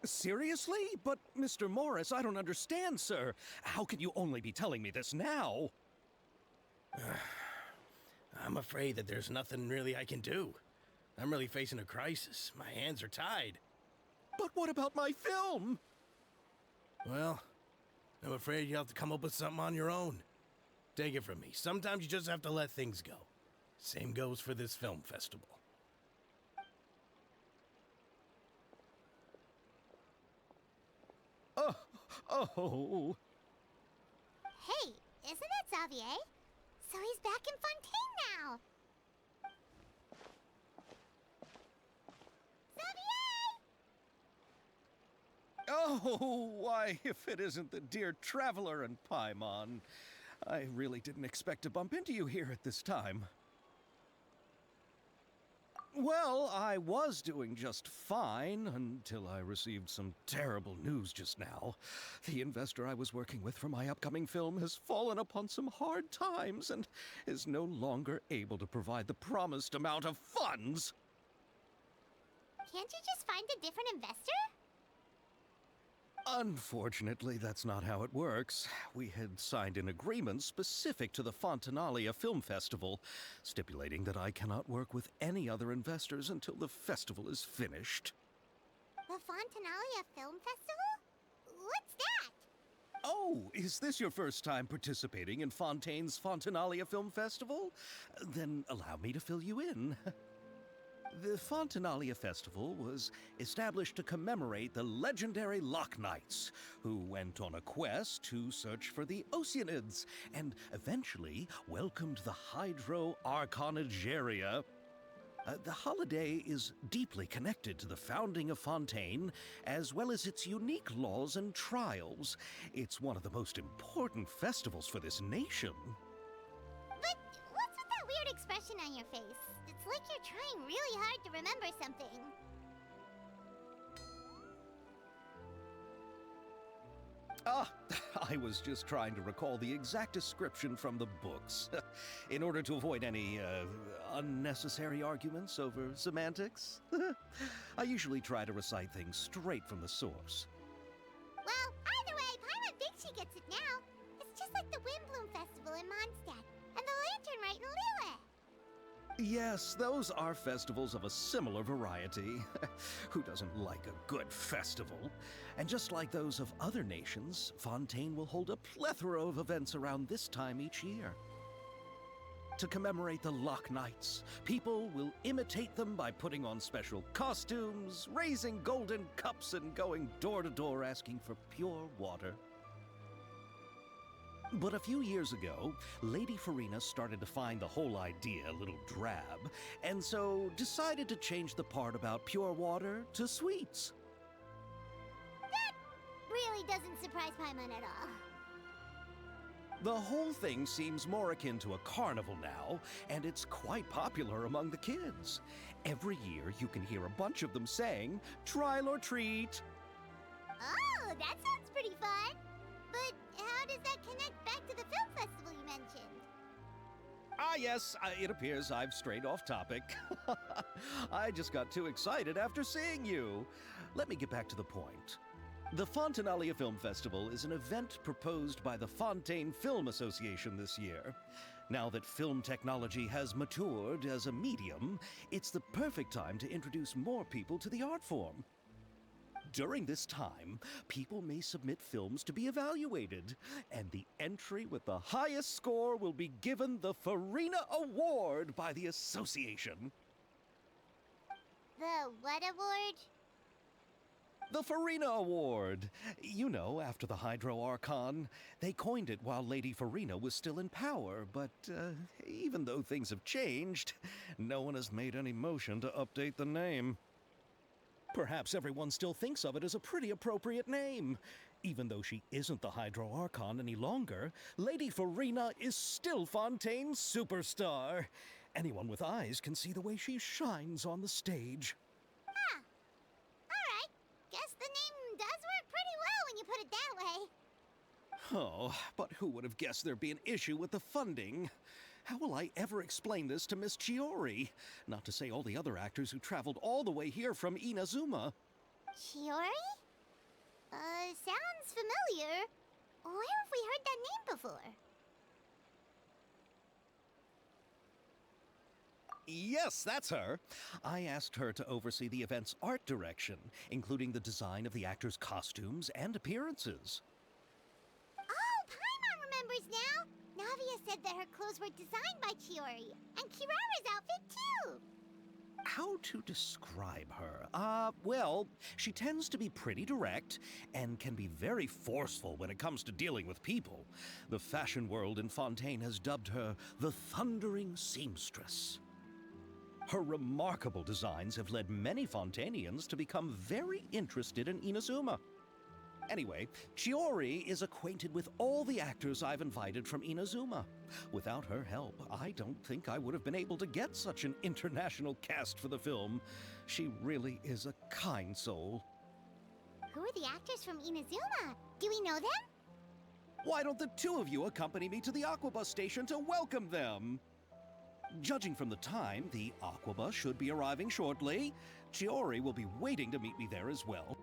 Seriously? But, Mr. Morris, I don't understand, sir. How can you only be telling me this now? I'm afraid that there's nothing really I can do. I'm really facing a crisis. My hands are tied. But what about my film? Well, I'm afraid you'll have to come up with something on your own. Take it from me. Sometimes you just have to let things go. Same goes for this film festival. Oh. Hey, isn't that Xavier? So he's back in Fontaine now! Xavier! Oh, why, if it isn't the dear Traveler and Paimon. I really didn't expect to bump into you here at this time. Well, I was doing just fine until I received some terrible news just now. The investor I was working with for my upcoming film has fallen upon some hard times and is no longer able to provide the promised amount of funds. Can't you just find a different investor? Unfortunately, that's not how it works. We had signed an agreement specific to the Fontanalia Film Festival, stipulating that I cannot work with any other investors until the festival is finished. The Fontanalia Film Festival? What's that? Oh, is this your first time participating in Fontaine's Fontanalia Film Festival? Then allow me to fill you in. The Fontanalia Festival was established to commemorate the legendary Loch Knights, who went on a quest to search for the Oceanids and eventually welcomed the Hydro Arconageria. The holiday is deeply connected to the founding of Fontaine, as well as its unique laws and trials. It's one of the most important festivals for this nation. But what's with that weird expression on your face? It's like you're trying really hard to remember something. I was just trying to recall the exact description from the books, in order to avoid any unnecessary arguments over semantics. I usually try to recite things straight from the source. Well, either way, Paimon thinks she gets it now. It's just like the Windbloom Festival in Mondstadt, and the Lantern Rite in Lille. Yes, those are festivals of a similar variety. Who doesn't like a good festival? And just like those of other nations, Fontaine will hold a plethora of events around this time each year. To commemorate the Loch Knights, people will imitate them by putting on special costumes, raising golden cups, and going door to door asking for pure water. But a few years ago, Lady Farina started to find the whole idea a little drab, and so decided to change the part about pure water to sweets. That really doesn't surprise Paimon at all. The whole thing seems more akin to a carnival now, and it's quite popular among the kids. Every year you can hear a bunch of them saying, "Trial or treat." Oh, that sounds pretty fun. But how does that connect back to the film festival you mentioned? Ah, yes, it appears I've strayed off topic. I just got too excited after seeing you. Let me get back to the point. The Fontanalia Film Festival is an event proposed by the Fontaine Film Association this year. Now that film technology has matured as a medium, it's the perfect time to introduce more people to the art form. During this time, people may submit films to be evaluated, and the entry with the highest score will be given the Farina Award by the association. The what award? The Farina Award. You know, after the Hydro Archon. They coined it while Lady Farina was still in power, but even though things have changed, no one has made any motion to update the name. Perhaps everyone still thinks of it as a pretty appropriate name. Even though she isn't the Hydro Archon any longer, Lady Farina is still Fontaine's superstar. Anyone with eyes can see the way she shines on the stage. Huh. Alright. Guess the name does work pretty well when you put it that way. Oh, but who would have guessed there'd be an issue with the funding? How will I ever explain this to Miss Chiori? Not to say all the other actors who traveled all the way here from Inazuma. Chiori? Sounds familiar. Where have we heard that name before? Yes, that's her. I asked her to oversee the event's art direction, including the design of the actors' costumes and appearances. Oh, Paimon remembers now! Navia said that her clothes were designed by Chiori, and Kirara's outfit too! How to describe her? Well, she tends to be pretty direct and can be very forceful when it comes to dealing with people. The fashion world in Fontaine has dubbed her the Thundering Seamstress. Her remarkable designs have led many Fontainians to become very interested in Inazuma. Anyway, Chiori is acquainted with all the actors I've invited from Inazuma. Without her help, I don't think I would have been able to get such an international cast for the film. She really is a kind soul. Who are the actors from Inazuma? Do we know them? Why don't the two of you accompany me to the Aquabus station to welcome them? Judging from the time, the Aquabus should be arriving shortly. Chiori will be waiting to meet me there as well.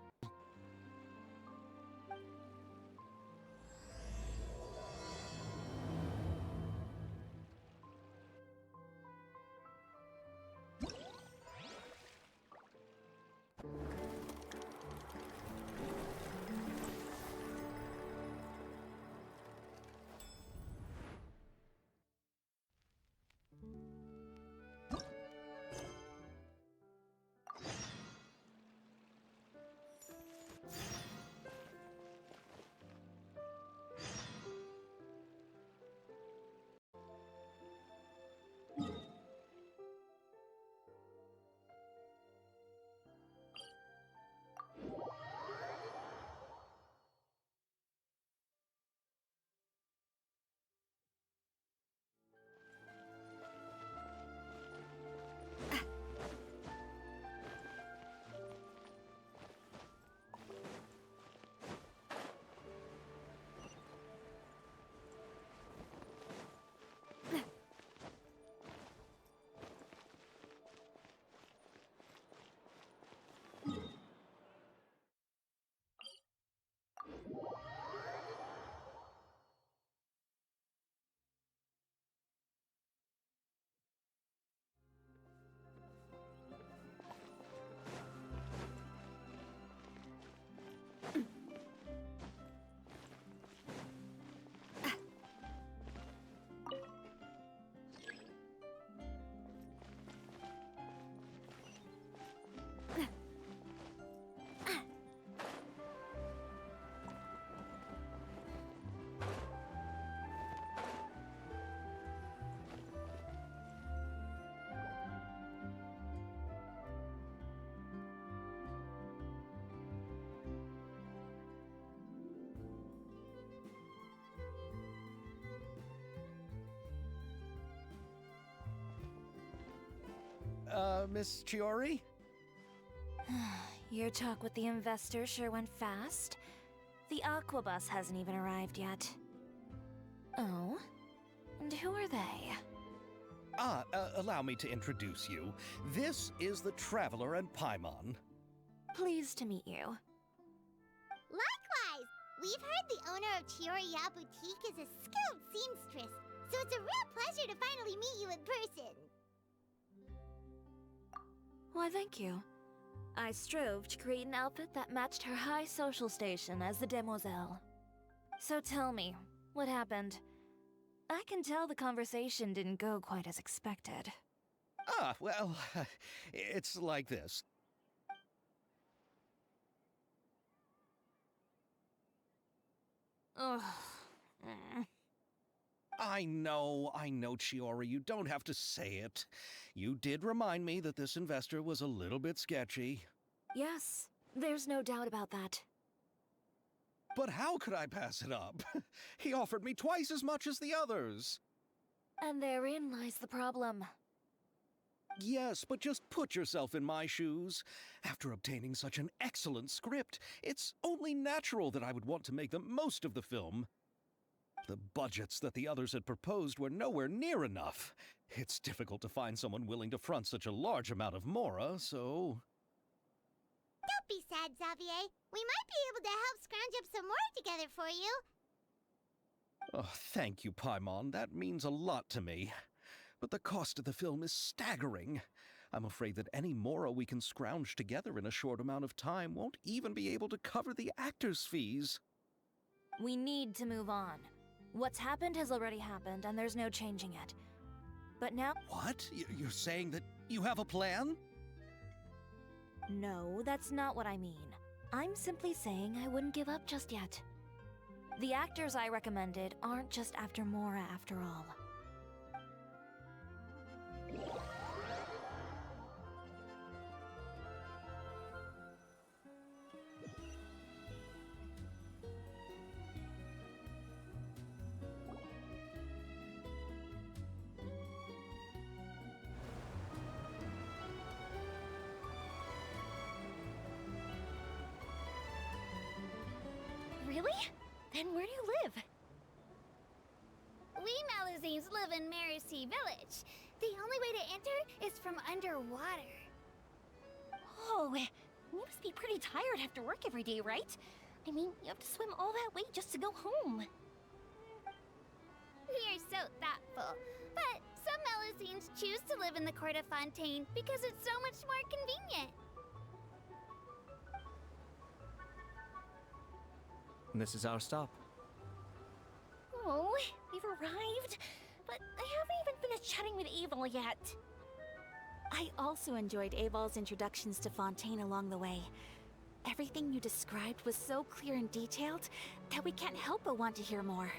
Miss Chiori? Your talk with the investor sure went fast. The Aquabus hasn't even arrived yet. Oh? And who are they? Allow me to introduce you. This is the Traveler and Paimon. Pleased to meet you. Likewise! We've heard the owner of Chioriya Boutique is a skilled seamstress, so it's a real pleasure to finally meet you in person. Why, thank you. I strove to create an outfit that matched her high social station as the demoiselle. So tell me, what happened? I can tell the conversation didn't go quite as expected. Well, it's like this. Ugh. I know, Chiori, you don't have to say it. You did remind me that this investor was a little bit sketchy. Yes, there's no doubt about that. But how could I pass it up? He offered me twice as much as the others. And therein lies the problem. Yes, but just put yourself in my shoes. After obtaining such an excellent script, it's only natural that I would want to make the most of the film. The budgets that the others had proposed were nowhere near enough. It's difficult to find someone willing to front such a large amount of mora, so... Don't be sad, Xavier. We might be able to help scrounge up some more together for you. Oh, thank you, Paimon. That means a lot to me. But the cost of the film is staggering. I'm afraid that any mora we can scrounge together in a short amount of time won't even be able to cover the actors' fees. We need to move on. What's happened has already happened, and there's no changing it. But now... What? You're saying that you have a plan? No, that's not what I mean. I'm simply saying I wouldn't give up just yet. The actors I recommended aren't just after Mora after all. Really? Then where do you live? We Malazines live in Mercy Village. The only way to enter is from underwater. Oh, you must be pretty tired after work every day, right? I mean, you have to swim all that way just to go home. You're so thoughtful. But some Malazines choose to live in the Court of Fontaine because it's so much more convenient. This is our stop. Oh, we've arrived. But I haven't even finished chatting with Aval yet. I also enjoyed Aval's introductions to Fontaine along the way. Everything you described was so clear and detailed that we can't help but want to hear more.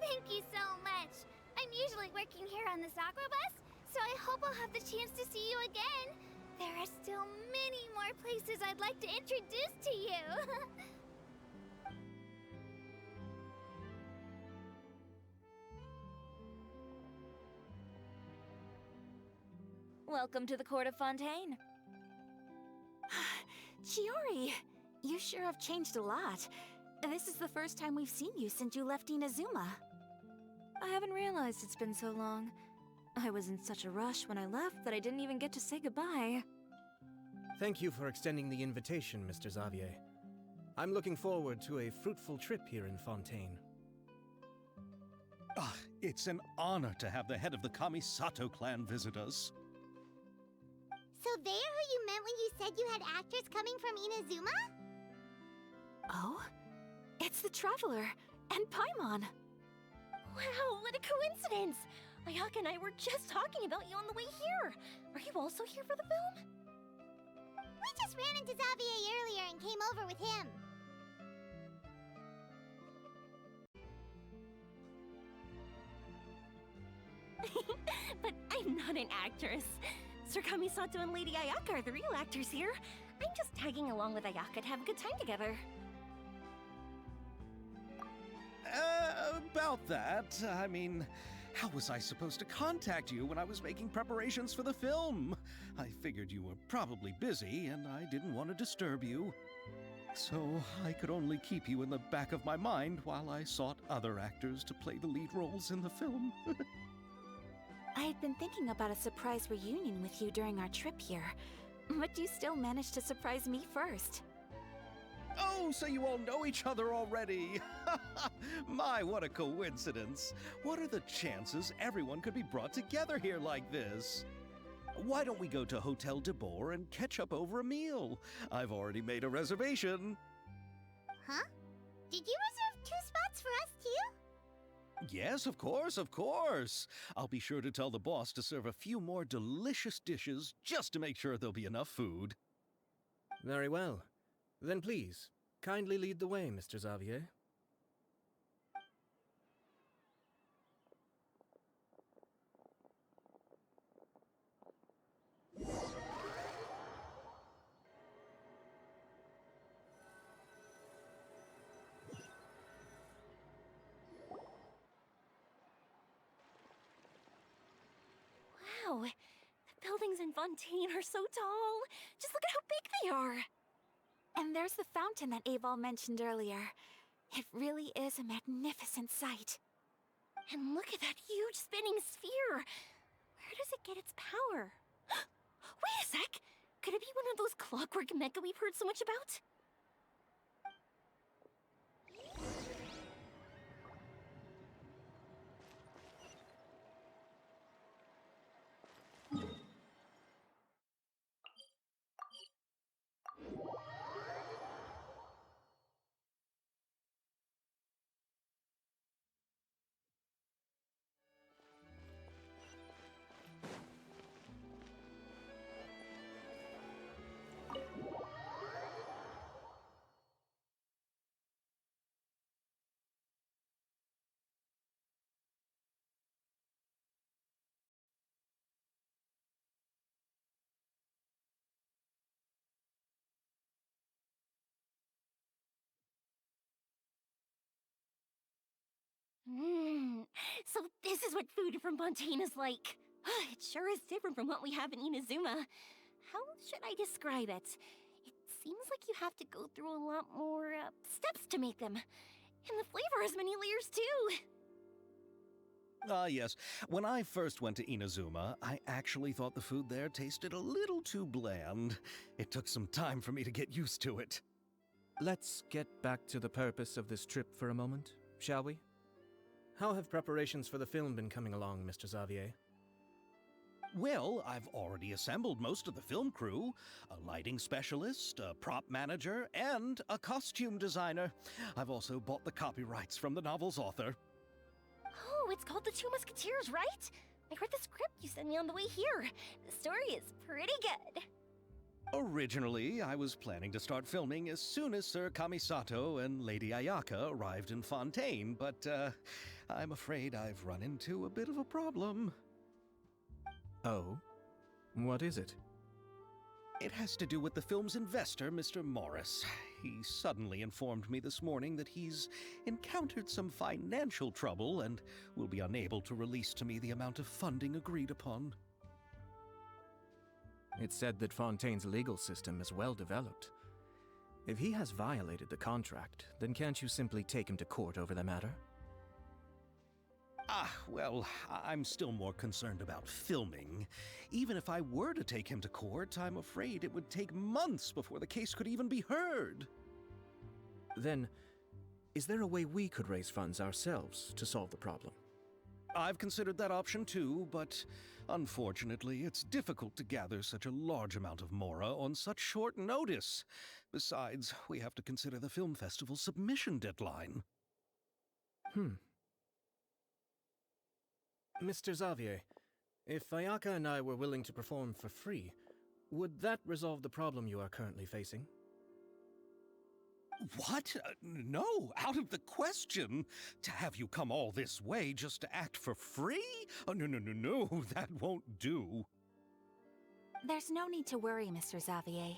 Thank you so much. I'm usually working here on this aqua bus, so I hope I'll have the chance to see you again. There are still many more places I'd like to introduce to you. Welcome to the Court of Fontaine. Chiori, you sure have changed a lot. This is the first time we've seen you since you left Inazuma. I haven't realized it's been so long. I was in such a rush when I left that I didn't even get to say goodbye. Thank you for extending the invitation, Mr. Xavier. I'm looking forward to a fruitful trip here in Fontaine. Ah, it's an honor to have the head of the Kamisato clan visit us. So they're who you meant when you said you had actors coming from Inazuma? Oh? It's the Traveler and Paimon. Wow, what a coincidence! Ayaka and I were just talking about you on the way here. Are you also here for the film? We just ran into Xavier earlier and came over with him. But I'm not an actress. Sir Kamisato and Lady Ayaka are the real actors here. I'm just tagging along with Ayaka to have a good time together. About that, I mean, how was I supposed to contact you when I was making preparations for the film? I figured you were probably busy, and I didn't want to disturb you. So I could only keep you in the back of my mind while I sought other actors to play the lead roles in the film. I had been thinking about a surprise reunion with you during our trip here, but you still managed to surprise me first. Oh, so you all know each other already! My, what a coincidence! What are the chances everyone could be brought together here like this? Why don't we go to Hotel de Boer and catch up over a meal? I've already made a reservation. Huh? Did you reserve 2 spots for us too? Yes, of course, of course. I'll be sure to tell the boss to serve a few more delicious dishes just to make sure there'll be enough food. Very well. Then please, kindly lead the way, Mr. Xavier. Wow, the buildings in Fontaine are so tall. Just look at how big they are. And there's the fountain that Aval mentioned earlier. It really is a magnificent sight. And look at that huge spinning sphere. Where does it get its power? Wait a sec! Could it be one of those clockwork mecha we've heard so much about? Mmm. So this is what food from Fontaine is like. It sure is different from what we have in Inazuma. How should I describe it? It seems like you have to go through a lot more steps to make them. And the flavor has many layers too. Ah, yes. When I first went to Inazuma, I actually thought the food there tasted a little too bland. It took some time for me to get used to it. Let's get back to the purpose of this trip for a moment, shall we? How have preparations for the film been coming along, Mr. Xavier? Well, I've already assembled most of the film crew, a lighting specialist, a prop manager, and a costume designer. I've also bought the copyrights from the novel's author. Oh, it's called The Two Musketeers, right? I read the script you sent me on the way here. The story is pretty good. Originally, I was planning to start filming as soon as Sir Kamisato and Lady Ayaka arrived in Fontaine, but I'm afraid I've run into a bit of a problem. Oh? What is it? It has to do with the film's investor, Mr. Morris. He suddenly informed me this morning that he's encountered some financial trouble and will be unable to release to me the amount of funding agreed upon. It's said that Fontaine's legal system is well developed. If he has violated the contract, then can't you simply take him to court over the matter? Well, I'm still more concerned about filming. Even if I were to take him to court, I'm afraid it would take months before the case could even be heard. Then, is there a way we could raise funds ourselves to solve the problem? I've considered that option too, but unfortunately, it's difficult to gather such a large amount of mora on such short notice. Besides, we have to consider the film festival's submission deadline. Mr. Xavier, if Ayaka and I were willing to perform for free, would that resolve the problem you are currently facing? What? No, out of the question. To have you come all this way just to act for free? Oh, no, that won't do. There's no need to worry, Mr. Xavier.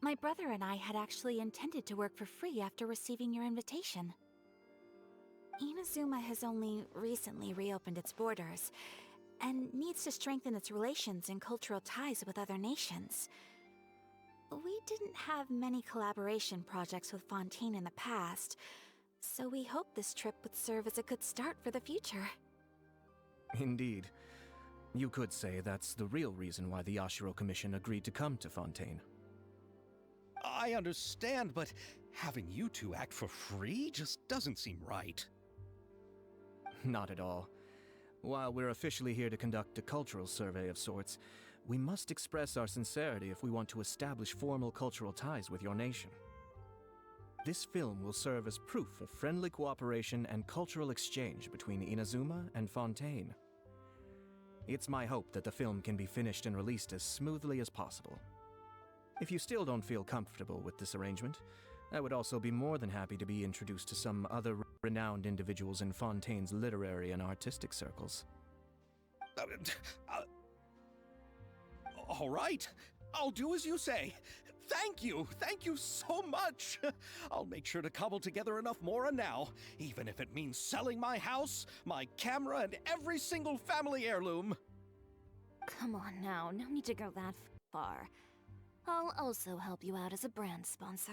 My brother and I had actually intended to work for free after receiving your invitation. Inazuma has only recently reopened its borders, and needs to strengthen its relations and cultural ties with other nations. We didn't have many collaboration projects with Fontaine in the past, so we hoped this trip would serve as a good start for the future. Indeed. You could say that's the real reason why the Yashiro Commission agreed to come to Fontaine. I understand, but having you two act for free just doesn't seem right. Not at all. While we're officially here to conduct a cultural survey of sorts, we must express our sincerity if we want to establish formal cultural ties with your nation. This film will serve as proof of friendly cooperation and cultural exchange between Inazuma and Fontaine. It's my hope that the film can be finished and released as smoothly as possible. If you still don't feel comfortable with this arrangement, I would also be more than happy to be introduced to some other renowned individuals in Fontaine's literary and artistic circles. All right, I'll do as you say. Thank you so much. I'll make sure to cobble together enough mora now, even if it means selling my house, my camera, and every single family heirloom. Come on now, no need to go that far. I'll also help you out as a brand sponsor.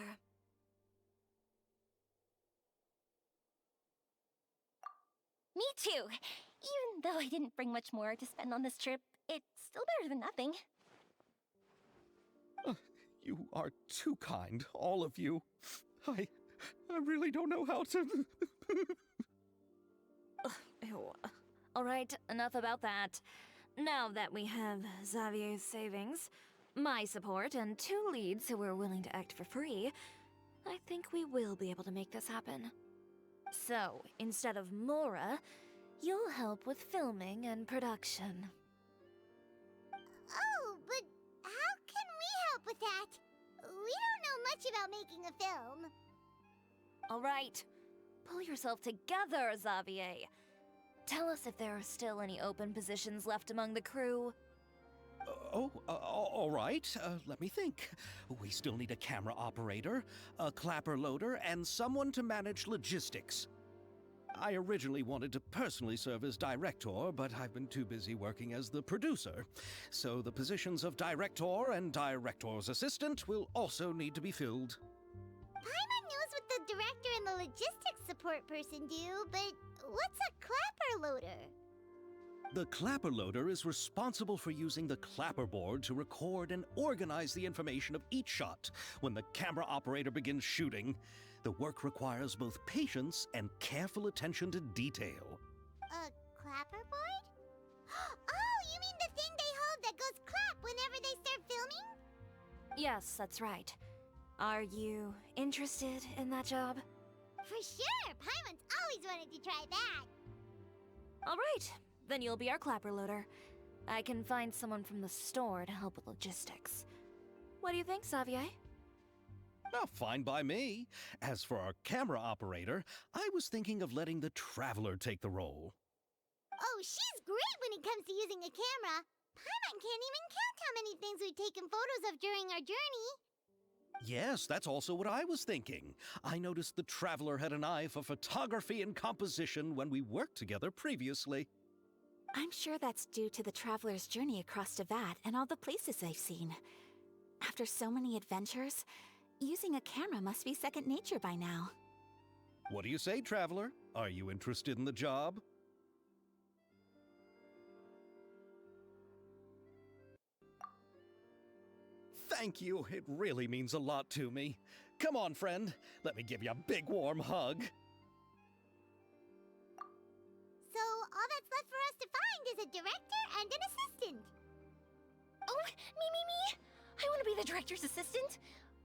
Me too! Even though I didn't bring much more to spend on this trip, it's still better than nothing. You are too kind, all of you. I really don't know how to. Ew. All right, enough about that. Now that we have Xavier's savings, my support, and 2 leads who are willing to act for free, I think we will be able to make this happen. So, instead of Mora, you'll help with filming and production. Oh, but how can we help with that? We don't know much about making a film. All right, pull yourself together, Xavier. Tell us if there are still any open positions left among the crew. All right. Let me think. We still need a camera operator, a clapper loader, and someone to manage logistics. I originally wanted to personally serve as director, but I've been too busy working as the producer. So the positions of director and director's assistant will also need to be filled. Paimon knows what the director and the logistics support person do, but what's a clapper loader? The clapper loader is responsible for using the clapperboard to record and organize the information of each shot when the camera operator begins shooting. The work requires both patience and careful attention to detail. A clapperboard? Oh, you mean the thing they hold that goes clap whenever they start filming? Yes, that's right. Are you interested in that job? For sure! Paimon's always wanted to try that! All right, then you'll be our clapper loader. I can find someone from the store to help with logistics. What do you think, Xavier? Oh, fine by me. As for our camera operator, I was thinking of letting the Traveler take the role. Oh, she's great when it comes to using a camera! Paimon can't even count how many things we've taken photos of during our journey! Yes, that's also what I was thinking. I noticed the Traveler had an eye for photography and composition when we worked together previously. I'm sure that's due to the traveler's journey across Devat and all the places they've seen. After so many adventures, using a camera must be second nature by now. What do you say, Traveler? Are you interested in the job? Thank you. It really means a lot to me. Come on, friend. Let me give you a big warm hug. So, all that's left for us to find is a director and an assistant. Oh, me! I want to be the director's assistant!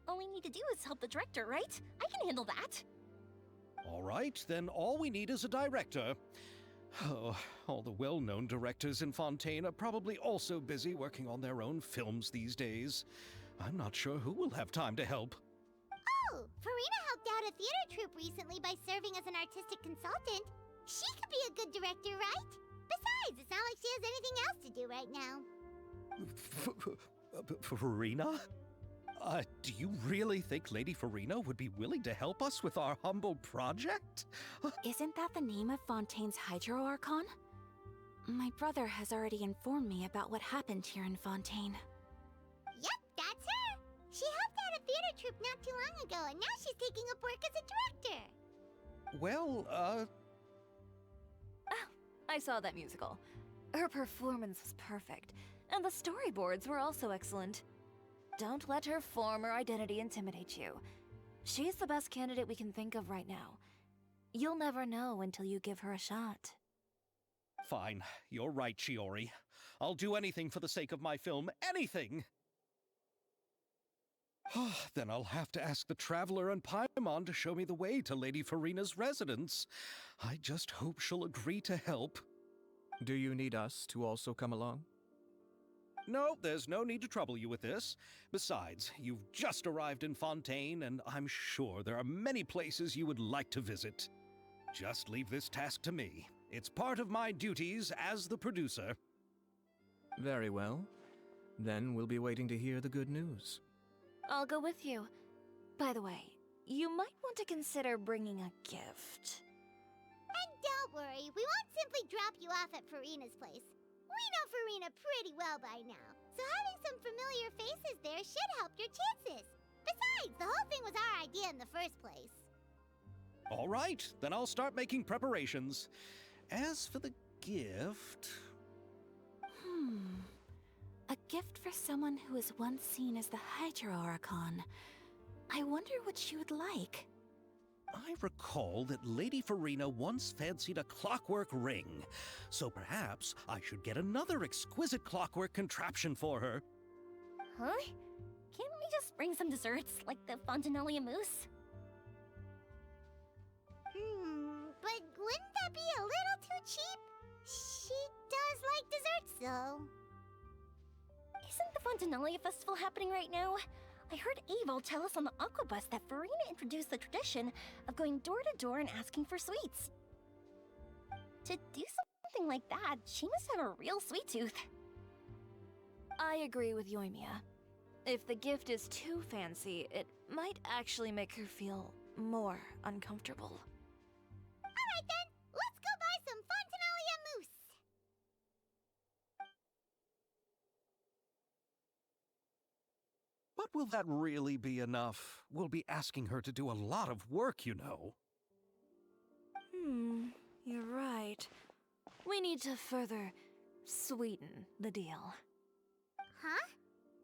All we need to do is help the director, right? I can handle that. All right, then all we need is a director. Oh, all the well-known directors in Fontaine are probably also busy working on their own films these days. I'm not sure who will have time to help. Oh, Farina helped out a theater troupe recently by serving as an artistic consultant. She could be a good director, right? Besides, it's not like she has anything else to do right now. Farina? Do you really think Lady Farina would be willing to help us with our humble project? Isn't that the name of Fontaine's Hydro Archon? My brother has already informed me about what happened here in Fontaine. Yep, that's her. She helped out a theater troupe not too long ago, and now she's taking up work as a director. Well, I saw that musical. Her performance was perfect, and the storyboards were also excellent. Don't let her former identity intimidate you. She's the best candidate we can think of right now. You'll never know until you give her a shot. fine. You're right, Shiori. I'll do anything for the sake of my film. Anything! Then I'll have to ask the Traveler and Paimon to show me the way to Lady Farina's residence. I just hope she'll agree to help. Do you need us to also come along? No, there's no need to trouble you with this. Besides, you've just arrived in Fontaine, and I'm sure there are many places you would like to visit. Just leave this task to me. It's part of my duties as the producer. Very well. Then we'll be waiting to hear the good news. I'll go with you. By the way, you might want to consider bringing a gift. And don't worry, we won't simply drop you off at Farina's place. We know Farina pretty well by now, so having some familiar faces there should help your chances. Besides, the whole thing was our idea in the first place. All right, then I'll start making preparations. As for the gift... A A gift for someone who was once seen as the Hydra Archon. I wonder what she would like. I recall that Lady Farina once fancied a clockwork ring, so perhaps I should get another exquisite clockwork contraption for her. Huh? Can't we just bring some desserts, like the Fontanelia mousse? But wouldn't that be a little too cheap? She does like desserts, though. Isn't the Fontanelia festival happening right now? I heard Abel tell us on the Aquabus that Farina introduced the tradition of going door to door and asking for sweets. To do something like that, she must have a real sweet tooth. I agree with Yoimiya. If the gift is too fancy, it might actually make her feel more uncomfortable. Alright then, let's go buy some Fontanelia mousse! But will that really be enough? We'll be asking her to do a lot of work, you know. You're right. We need to further sweeten the deal. Huh?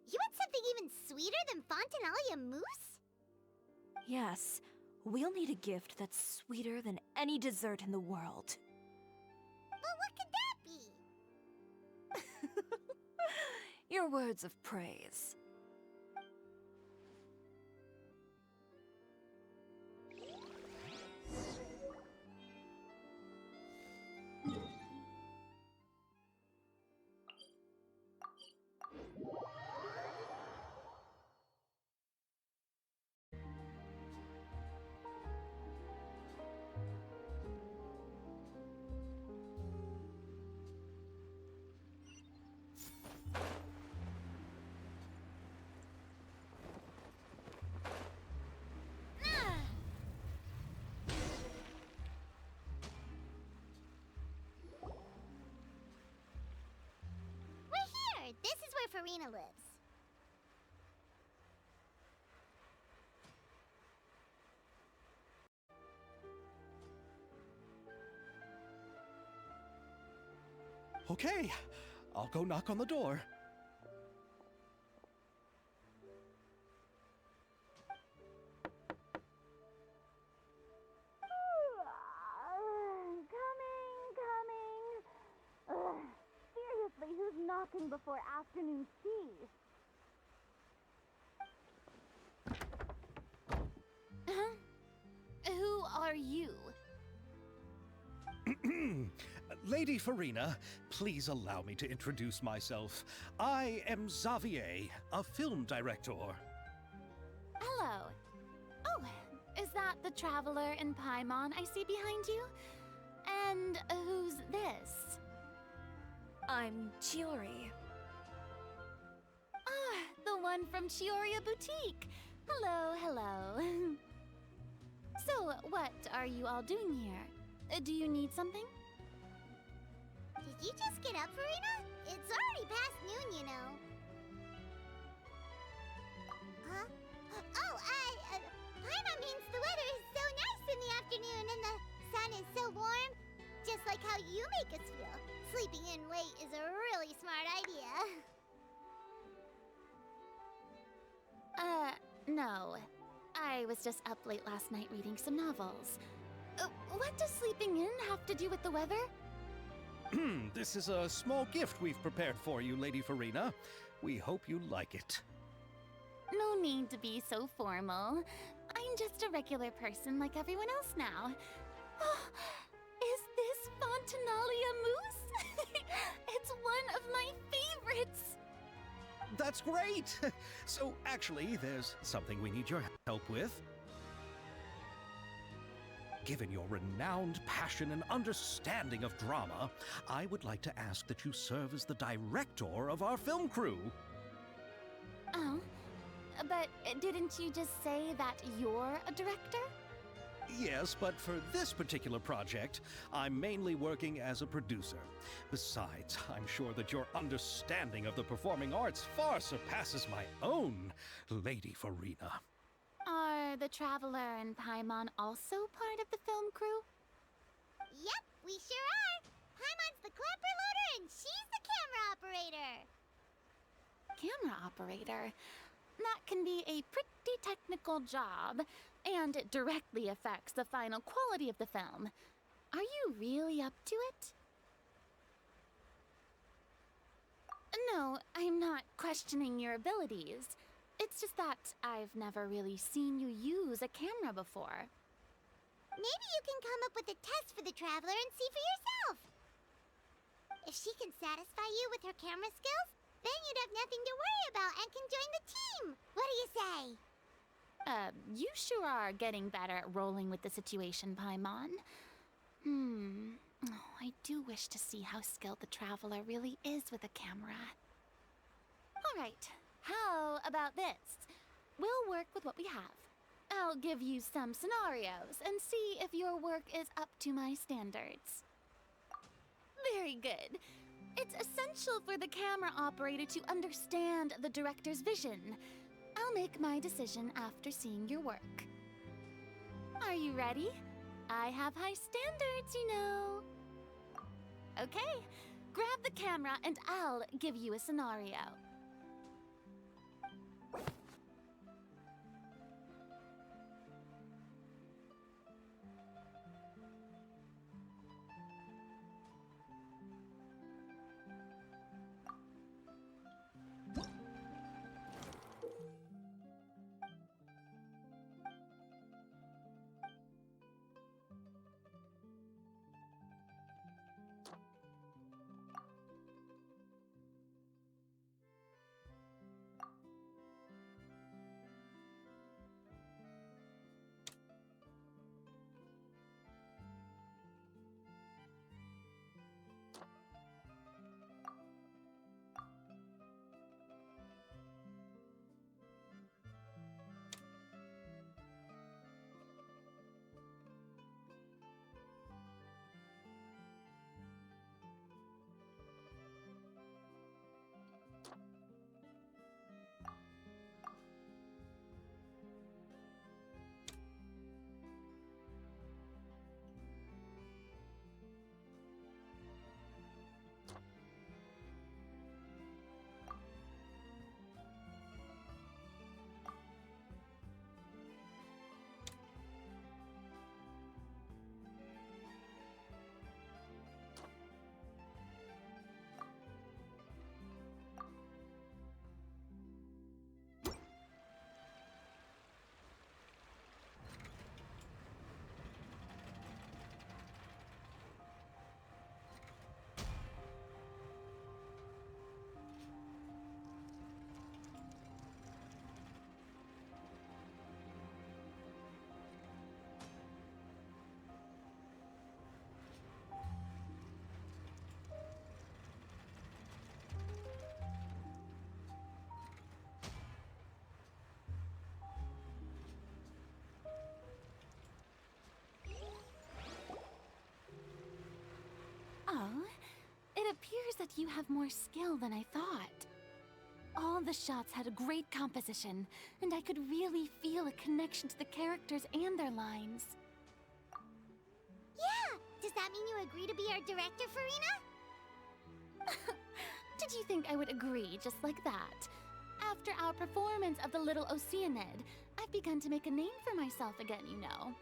You want something even sweeter than Fontanelia mousse? Yes, we'll need a gift that's sweeter than any dessert in the world. But what could that be? Your words of praise. This is where Farina lives. Okay, I'll go knock on the door. Coming. Seriously, who's knocking before afternoon tea? Who are you? Lady Farina, please allow me to introduce myself. I am Xavier, a film director. Hello. Oh, is that the Traveler in Paimon I see behind you? And who's this? I'm Chiori. Ah, the one from Chioria Boutique. Hello, hello. So, what are you all doing here? Do you need something? Did you just get up, Farina? It's already past noon, you know. Huh? Oh, Paimon means the weather is so nice in the afternoon and the sun is so warm. Just like how you make us feel. Sleeping in late is a really smart idea. No. I was just up late last night reading some novels. What does sleeping in have to do with the weather? This is a small gift we've prepared for you, Lady Farina. We hope you like it. No need to be so formal. I'm just a regular person like everyone else now. Oh, is this Fontanelia mousse? It's one of my favorites! That's great! So, actually, there's something we need your help with. Given your renowned passion and understanding of drama, I would like to ask that you serve as the director of our film crew. Oh, but didn't you just say that you're a director? Yes, but for this particular project, I'm mainly working as a producer. Besides, I'm sure that your understanding of the performing arts far surpasses my own, Lady Farina. Are the Traveler and Paimon also part of the film crew? Yep, we sure are. Paimon's the clapper loader and she's the camera operator. camera operator. That can be a pretty technical job, and it directly affects the final quality of the film. Are you really up to it? No, I'm not questioning your abilities. It's just that I've never really seen you use a camera before. Maybe you can come up with a test for the Traveler and see for yourself. If she can satisfy you with her camera skills, then you'd have nothing to worry about and can join the team. What do you say? You sure are getting better at rolling with the situation, Paimon. Oh, I do wish to see how skilled the Traveler really is with a camera. Alright, how about this? We'll work with what we have. I'll give you some scenarios and see if your work is up to my standards. Very good. It's essential for the camera operator to understand the director's vision. I'll make my decision after seeing your work. Are you ready? I have high standards, you know. Okay, grab the camera and I'll give you a scenario. Oh, it appears that you have more skill than I thought. All the shots had a great composition, and I could really feel a connection to the characters and their lines. Yeah! Does that mean you agree to be our director, Farina? Did you think I would agree just like that? After our performance of the Little Oceanid, I've begun to make a name for myself again, you know.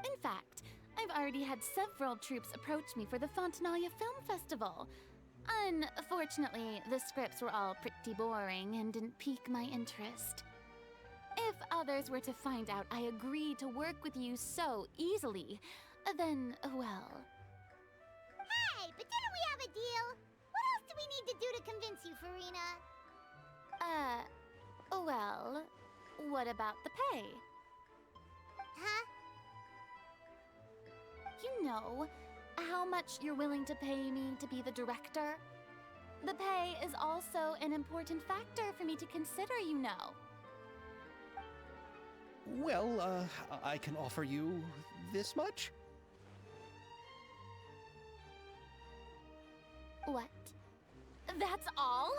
In fact, I've already had several troops approach me for the Fontanalia Film Festival. Unfortunately, the scripts were all pretty boring and didn't pique my interest. If others were to find out I agreed to work with you so easily, then, well... Hey, but didn't we have a deal? What else do we need to do to convince you, Farina? Well, what about the pay? Huh? You know, how much you're willing to pay me to be the director? The pay is also an important factor for me to consider, you know. Well, I can offer you this much? What? That's all?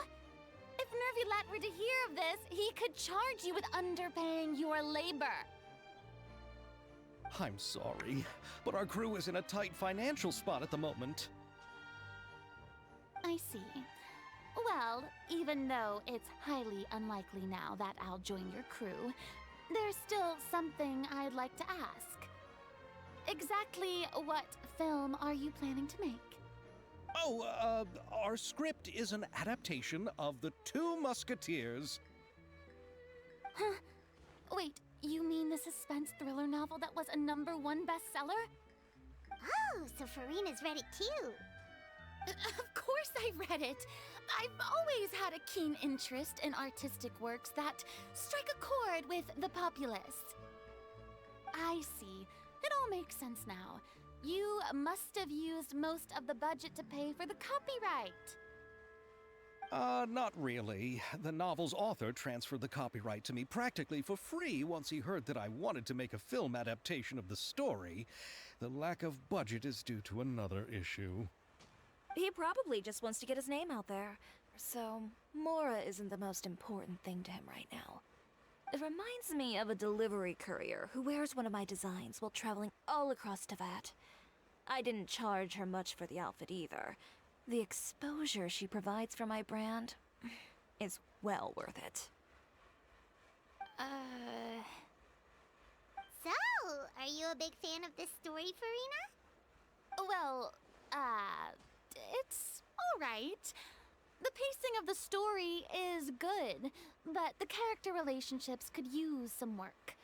If Nervulat were to hear of this, he could charge you with underpaying your labor. I'm sorry, but our crew is in a tight financial spot at the moment. I see. Well, even though it's highly unlikely now that I'll join your crew, there's still something I'd like to ask. Exactly what film are you planning to make? Oh, our script is an adaptation of The Two Musketeers. Huh? Wait, you mean the suspense thriller novel that was a #1 bestseller? Oh, so Farina's read it too. Of course I read it. I've always had a keen interest in artistic works that strike a chord with the populace. I see. It all makes sense now. You must have used most of the budget to pay for the copyright. Not really. The novel's author transferred the copyright to me practically for free once he heard that I wanted to make a film adaptation of the story. The lack of budget is due to another issue. He probably just wants to get his name out there. So, Mora isn't the most important thing to him right now. It reminds me of a delivery courier who wears one of my designs while traveling all across Teyvat. I didn't charge her much for the outfit either. The exposure she provides for my brand is well worth it. So, are you a big fan of this story, Farina? Well, it's alright. The pacing of the story is good, but the character relationships could use some work.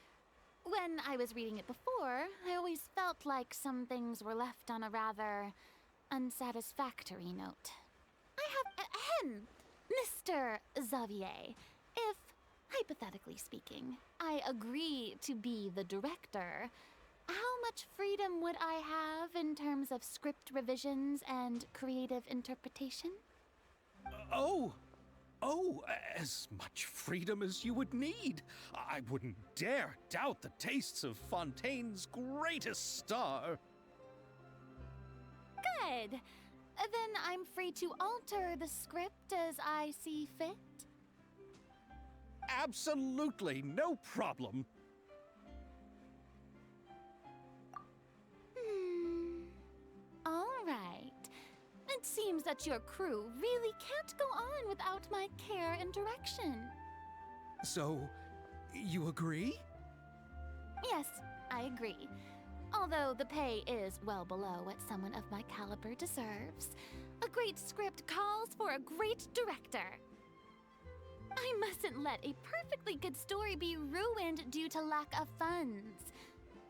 When I was reading it before, I always felt like some things were left on a rather unsatisfactory note. I have, Mr. Xavier, if, hypothetically speaking, I agree to be the director, how much freedom would I have in terms of script revisions and creative interpretation? Oh, as much freedom as you would need. I wouldn't dare doubt the tastes of Fontaine's greatest star. Good. Then I'm free to alter the script as I see fit. Absolutely, no problem. All right. It seems that your crew really can't go on without my care and direction. So, you agree? Yes, I agree. Although the pay is well below what someone of my caliber deserves, a great script calls for a great director. I mustn't let a perfectly good story be ruined due to lack of funds.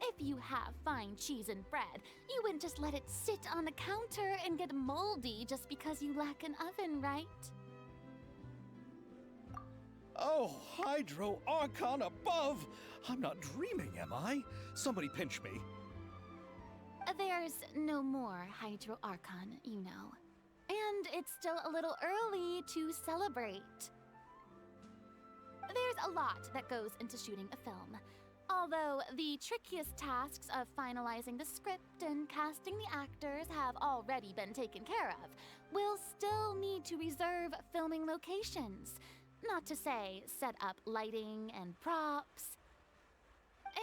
If you have fine cheese and bread, you wouldn't just let it sit on the counter and get moldy just because you lack an oven, right? Oh, Hydro Archon above! I'm not dreaming, am I? Somebody pinch me. There's no more Hydro Archon, you know. And it's still a little early to celebrate. There's a lot that goes into shooting a film. Although the trickiest tasks of finalizing the script and casting the actors have already been taken care of, we'll still need to reserve filming locations. Not to say set up lighting and props.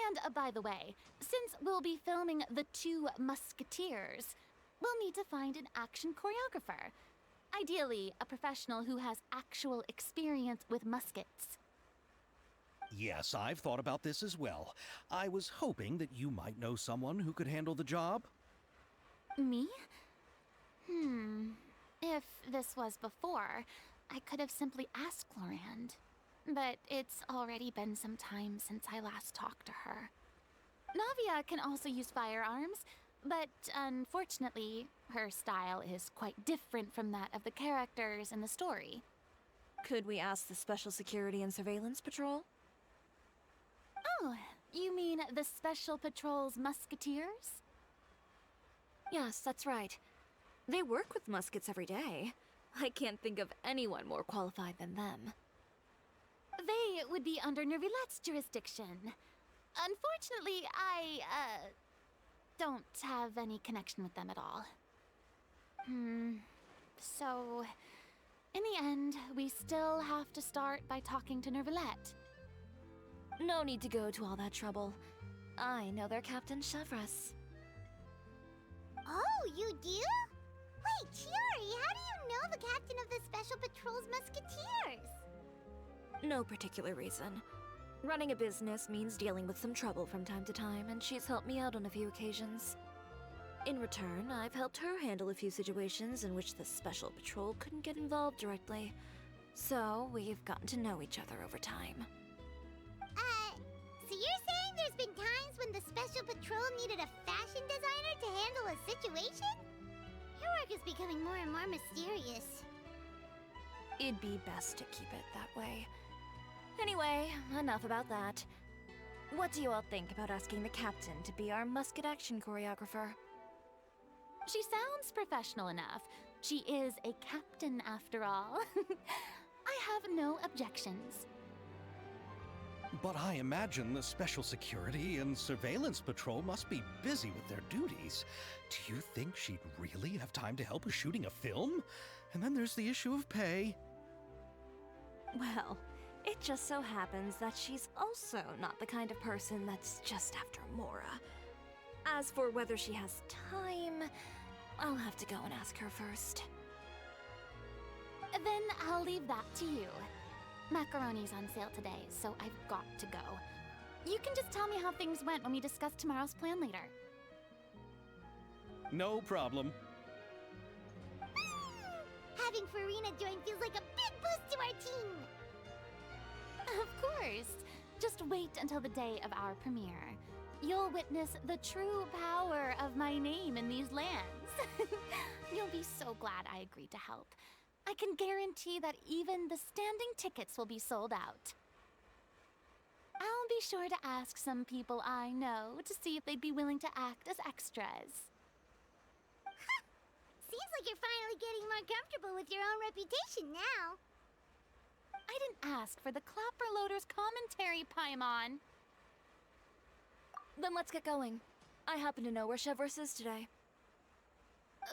And by the way, since we'll be filming The Two Musketeers, we'll need to find an action choreographer. Ideally, a professional who has actual experience with muskets. Yes, I've thought about this as well. I was hoping that you might know someone who could handle the job. Me? If this was before, I could have simply asked Glorand. But it's already been some time since I last talked to her. Navia can also use firearms, but unfortunately, her style is quite different from that of the characters in the story. Could we ask the Special Security and Surveillance Patrol? Oh, you mean the Special Patrol's Musketeers? Yes, that's right. They work with muskets every day. I can't think of anyone more qualified than them. They would be under Nervilette's jurisdiction. Unfortunately, I, don't have any connection with them at all. So, in the end, we still have to start by talking to Nervilette. No need to go to all that trouble. I know their Captain Chevres. Oh, you do? Wait, Chiori, how do you know the captain of the Special Patrol's musketeers? No particular reason. Running a business means dealing with some trouble from time to time, and she's helped me out on a few occasions. In return, I've helped her handle a few situations in which the Special Patrol couldn't get involved directly. So, we've gotten to know each other over time. So you're saying there's been times when the Special Patrol needed a fashion designer to handle a situation? Your work is becoming more and more mysterious. It'd be best to keep it that way. Anyway, enough about that. What do you all think about asking the captain to be our musket action choreographer? She sounds professional enough. She is a captain after all. I have no objections. But I imagine the Special Security and Surveillance Patrol must be busy with their duties. Do you think she'd really have time to help with shooting a film? And then there's the issue of pay. Well, it just so happens that she's also not the kind of person that's just after Mora. As for whether she has time, I'll have to go and ask her first. Then I'll leave that to you. Macaroni's on sale today, so I've got to go. You can just tell me how things went when we discuss tomorrow's plan later. No problem. Having Farina join feels like a big boost to our team. Of course. Just wait until the day of our premiere. You'll witness the true power of my name in these lands. You'll be so glad I agreed to help. I can guarantee that even the standing tickets will be sold out. I'll be sure to ask some people I know to see if they'd be willing to act as extras. Seems like you're finally getting more comfortable with your own reputation now. I didn't ask for the Clapper Loader's commentary, Paimon. Then let's get going. I happen to know where Chevrolet is today.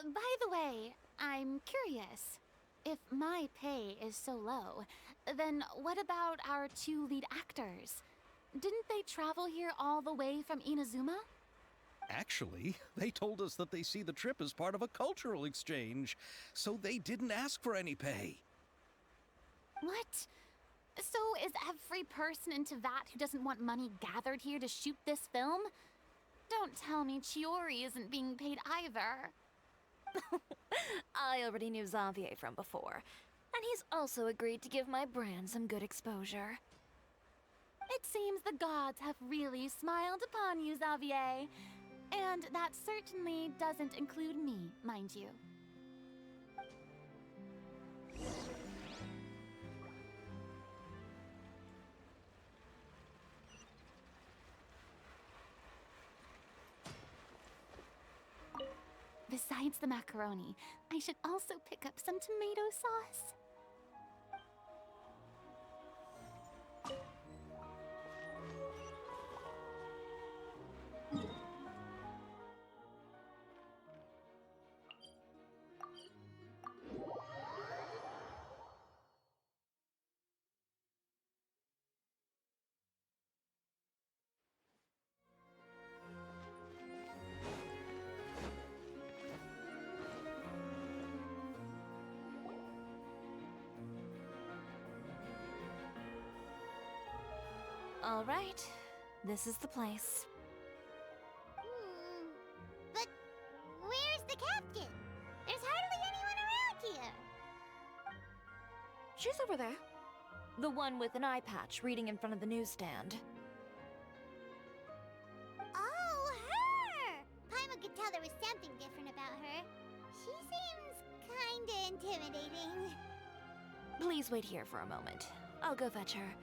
By the way, I'm curious. If my pay is so low, then what about our two lead actors? Didn't they travel here all the way from Inazuma? Actually, they told us that they see the trip as part of a cultural exchange, so they didn't ask for any pay. What? So is every person in Teyvat who doesn't want money gathered here to shoot this film? Don't tell me Chiori isn't being paid either. I already knew Xavier from before, and he's also agreed to give my brand some good exposure. It seems the gods have really smiled upon you, Xavier. And that certainly doesn't include me, mind you. Besides the macaroni, I should also pick up some tomato sauce. All right, this is the place. But where's the captain? There's hardly anyone around here. She's over there. The one with an eye patch reading in front of the newsstand. Oh, her! Paimon could tell there was something different about her. She seems kinda intimidating. Please wait here for a moment. I'll go fetch her.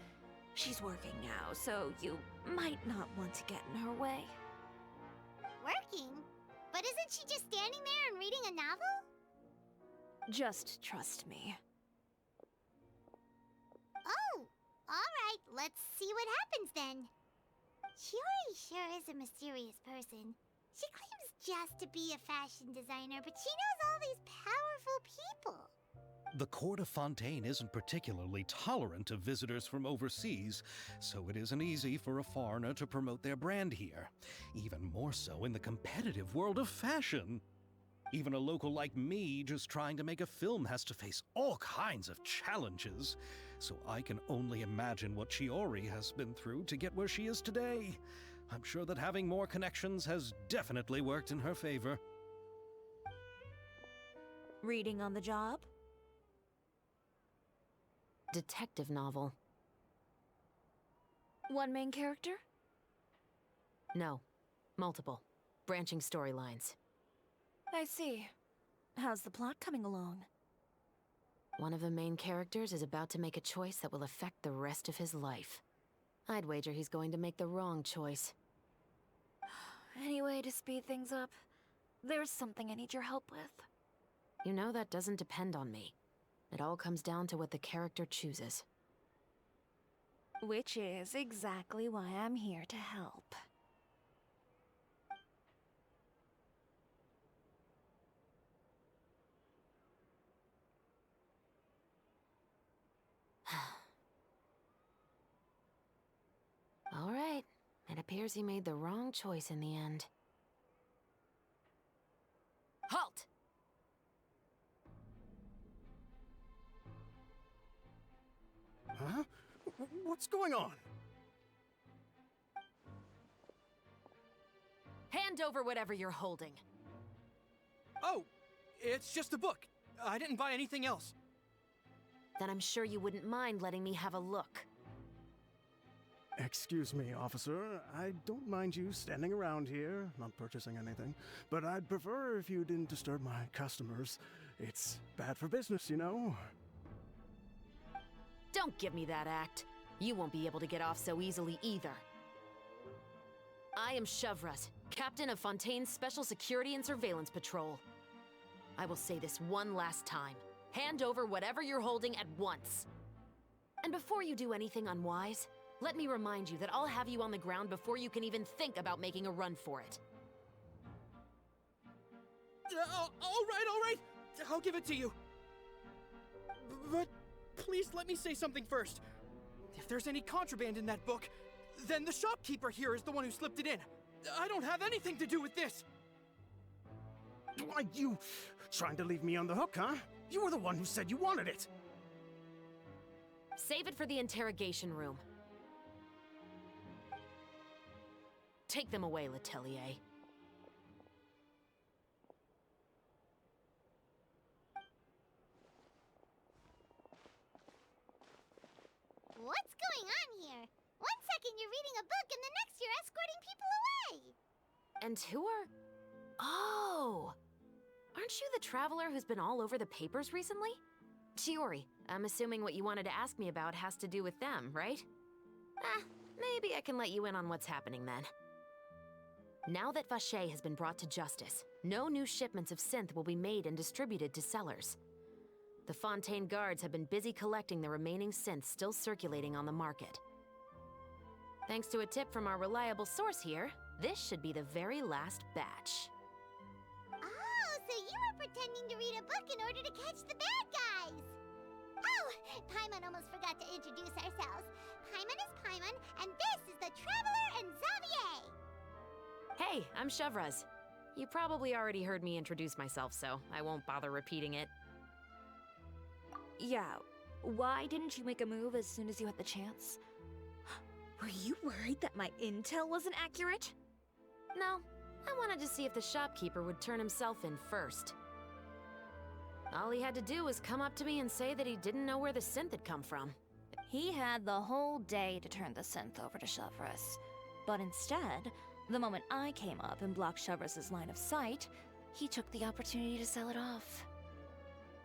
She's working now, so you might not want to get in her way. Working? But isn't she just standing there and reading a novel? Just trust me. Oh, alright, let's see what happens then. Chiori sure is a mysterious person. She claims just to be a fashion designer, but she knows all these powerful people. The court of Fontaine isn't particularly tolerant of visitors from overseas, so it isn't easy for a foreigner to promote their brand here. Even more so in the competitive world of fashion. Even a local like me just trying to make a film has to face all kinds of challenges. So I can only imagine what Chiori has been through to get where she is today. I'm sure that having more connections has definitely worked in her favor. Reading on the job? Detective novel. One main character? No. Multiple. Branching storylines. I see. How's the plot coming along? One of the main characters is about to make a choice that will affect the rest of his life. I'd wager he's going to make the wrong choice. Any way to speed things up? There's something I need your help with. You know that doesn't depend on me. It all comes down to what the character chooses. Which is exactly why I'm here to help. All right. It appears he made the wrong choice in the end. Halt! Huh? What's going on? Hand over whatever you're holding. Oh, it's just a book. I didn't buy anything else. Then I'm sure you wouldn't mind letting me have a look. Excuse me, officer. I don't mind you standing around here, not purchasing anything, but I'd prefer if you didn't disturb my customers. It's bad for business, you know? Don't give me that act. You won't be able to get off so easily either. I am Chevras, captain of Fontaine's Special Security and Surveillance Patrol. I will say this one last time. Hand over whatever you're holding at once. And before you do anything unwise, let me remind you that I'll have you on the ground before you can even think about making a run for it. All right. I'll give it to you. But please let me say something first. If there's any contraband in that book, then the shopkeeper here is the one who slipped it in. I don't have anything to do with this. Why, you trying to leave me on the hook, huh? You were the one who said you wanted it. Save it for the interrogation room. Take them away, Letelier. What's going on here? One second you're reading a book and the next you're escorting people away! And who are... Oh! Aren't you the traveler who's been all over the papers recently? Chiori, I'm assuming what you wanted to ask me about has to do with them, right? Maybe I can let you in on what's happening then. Now that Vacher has been brought to justice, no new shipments of synth will be made and distributed to sellers. The Fontaine guards have been busy collecting the remaining synths still circulating on the market. Thanks to a tip from our reliable source here, this should be the very last batch. Oh, so you were pretending to read a book in order to catch the bad guys! Oh, Paimon almost forgot to introduce ourselves. Paimon is Paimon, and this is the Traveler and Xavier! Hey, I'm Chevras. You probably already heard me introduce myself, so I won't bother repeating it. Yeah, why didn't you make a move as soon as you had the chance? Were you worried that my intel wasn't accurate? No, I wanted to see if the shopkeeper would turn himself in first. All he had to do was come up to me and say that he didn't know where the synth had come from. He had the whole day to turn the synth over to Chevras. But instead, the moment I came up and blocked Chevras' line of sight, he took the opportunity to sell it off.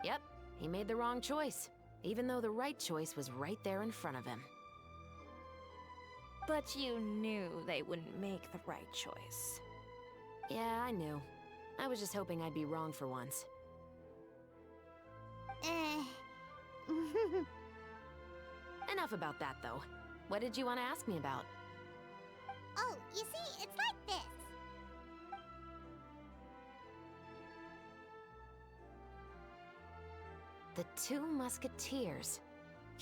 Yep, he made the wrong choice, even though the right choice was right there in front of him. But you knew they wouldn't make the right choice. Yeah, I knew. I was just hoping I'd be wrong for once. Enough about that, though. What did you want to ask me about? Oh, you see, it's like this. The Two Musketeers.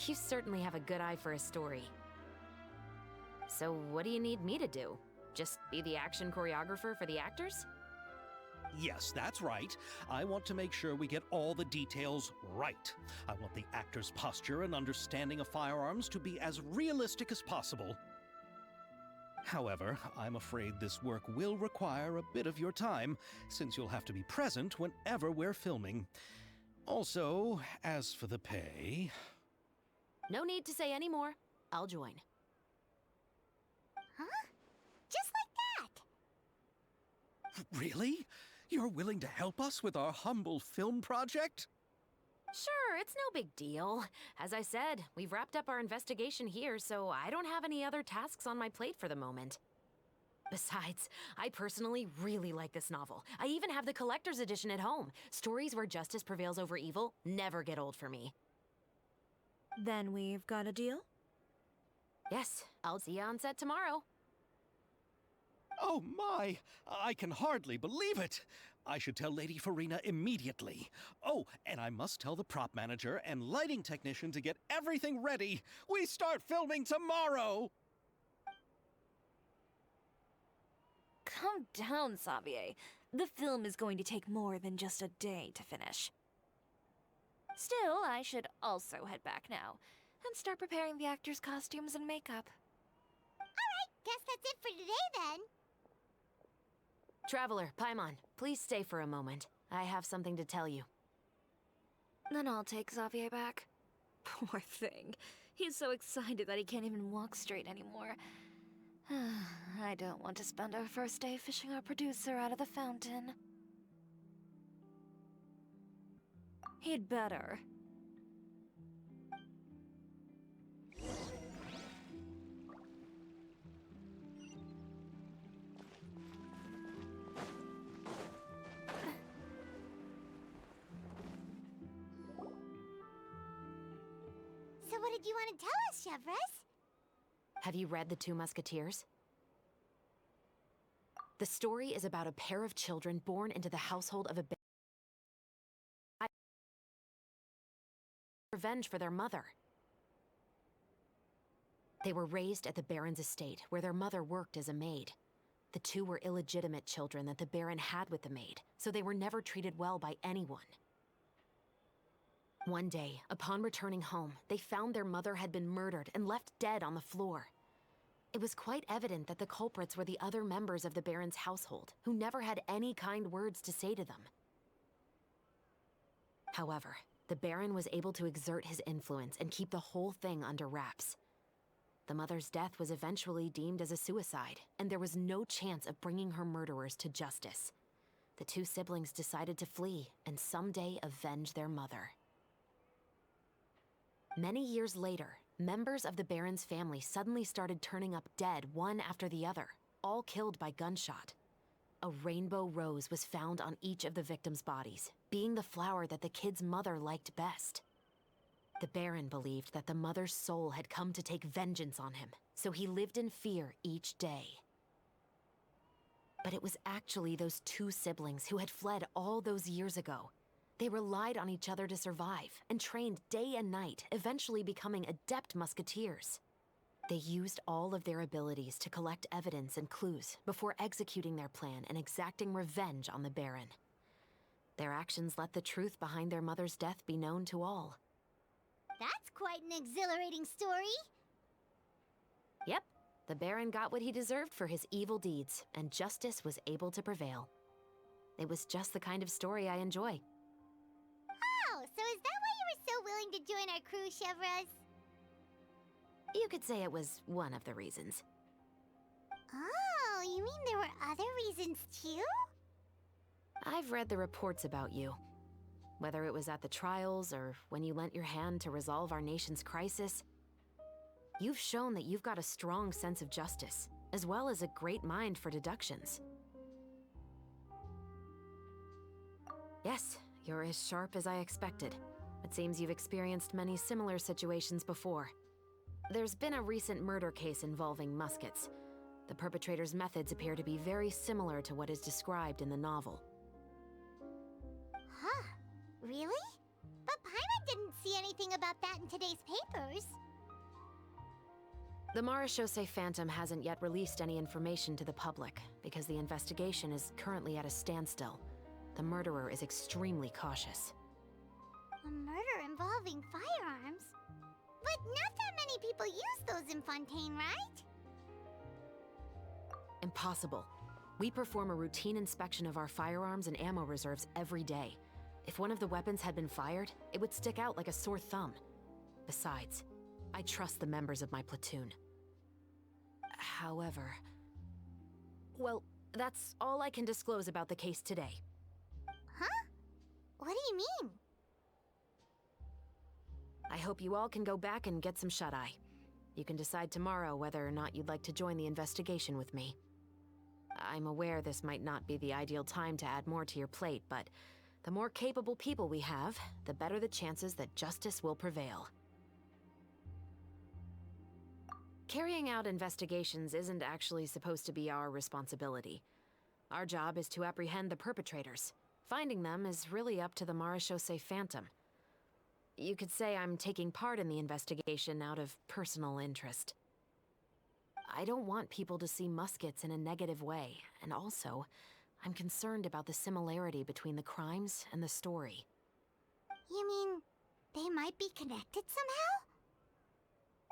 You certainly have a good eye for a story. So what do you need me to do? Just be the action choreographer for the actors? Yes, that's right. I want to make sure we get all the details right. I want the actor's posture and understanding of firearms to be as realistic as possible. However, I'm afraid this work will require a bit of your time, since you'll have to be present whenever we're filming. Also, as for the pay... No need to say any more. I'll join. Huh? Just like that? Really? You're willing to help us with our humble film project? Sure, it's no big deal. As I said, we've wrapped up our investigation here, so I don't have any other tasks on my plate for the moment. Besides, I personally really like this novel. I even have the collector's edition at home. Stories where justice prevails over evil never get old for me. Then we've got a deal? Yes, I'll see you on set tomorrow. Oh my! I can hardly believe it! I should tell Lady Farina immediately. Oh, and I must tell the prop manager and lighting technician to get everything ready. We start filming tomorrow! Calm down, Xavier. The film is going to take more than just a day to finish. Still, I should also head back now and start preparing the actors' costumes and makeup. Alright, guess that's it for today then. Traveler, Paimon, please stay for a moment. I have something to tell you. Then I'll take Xavier back. Poor thing. He's so excited that he can't even walk straight anymore. I don't want to spend our first day fishing our producer out of the fountain. He'd better. So what did you want to tell us, Chevres? Have you read The Two Musketeers? The story is about a pair of children born into the household of a revenge for their mother. They were raised at the Baron's estate, where their mother worked as a maid. The two were illegitimate children that the Baron had with the maid, so they were never treated well by anyone. One day, upon returning home, they found their mother had been murdered and left dead on the floor. It was quite evident that the culprits were the other members of the Baron's household, who never had any kind words to say to them. However, the Baron was able to exert his influence and keep the whole thing under wraps. The mother's death was eventually deemed as a suicide, and there was no chance of bringing her murderers to justice. The two siblings decided to flee and someday avenge their mother. Many years later, members of the Baron's family suddenly started turning up dead one after the other, all killed by gunshot. A rainbow rose was found on each of the victims' bodies, being the flower that the kid's mother liked best. The Baron believed that the mother's soul had come to take vengeance on him, so he lived in fear each day. But it was actually those two siblings who had fled all those years ago. They relied on each other to survive and trained day and night, eventually becoming adept musketeers. They used all of their abilities to collect evidence and clues before executing their plan and exacting revenge on the Baron. Their actions let the truth behind their mother's death be known to all. That's quite an exhilarating story. Yep, the Baron got what he deserved for his evil deeds, and justice was able to prevail. It was just the kind of story I enjoy. Oh, so is that why you were so willing to join our crew, Chevres? You could say it was one of the reasons. Oh, you mean there were other reasons too? I've read the reports about you. Whether it was at the trials or when you lent your hand to resolve our nation's crisis, you've shown that you've got a strong sense of justice, as well as a great mind for deductions. Yes, you're as sharp as I expected. It seems you've experienced many similar situations before. There's been a recent murder case involving muskets. The perpetrator's methods appear to be very similar to what is described in the novel. Huh. Really? But Paimon didn't see anything about that in today's papers. The Marechaussee Phantom hasn't yet released any information to the public because the investigation is currently at a standstill. The murderer is extremely cautious. A murder involving firearms? But not that many people use those in Fontaine, right? Impossible. We perform a routine inspection of our firearms and ammo reserves every day. If one of the weapons had been fired, it would stick out like a sore thumb. Besides, I trust the members of my platoon. However... Well, that's all I can disclose about the case today. Huh? What do you mean? I hope you all can go back and get some shut-eye. You can decide tomorrow whether or not you'd like to join the investigation with me. I'm aware this might not be the ideal time to add more to your plate, but the more capable people we have, the better the chances that justice will prevail. Carrying out investigations isn't actually supposed to be our responsibility. Our job is to apprehend the perpetrators. Finding them is really up to the Marechaussee Phantom. You could say I'm taking part in the investigation out of personal interest. I don't want people to see muskets in a negative way, and also, I'm concerned about the similarity between the crimes and the story. You mean they might be connected somehow?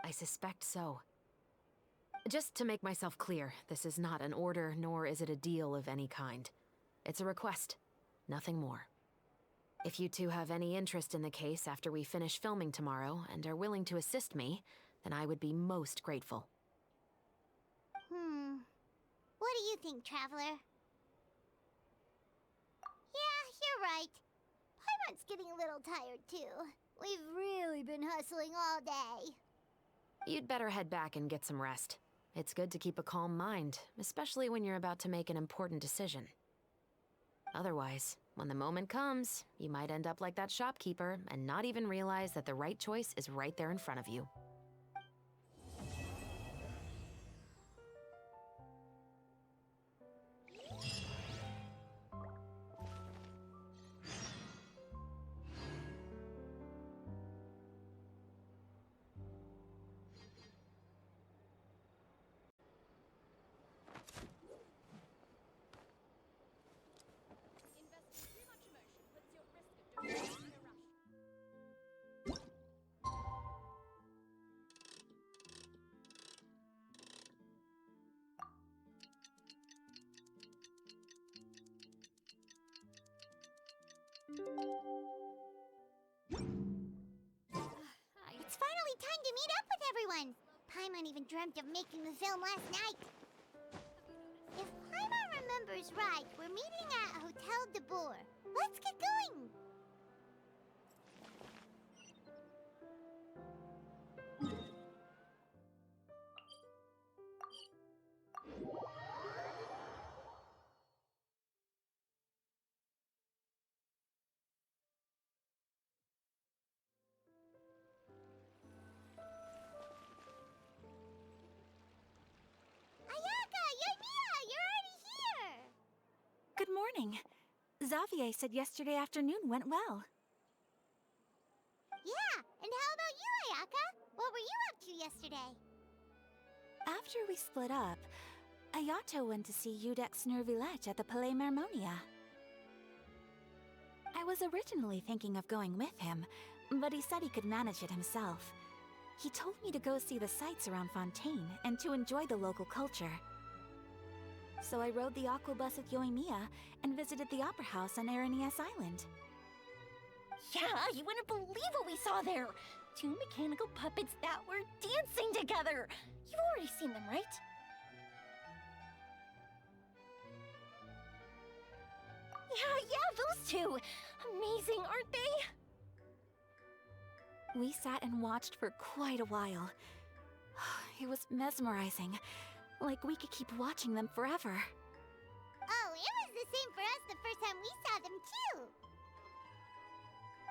I suspect so. Just to make myself clear, this is not an order, nor is it a deal of any kind. It's a request, nothing more. If you two have any interest in the case after we finish filming tomorrow and are willing to assist me, then I would be most grateful. What do you think, Traveler? Yeah, you're right. Paimon's getting a little tired, too. We've really been hustling all day. You'd better head back and get some rest. It's good to keep a calm mind, especially when you're about to make an important decision. Otherwise, when the moment comes, you might end up like that shopkeeper and not even realize that the right choice is right there in front of you. It's finally time to meet up with everyone. Paimon even dreamt of making the film last night. If Paimon remembers right, we're meeting at Hotel de Boer. Let's get going. Ayaka, Yoimiya, you're already here. Good morning. Xavier said yesterday afternoon went well. Yeah, and how about you, Ayaka? What were you up to yesterday? After we split up, Ayato went to see Udex Nervillette at the Palais Mermonia. I was originally thinking of going with him, but he said he could manage it himself. He told me to go see the sights around Fontaine and to enjoy the local culture. So I rode the aqua bus with Yoimiya and visited the opera house on Aranias Island. Yeah, you wouldn't believe what we saw there! 2 mechanical puppets that were dancing together! You've already seen them, right? Yeah, those two! Amazing, aren't they? We sat and watched for quite a while. It was mesmerizing. Like we could keep watching them forever. Oh, it was the same for us the first time we saw them, too.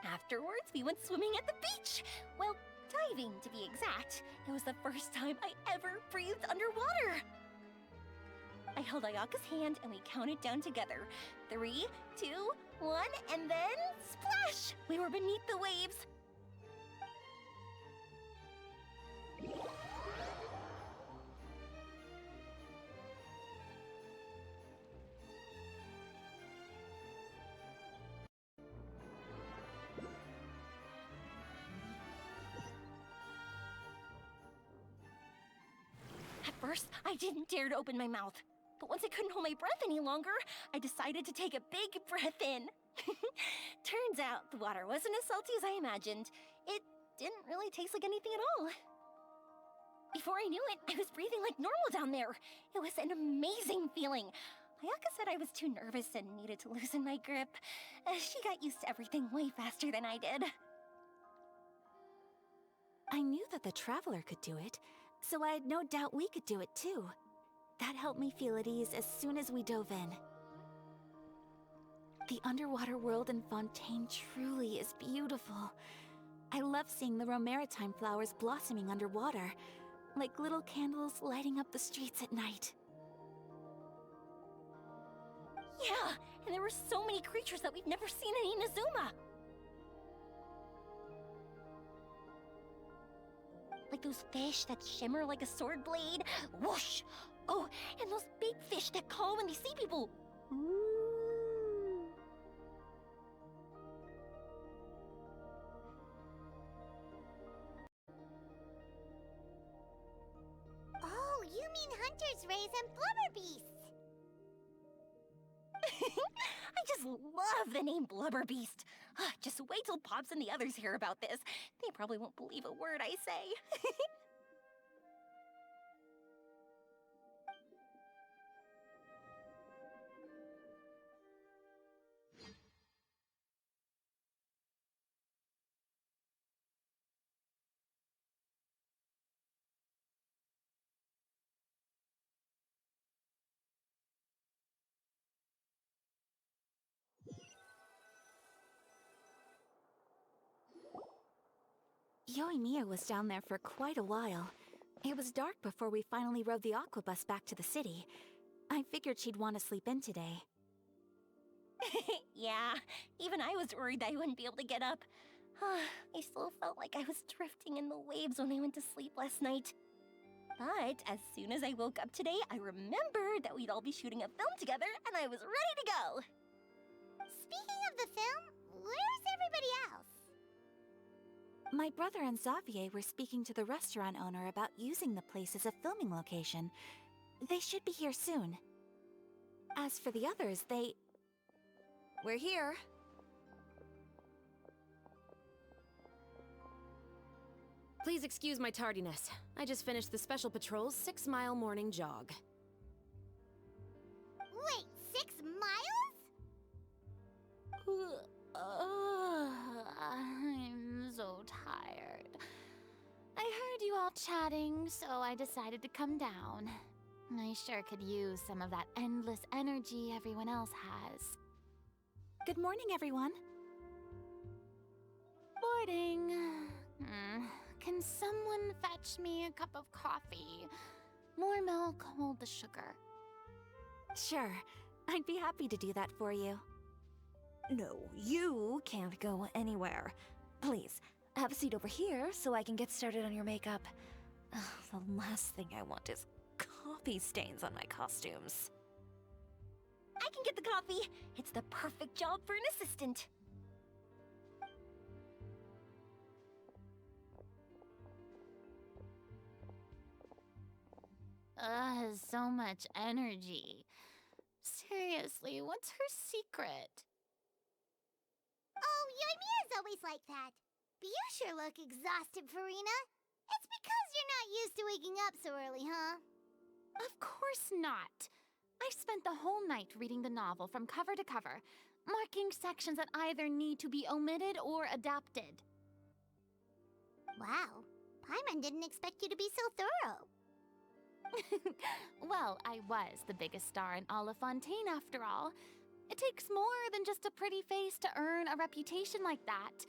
Afterwards, we went swimming at the beach! Well, diving, to be exact. It was the first time I ever breathed underwater! I held Ayaka's hand and we counted down together. 3, 2, 1, and then splash! We were beneath the waves. first, I didn't dare to open my mouth. But once I couldn't hold my breath any longer, I decided to take a big breath in. Turns out the water wasn't as salty as I imagined. It didn't really taste like anything at all. Before I knew it, I was breathing like normal down there. It was an amazing feeling. Ayaka said I was too nervous and needed to loosen my grip. She got used to everything way faster than I did. I knew that the Traveler could do it, so I had no doubt we could do it too. That helped me feel at ease as soon as we dove in. The underwater world in Fontaine truly is beautiful. I love seeing the romaritime flowers blossoming underwater, like little candles lighting up the streets at night. Yeah, and there were so many creatures that we've never seen in Inazuma. Like those fish that shimmer like a sword blade. Whoosh! Oh, and those big fish that call when they see people. Oh, you mean Hunter's Rays and Blubber Beasts. I just love the name Blubber Beast. Just wait till Pops and the others hear about this. They probably won't believe a word I say. Yoimiya was down there for quite a while. It was dark before we finally rode the aqua bus back to the city. I figured she'd want to sleep in today. Yeah, even I was worried that I wouldn't be able to get up. I still felt like I was drifting in the waves when I went to sleep last night. But as soon as I woke up today, I remembered that we'd all be shooting a film together, and I was ready to go. Speaking of the film, where's everybody else? My brother and Xavier were speaking to the restaurant owner about using the place as a filming location. They should be here soon. As for the others, We're here. Please excuse my tardiness. I just finished the Special Patrol's 6-mile morning jog. Wait, 6 miles? I'm so tired. I heard you all chatting, so I decided to come down. I sure could use some of that endless energy everyone else has. good morning, everyone. Morning. Can someone fetch me a cup of coffee? More milk, hold the sugar. Sure, I'd be happy to do that for you. No, you can't go anywhere. Please, have a seat over here so I can get started on your makeup. Ugh, the last thing I want is coffee stains on my costumes. I can get the coffee. It's the perfect job for an assistant. So much energy. Seriously, what's her secret? Oh, Yoimiya's always like that. But you sure look exhausted, Farina. It's because you're not used to waking up so early, huh? Of course not. I spent the whole night reading the novel from cover to cover, marking sections that either need to be omitted or adapted. Wow. Paimon didn't expect you to be so thorough. Well, I was the biggest star in all of Fontaine after all. It takes more than just a pretty face to earn a reputation like that.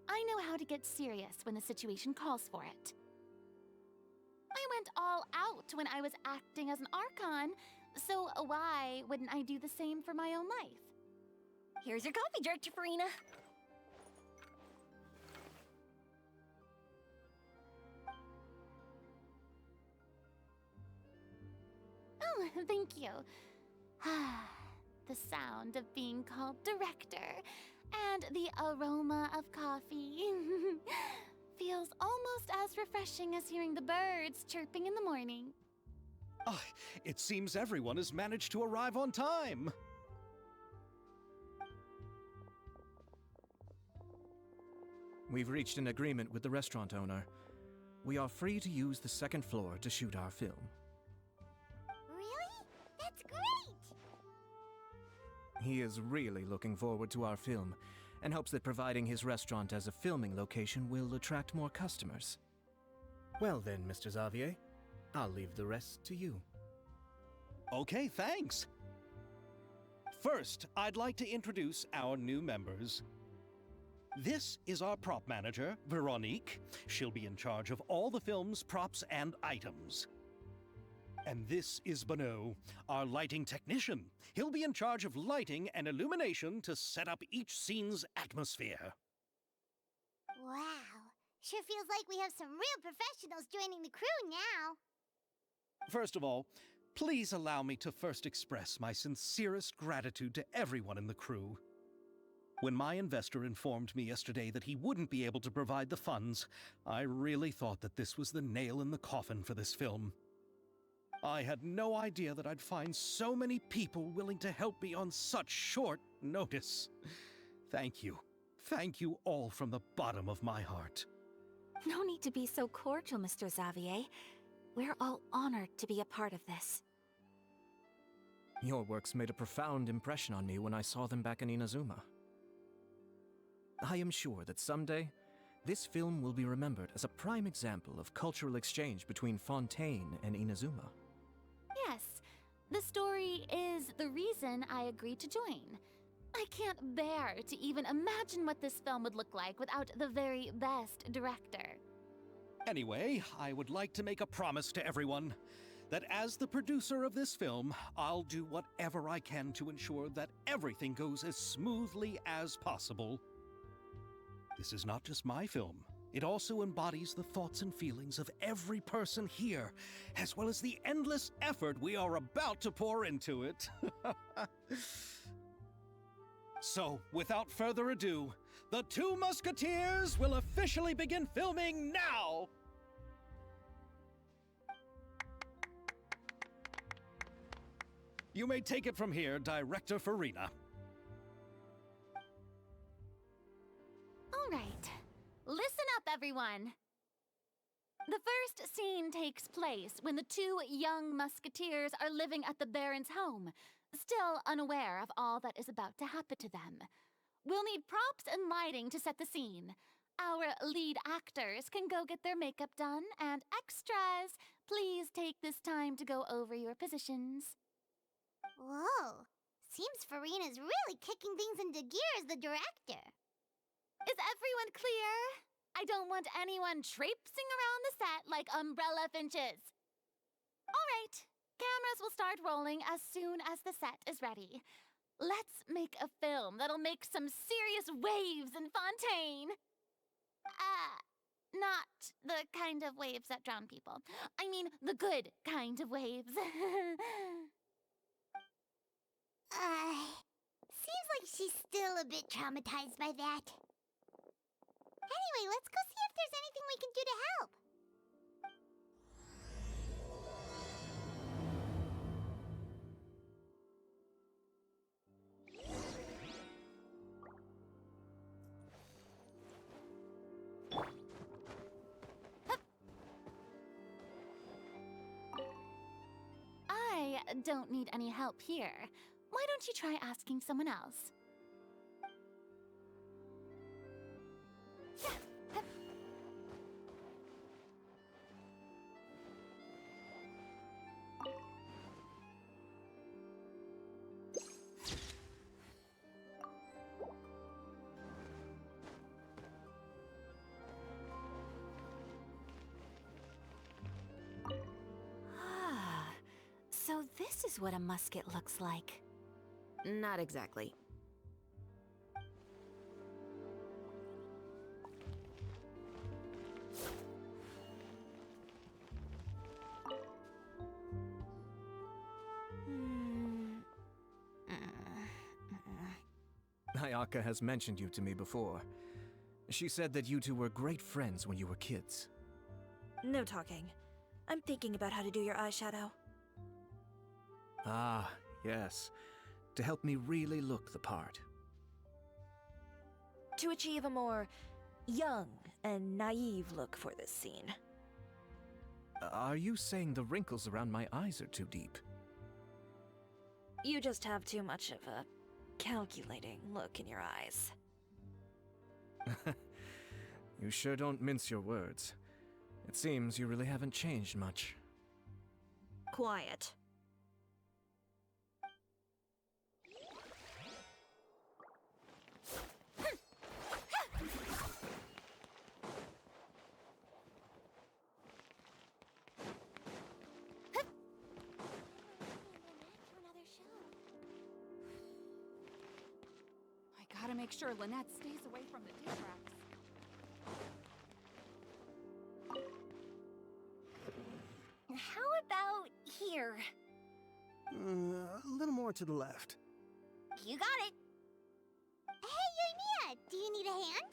I know how to get serious when the situation calls for it. I went all out when I was acting as an Archon, so why wouldn't I do the same for my own life? Here's your coffee, Director Farina. Oh, thank you. The sound of being called director and the aroma of coffee feels almost as refreshing as hearing the birds chirping in the morning. Ah, it seems everyone has managed to arrive on time. We've reached an agreement with the restaurant owner. We are free to use the second floor to shoot our film. Really? That's great! He is really looking forward to our film, and hopes that providing his restaurant as a filming location will attract more customers. Well then, Mr. Xavier, I'll leave the rest to you. Okay, thanks. First, I'd like to introduce our new members. This is our prop manager, Veronique. She'll be in charge of all the film's props and items. And this is Bonneau, our lighting technician. He'll be in charge of lighting and illumination to set up each scene's atmosphere. Wow. Sure feels like we have some real professionals joining the crew now. First of all, please allow me to first express my sincerest gratitude to everyone in the crew. When my investor informed me yesterday that he wouldn't be able to provide the funds, I really thought that this was the nail in the coffin for this film. I had no idea that I'd find so many people willing to help me on such short notice. Thank you. Thank you all from the bottom of my heart. No need to be so cordial, Mr. Xavier. We're all honored to be a part of this. Your works made a profound impression on me when I saw them back in Inazuma. I am sure that someday, this film will be remembered as a prime example of cultural exchange between Fontaine and Inazuma. Yes, the story is the reason I agreed to join. I can't bear to even imagine what this film would look like without the very best director. Anyway, I would like to make a promise to everyone that as the producer of this film, I'll do whatever I can to ensure that everything goes as smoothly as possible. This is not just my film. It also embodies the thoughts and feelings of every person here, as well as the endless effort we are about to pour into it. So, without further ado, the Two Musketeers will officially begin filming now! You may take it from here, Director Farina. All right, listen up, everyone. The first scene takes place when the two young musketeers are living at the Baron's home, still unaware of all that is about to happen to them. We'll need props and lighting to set the scene. Our lead actors can go get their makeup done, and extras, please take this time to go over your positions. Whoa. Seems Farina's really kicking things into gear as the director. Is everyone clear? I don't want anyone traipsing around the set like umbrella finches. All right, cameras will start rolling as soon as the set is ready. Let's make a film that'll make some serious waves in Fontaine. Not the kind of waves that drown people. I mean, the good kind of waves. Seems like she's still a bit traumatized by that. Anyway, let's go see if there's anything we can do to help. I don't need any help here. Why don't you try asking someone else? So this is what a musket looks like. Not exactly. Ayaka has mentioned you to me before. She said that you two were great friends when you were kids. No talking. I'm thinking about how to do your eyeshadow. Ah, yes. To help me really look the part. To achieve a more young and naive look for this scene. Are you saying the wrinkles around my eyes are too deep? You just have too much of a calculating look in your eyes. You sure don't mince your words. It seems you really haven't changed much. Quiet. I gotta make sure Lynette stays away from the D-tracks. How about here? A little more to the left. You got it. Hey, Yoimiya, do you need a hand?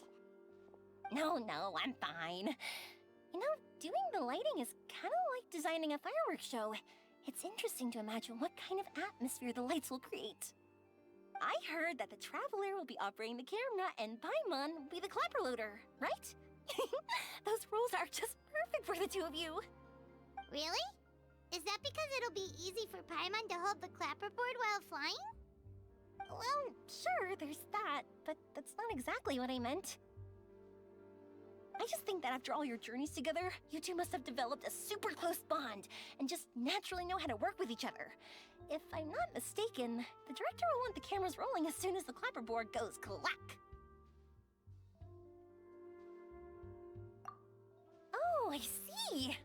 No, I'm fine. You know, doing the lighting is kind of like designing a fireworks show. It's interesting to imagine what kind of atmosphere the lights will create. I heard that the Traveler will be operating the camera and Paimon will be the clapper loader, right? Those roles are just perfect for the two of you. Really? Is that because it'll be easy for Paimon to hold the clapperboard while flying? Well, sure, there's that, but that's not exactly what I meant. I just think that after all your journeys together, you two must have developed a super close bond and just naturally know how to work with each other. If I'm not mistaken, the director will want the cameras rolling as soon as the clapperboard goes clack. Oh, I see!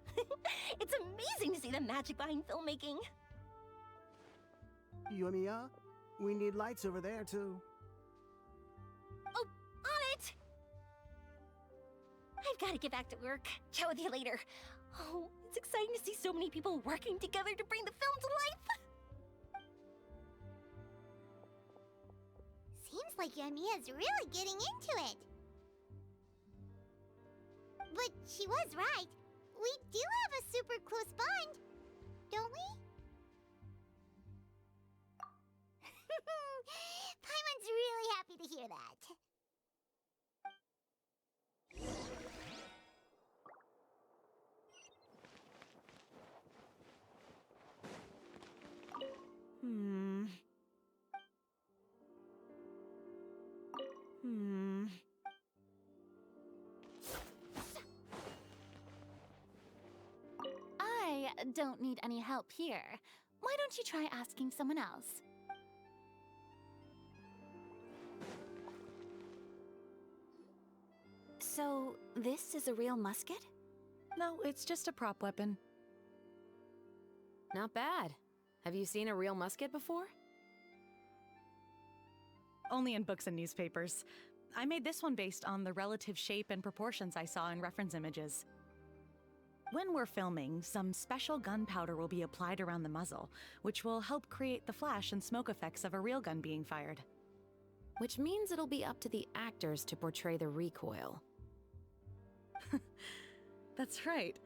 It's amazing to see the magic behind filmmaking. Yoimiya, we need lights over there, too. Oh, on it! I've got to get back to work. Chat with you later. Oh, it's exciting to see so many people working together to bring the film to life. Seems like Yoimiya's really getting into it. But she was right. We do have a super close bond, don't we? Paimon's really happy to hear that. I don't need any help here. Why don't you try asking someone else? So, this is a real musket? No, it's just a prop weapon. Not bad. Have you seen a real musket before? Only in books and newspapers. I made this one based on the relative shape and proportions I saw in reference images. When we're filming, some special gunpowder will be applied around the muzzle, which will help create the flash and smoke effects of a real gun being fired. Which means it'll be up to the actors to portray the recoil. That's right.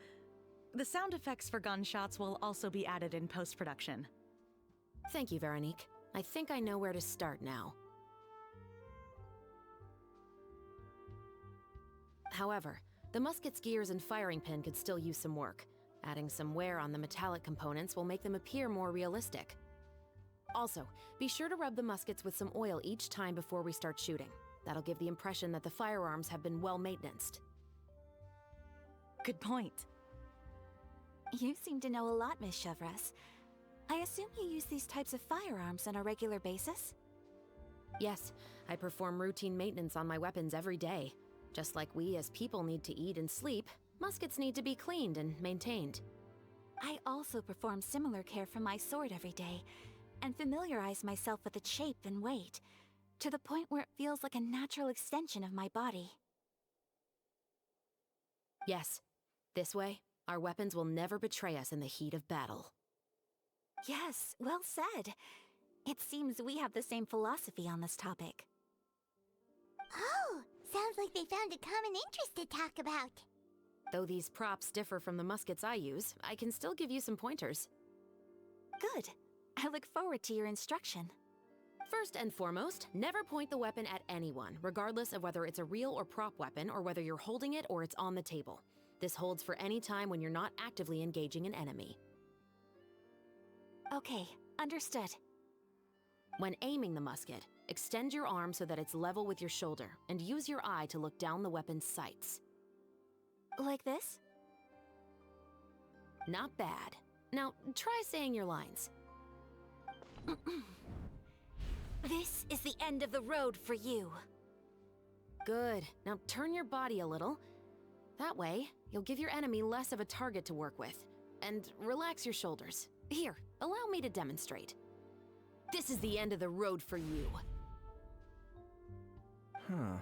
The sound effects for gunshots will also be added in post-production. Thank you, Veronique. I think I know where to start now. However, the musket's gears and firing pin could still use some work. Adding some wear on the metallic components will make them appear more realistic. Also, be sure to rub the muskets with some oil each time before we start shooting. That'll give the impression that the firearms have been well maintained. Good point. You seem to know a lot, Miss Chevres. I assume you use these types of firearms on a regular basis? Yes, I perform routine maintenance on my weapons every day. Just like we as people need to eat and sleep, muskets need to be cleaned and maintained. I also perform similar care for my sword every day, and familiarize myself with its shape and weight, to the point where it feels like a natural extension of my body. Yes, this way, our weapons will never betray us in the heat of battle. Yes, well said. It seems we have the same philosophy on this topic. Oh, sounds like they found a common interest to talk about. Though these props differ from the muskets I use, I can still give you some pointers. Good. I look forward to your instruction. First and foremost, never point the weapon at anyone, regardless of whether it's a real or prop weapon or whether you're holding it or it's on the table. This holds for any time when you're not actively engaging an enemy. Okay, understood. When aiming the musket, extend your arm so that it's level with your shoulder, and use your eye to look down the weapon's sights. Like this? Not bad. Now, try saying your lines. This is the end of the road for you. Good. Now turn your body a little. That way, you'll give your enemy less of a target to work with. And relax your shoulders. Here, allow me to demonstrate. This is the end of the road for you. Huh.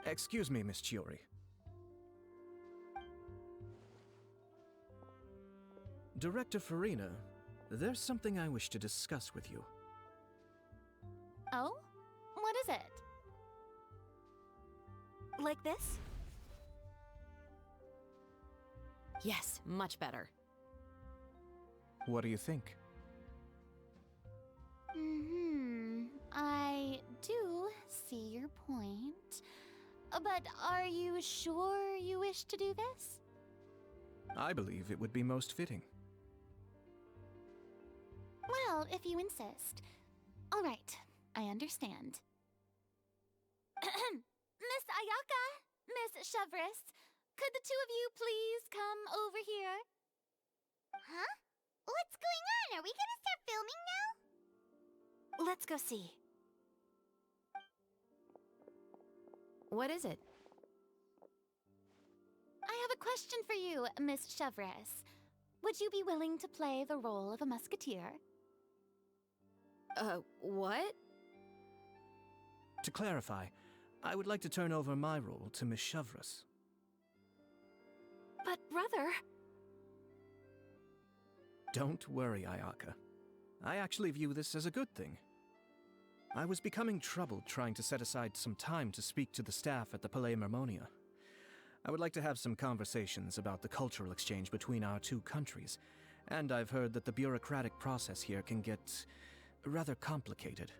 Excuse me, Miss Chiori. Director Farina, there's something I wish to discuss with you. Oh? What is it? Like this? Yes, much better. What do you think? I do see your point. But are you sure you wish to do this? I believe it would be most fitting. Well, if you insist. All right, I understand. Miss Ayaka, Miss Chevris, could the two of you please come over here? Huh? What's going on? Are we gonna start filming now? Let's go see. What is it? I have a question for you, Miss Chevris. Would you be willing to play the role of a musketeer? What? To clarify, I would like to turn over my role to Miss Chevris. But brother... Don't worry, Ayaka. I actually view this as a good thing. I was becoming troubled trying to set aside some time to speak to the staff at the Palais Mermonia. I would like to have some conversations about the cultural exchange between our two countries, and I've heard that the bureaucratic process here can get rather complicated.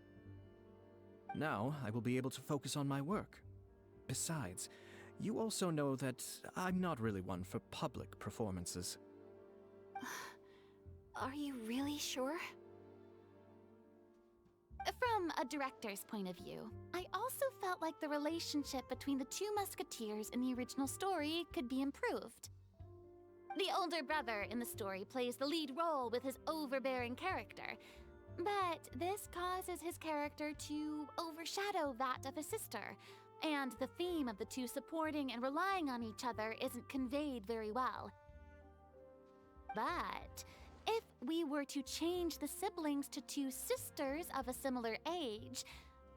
Now, I will be able to focus on my work. Besides, you also know that I'm not really one for public performances. Are you really sure? From a director's point of view, I also felt like the relationship between the two musketeers in the original story could be improved. The older brother in the story plays the lead role with his overbearing character, but this causes his character to overshadow that of his sister, and the theme of the two supporting and relying on each other isn't conveyed very well. But if we were to change the siblings to two sisters of a similar age,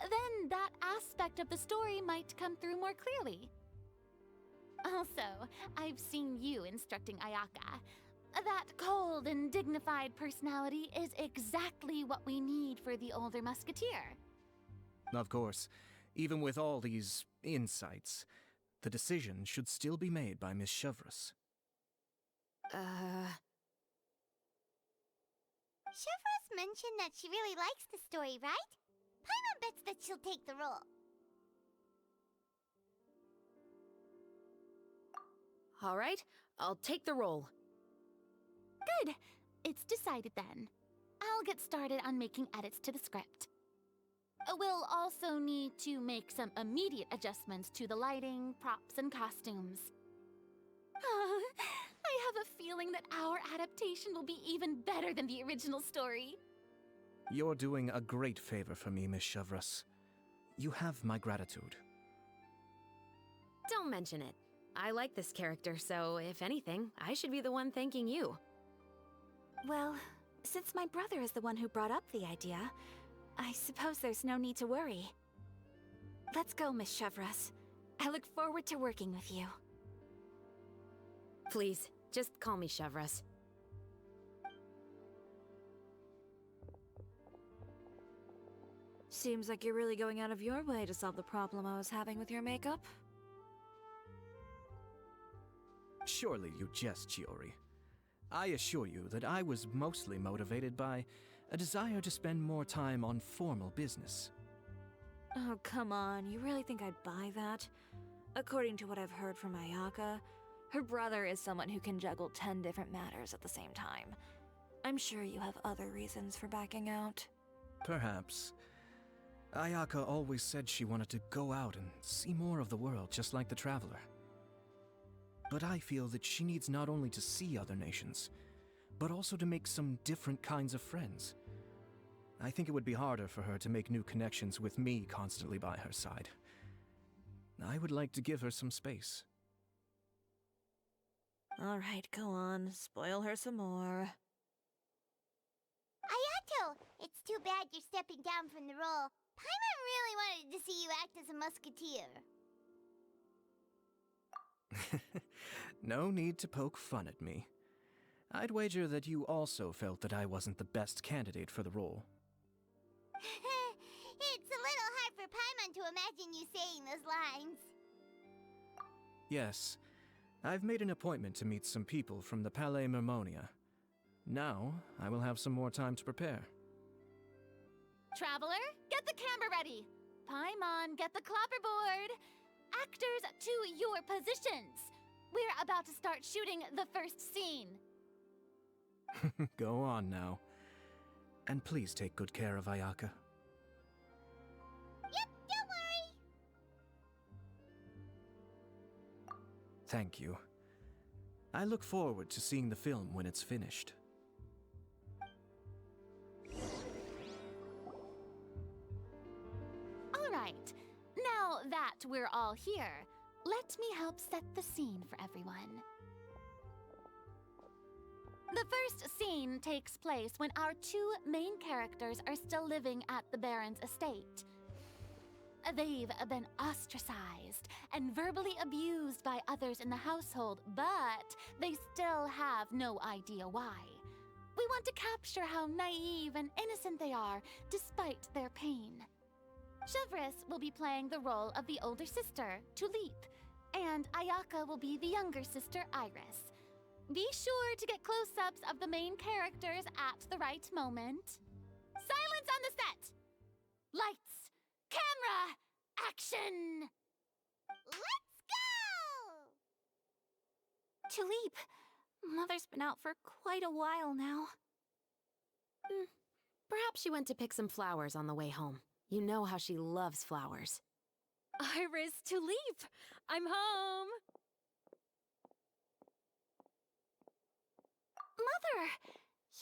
then that aspect of the story might come through more clearly. Also, I've seen you instructing Ayaka. That cold and dignified personality is exactly what we need for the older musketeer. Of course, even with all these insights, the decision should still be made by Miss Chevris. Chevros mentioned that she really likes the story, right? Paimon bets that she'll take the role. All right, I'll take the role. Good. It's decided then. I'll get started on making edits to the script. We'll also need to make some immediate adjustments to the lighting, props, and costumes. I have a feeling that our adaptation will be even better than the original story. You're doing a great favor for me, Miss Chevris. You have my gratitude. Don't mention it. I like this character, so if anything, I should be the one thanking you. Well, since my brother is the one who brought up the idea, I suppose there's no need to worry. Let's go, Miss Chevris. I look forward to working with you. Please, just call me Chevris. Seems like you're really going out of your way to solve the problem I was having with your makeup. Surely you jest, Chiori. I assure you that I was mostly motivated by a desire to spend more time on formal business. Oh, come on. You really think I'd buy that? According to what I've heard from Ayaka, her brother is someone who can juggle 10 different matters at the same time. I'm sure you have other reasons for backing out. Perhaps. Ayaka always said she wanted to go out and see more of the world, just like the Traveler. But I feel that she needs not only to see other nations, but also to make some different kinds of friends. I think it would be harder for her to make new connections with me constantly by her side. I would like to give her some space. Alright, go on. Spoil her some more. Ayato, it's too bad you're stepping down from the role. Paimon really wanted to see you act as a musketeer. No need to poke fun at me. I'd wager that you also felt that I wasn't the best candidate for the role. It's a little hard for Paimon to imagine you saying those lines. Yes, I've made an appointment to meet some people from the Palais Mermonia. Now, I will have some more time to prepare. Traveler, get the camera ready. Paimon, get the clapperboard. Actors, to your positions. We're about to start shooting the first scene. Go on now. And please take good care of Ayaka. Yep, don't worry. Thank you. I look forward to seeing the film when it's finished. All right, now that we're all here, let me help set the scene for everyone. The first scene takes place when our two main characters are still living at the Baron's estate. They've been ostracized and verbally abused by others in the household, but they still have no idea why. We want to capture how naive and innocent they are despite their pain. Chevris will be playing the role of the older sister, Tulip, and Ayaka will be the younger sister, Iris. Be sure to get close-ups of the main characters at the right moment. Silence on the set! Lights, camera, action! Let's go! Tulip, Mother's been out for quite a while now. Perhaps she went to pick some flowers on the way home. You know how she loves flowers. Iris, Tulip, I'm home! Mother!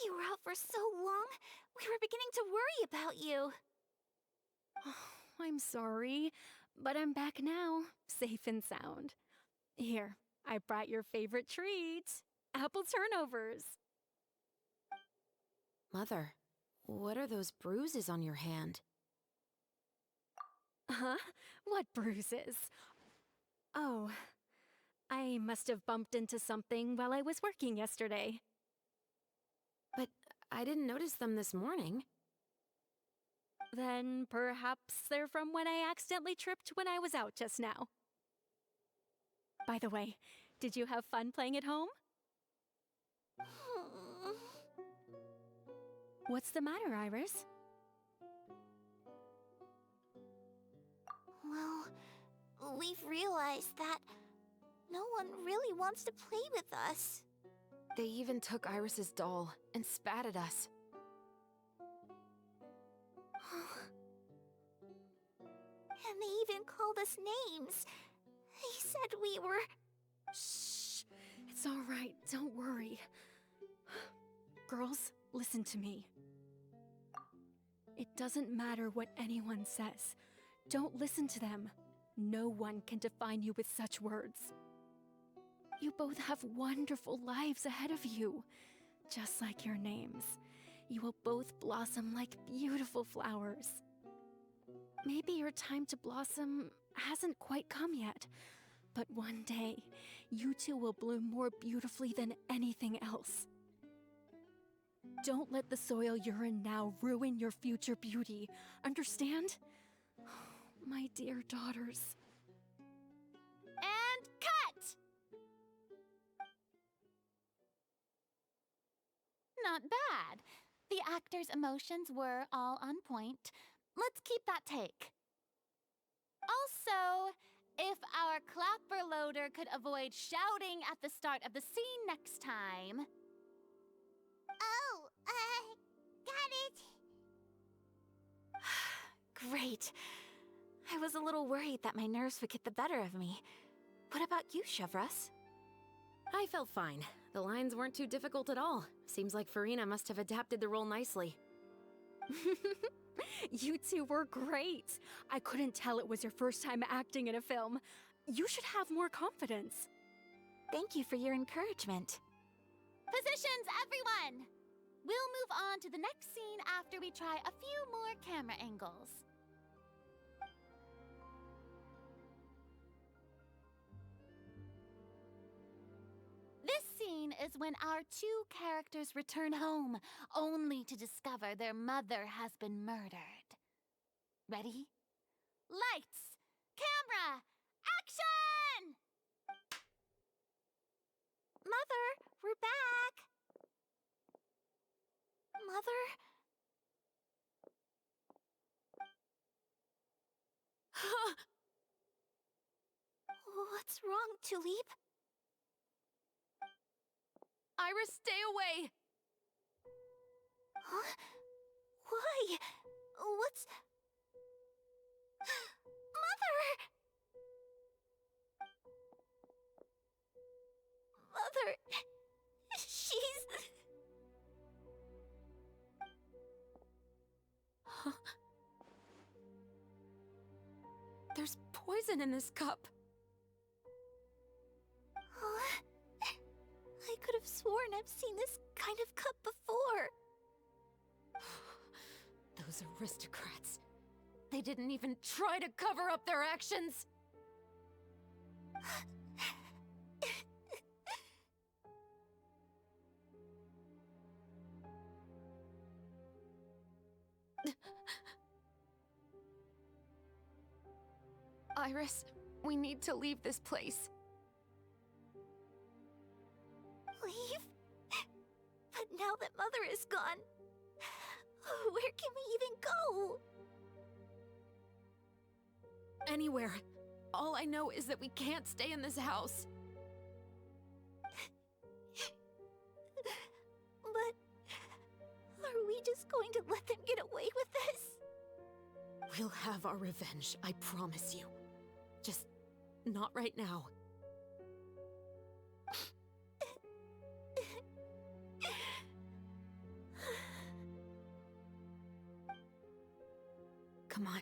You were out for so long, we were beginning to worry about you. I'm sorry, but I'm back now, safe and sound. Here, I brought your favorite treat, apple turnovers. Mother, what are those bruises on your hand? Huh? What bruises? Oh, I must have bumped into something while I was working yesterday. But I didn't notice them this morning. Then perhaps they're from when I accidentally tripped when I was out just now. By the way, did you have fun playing at home? What's the matter, Iris? Well, we've realized that no one really wants to play with us. They even took Iris's doll and spat at us. And they even called us names. They said we were... Shh! It's all right, don't worry. Girls, listen to me. It doesn't matter what anyone says. Don't listen to them. No one can define you with such words. You both have wonderful lives ahead of you. Just like your names. You will both blossom like beautiful flowers. Maybe your time to blossom hasn't quite come yet, but one day, you two will bloom more beautifully than anything else. Don't let the soil you're in now ruin your future beauty. Understand? My dear daughters. And cut! not bad. The actors' emotions were all on point. Let's keep that take. Also, if our clapper loader could avoid shouting at the start of the scene next time. Oh, got it. Great. I was a little worried that my nerves would get the better of me. What about you, Chevros? I felt fine. The lines weren't too difficult at all. Seems like Farina must have adapted the role nicely. You two were great. I couldn't tell it was your first time acting in a film. You should have more confidence. Thank you for your encouragement. Positions, everyone! We'll move on to the next scene after we try a few more camera angles. This scene is when our two characters return home, only to discover their mother has been murdered. Ready? Lights! Camera! Action! Mother, we're back! Mother? What's wrong, Tulip? Iris, stay away! Huh? Why? What's... Mother! Mother... She's... Huh? There's poison in this cup. Huh? I could have sworn I've seen this kind of cup before. Those aristocrats. They didn't even try to cover up their actions. Iris, we need to leave this place. Leave? But now that Mother is gone, where can we even go? Anywhere. All I know is that we can't stay in this house. But are we just going to let them get away with this? We'll have our revenge, I promise you. Just not right now. Come on,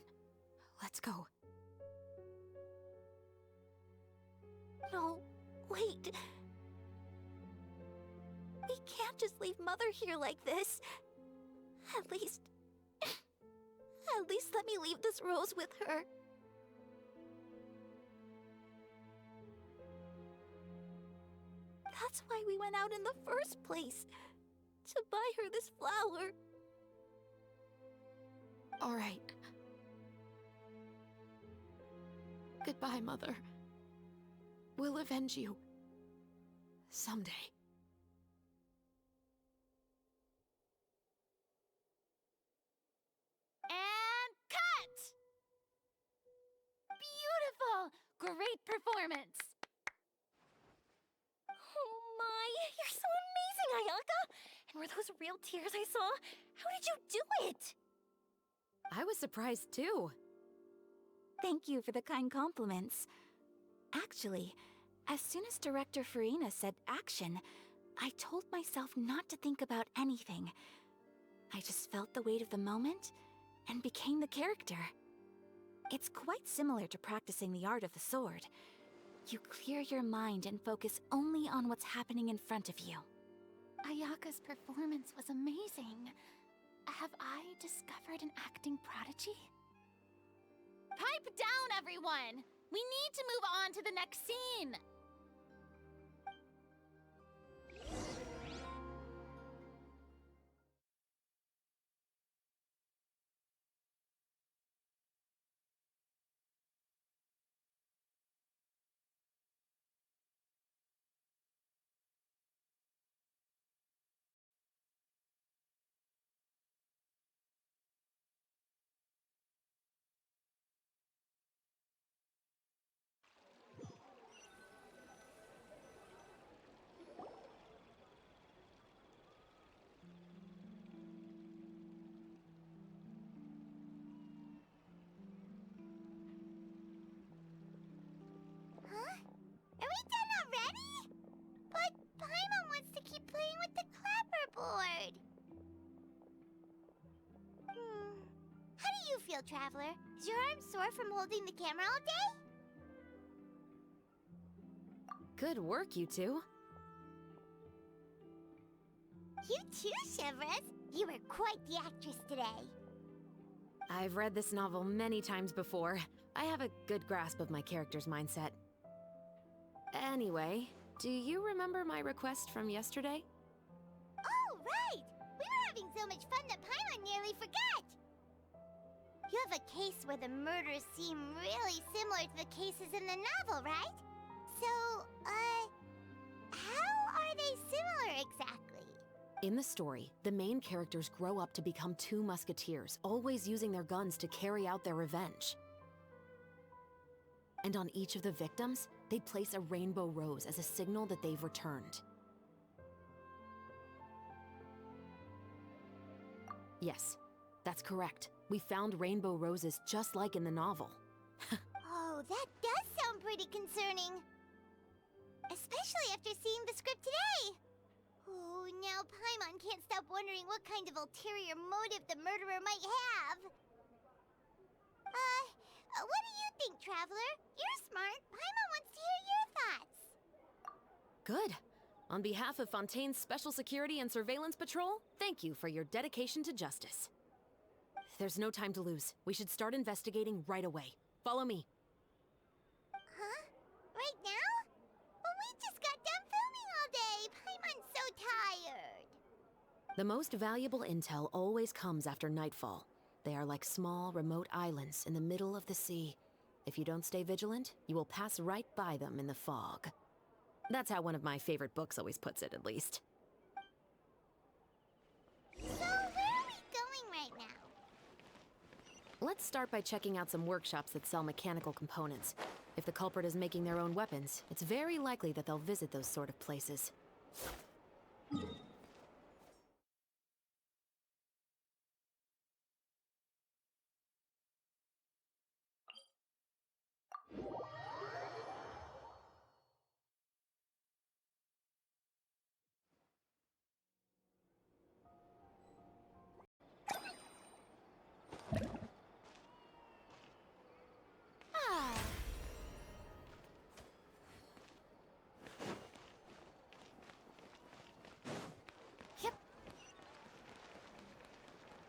let's go. No, wait. We can't just leave Mother here like this. At least let me leave this rose with her. That's why we went out in the first place. To buy her this flower. All right. Goodbye, Mother. We'll avenge you. Someday. And cut! Beautiful! Great performance! Oh my, you're so amazing, Ayaka! And were those real tears I saw? How did you do it? I was surprised too. Thank you for the kind compliments. Actually, as soon as Director Farina said action, I told myself not to think about anything. I just felt the weight of the moment and became the character. It's quite similar to practicing the art of the sword. You clear your mind and focus only on what's happening in front of you. Ayaka's performance was amazing. Have I discovered an acting prodigy? Pipe down, everyone! We need to move on to the next scene! feel, Traveler? Is your arm sore from holding the camera all day? Good work, you two. You too, Shivers. You were quite the actress today. I've read this novel many times before. I have a good grasp of my character's mindset. Anyway, do you remember my request from yesterday? Oh, right! We were having so much fun that Paimon nearly forgot! You have a case where the murders seem really similar to the cases in the novel, right? So, how are they similar exactly? In the story, the main characters grow up to become two musketeers, always using their guns to carry out their revenge. And on each of the victims, they place a rainbow rose as a signal that they've returned. Yes, that's correct. We found rainbow roses just like in the novel. Oh, that does sound pretty concerning. Especially after seeing the script today. Oh, now Paimon can't stop wondering what kind of ulterior motive the murderer might have. What do you think, Traveler? You're smart. Paimon wants to hear your thoughts. Good. On behalf of Fontaine's Special Security and Surveillance Patrol, thank you for your dedication to justice. There's no time to lose. We should start investigating right away. Follow me. Huh? Right now? Well, we just got done filming all day. Paimon's so tired. The most valuable intel always comes after nightfall. They are like small, remote islands in the middle of the sea. If you don't stay vigilant, you will pass right by them in the fog. That's how one of my favorite books always puts it, at least. So, where are we going right now? Let's start by checking out some workshops that sell mechanical components. If the culprit is making their own weapons, it's very likely that they'll visit those sort of places.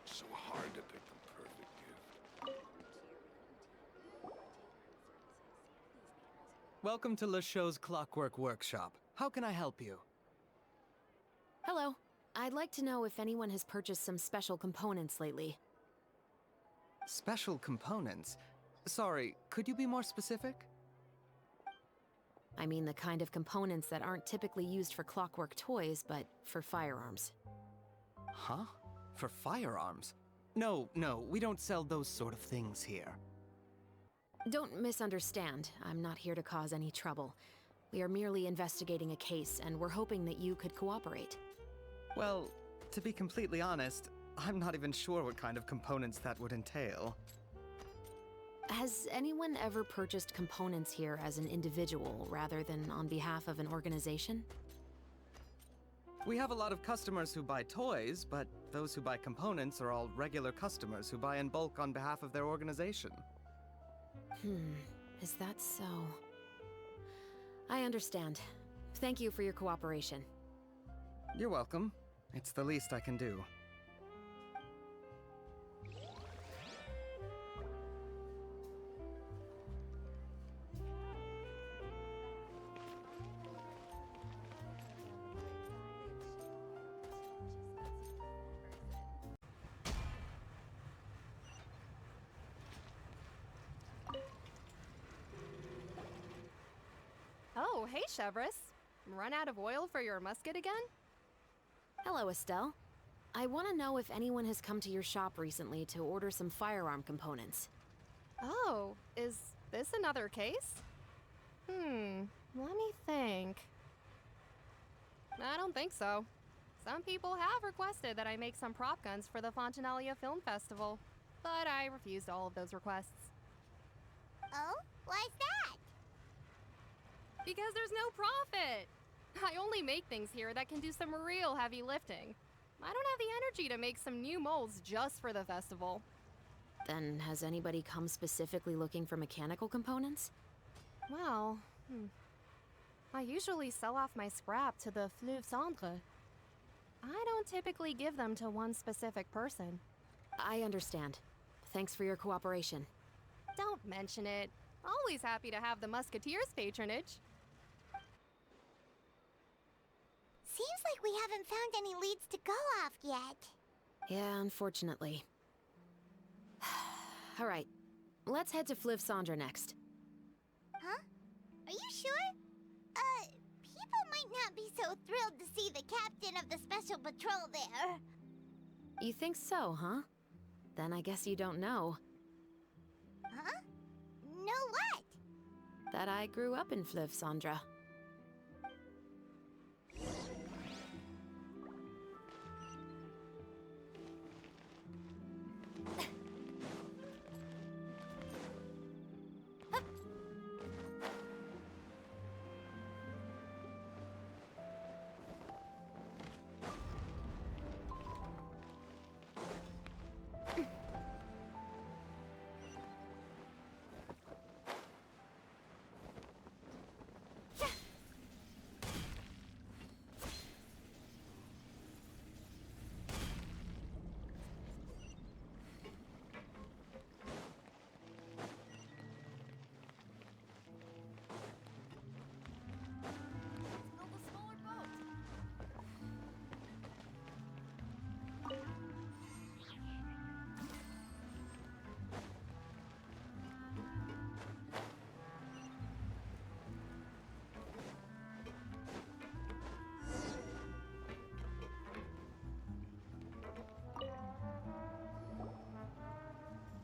So hard to pick the perfect gift. Welcome to Le Show's Clockwork Workshop. How can I help you? Hello. I'd like to know if anyone has purchased some special components lately. Special components? Sorry, could you be more specific? I mean the kind of components that aren't typically used for clockwork toys, but for firearms. Huh? For firearms? No, we don't sell those sort of things here. Don't misunderstand. I'm not here to cause any trouble. We are merely investigating a case, and we're hoping that you could cooperate. Well, to be completely honest, I'm not even sure what kind of components that would entail. Has anyone ever purchased components here as an individual rather than on behalf of an organization? We have a lot of customers who buy toys, but those who buy components are all regular customers who buy in bulk on behalf of their organization. Is that so? I understand. Thank you for your cooperation. You're welcome. It's the least I can do. Oh, hey, Chevres. Run out of oil for your musket again? Hello, Estelle. I want to know if anyone has come to your shop recently to order some firearm components. Oh, is this another case? Let me think. I don't think so. Some people have requested that I make some prop guns for the Fontinalia Film Festival, but I refused all of those requests. Oh? Why's that? Because there's no profit! I only make things here that can do some real heavy lifting. I don't have the energy to make some new molds just for the festival. Then has anybody come specifically looking for mechanical components? Well, I usually sell off my scrap to the Fleuve Cendre. I don't typically give them to one specific person. I understand. Thanks for your cooperation. Don't mention it. Always happy to have the Musketeers' patronage. Seems like we haven't found any leads to go off yet. Yeah, unfortunately. Alright, let's head to Fleuve Cendre next. Huh? Are you sure? People might not be so thrilled to see the captain of the special patrol there. You think so, huh? Then I guess you don't know. Huh? Know what? That I grew up in Fleuve Cendre.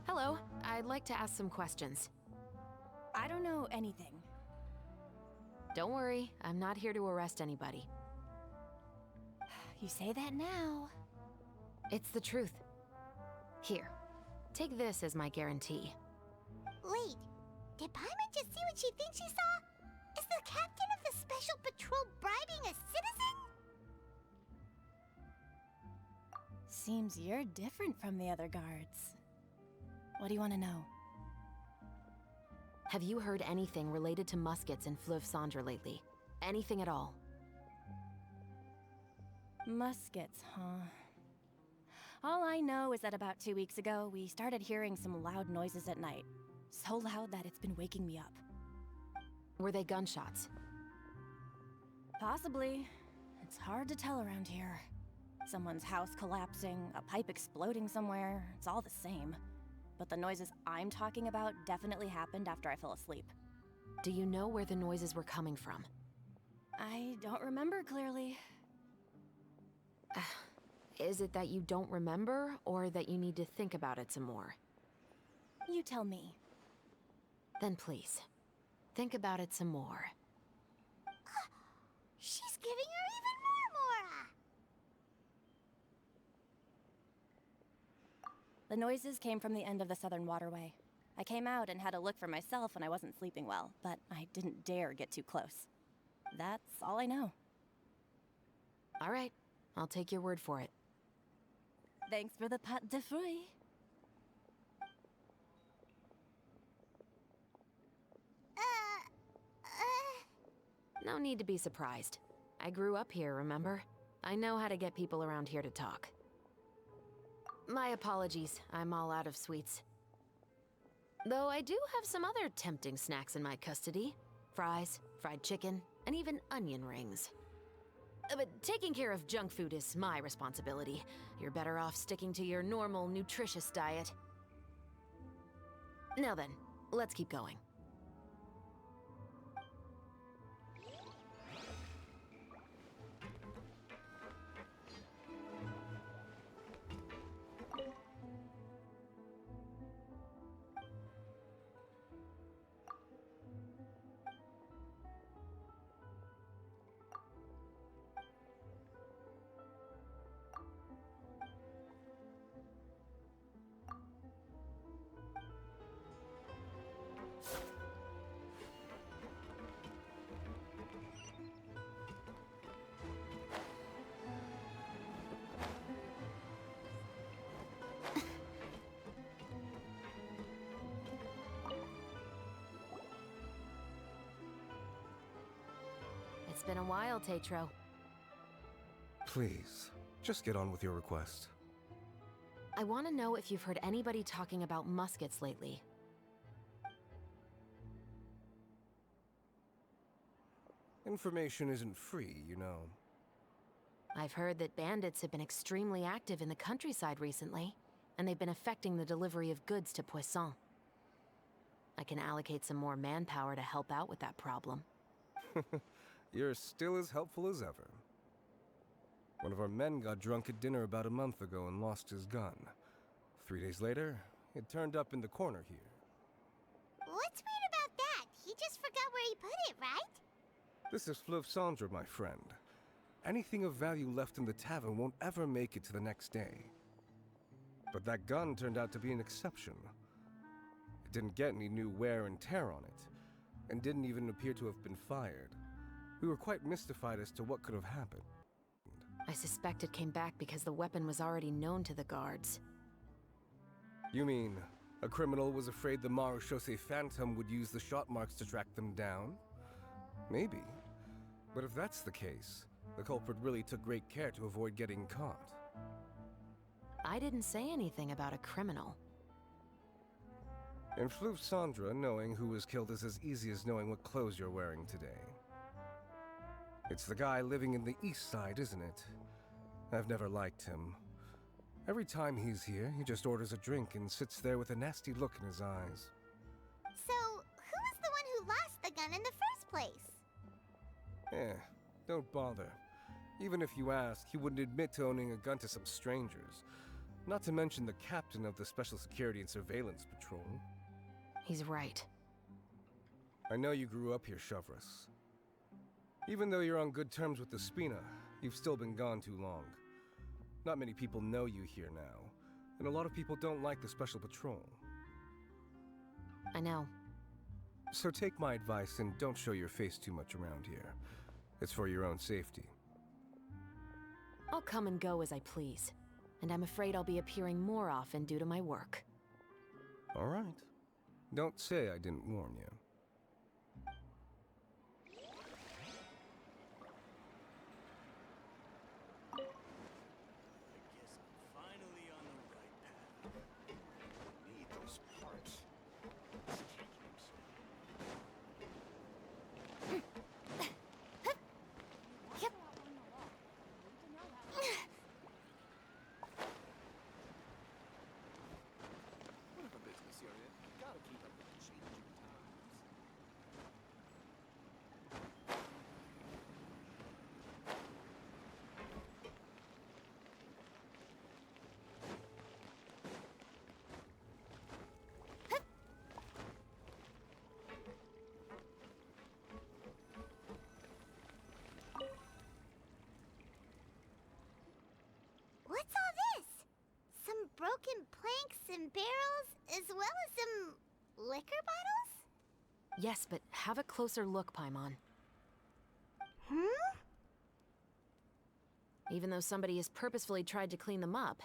Hello, I'd like to ask some questions. I don't know anything. Don't worry, I'm not here to arrest anybody. You say that now. It's the truth. Here, take this as my guarantee. Wait, did Paimon just see what she thinks she saw? Is the captain of the special patrol bribing a citizen? Seems you're different from the other guards. What do you want to know? Have you heard anything related to muskets in Fleuve Cendre lately? Anything at all? Muskets, huh? All I know is that about 2 weeks ago, we started hearing some loud noises at night. So loud that it's been waking me up. Were they gunshots? Possibly. It's hard to tell around here. Someone's house collapsing, a pipe exploding somewhere, it's all the same. But the noises I'm talking about definitely happened after I fell asleep. Do you know where the noises were coming from? I don't remember clearly. Is it that you don't remember, or that you need to think about it some more? You tell me. Then please, think about it some more. She's giving her even more Mora! The noises came from the end of the Southern Waterway. I came out and had a look for myself when I wasn't sleeping well, but I didn't dare get too close. That's all I know. All right, I'll take your word for it. Thanks for the pâte de fruits. No need to be surprised. I grew up here, remember? I know how to get people around here to talk. My apologies, I'm all out of sweets. Though I do have some other tempting snacks in my custody. Fries, fried chicken, and even onion rings. But taking care of junk food is my responsibility. You're better off sticking to your normal, nutritious diet. Now then, let's keep going. It's been a while, Tetro. Please, just get on with your request. I want to know if you've heard anybody talking about muskets lately. Information isn't free, you know. I've heard that bandits have been extremely active in the countryside recently, and they've been affecting the delivery of goods to Poisson. I can allocate some more manpower to help out with that problem. You're still as helpful as ever. One of our men got drunk at dinner about a month ago and lost his gun. 3 days later, it turned up in the corner here. What's weird about that? He just forgot where he put it, right? This is Fleuve Cendre, my friend. Anything of value left in the tavern won't ever make it to the next day. But that gun turned out to be an exception. It didn't get any new wear and tear on it, and didn't even appear to have been fired. We were quite mystified as to what could have happened. I suspect it came back because the weapon was already known to the guards. You mean, a criminal was afraid the Marechaussee Phantom would use the shot marks to track them down? Maybe. But if that's the case, the culprit really took great care to avoid getting caught. I didn't say anything about a criminal. In Fleuve Cendre, knowing who was killed is as easy as knowing what clothes you're wearing today. It's the guy living in the East Side, isn't it? I've never liked him. Every time he's here, he just orders a drink and sits there with a nasty look in his eyes. So, who was the one who lost the gun in the first place? Don't bother. Even if you ask, he wouldn't admit to owning a gun to some strangers. Not to mention the captain of the Special Security and Surveillance Patrol. He's right. I know you grew up here, Chevreuse. Even though you're on good terms with the Spina, you've still been gone too long. Not many people know you here now, and a lot of people don't like the Special Patrol. I know. So take my advice and don't show your face too much around here. It's for your own safety. I'll come and go as I please, and I'm afraid I'll be appearing more often due to my work. All right. Don't say I didn't warn you. What's all this? Some broken planks and barrels, as well as some liquor bottles? Yes, but have a closer look, Paimon. Even though somebody has purposefully tried to clean them up,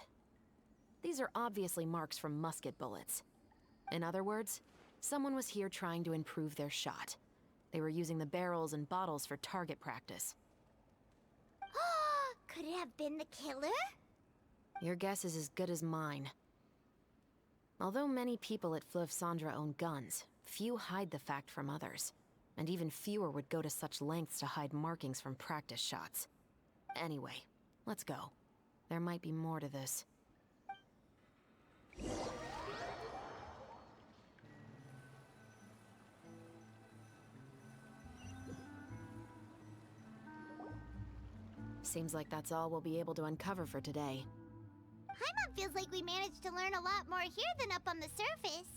these are obviously marks from musket bullets. In other words, someone was here trying to improve their shot. They were using the barrels and bottles for target practice. Could it have been the killer? Your guess is as good as mine. Although many people at Fleuve Cendre own guns, few hide the fact from others. And even fewer would go to such lengths to hide markings from practice shots. Anyway, let's go. There might be more to this. Seems like that's all we'll be able to uncover for today. Paimon feels like we managed to learn a lot more here than up on the surface.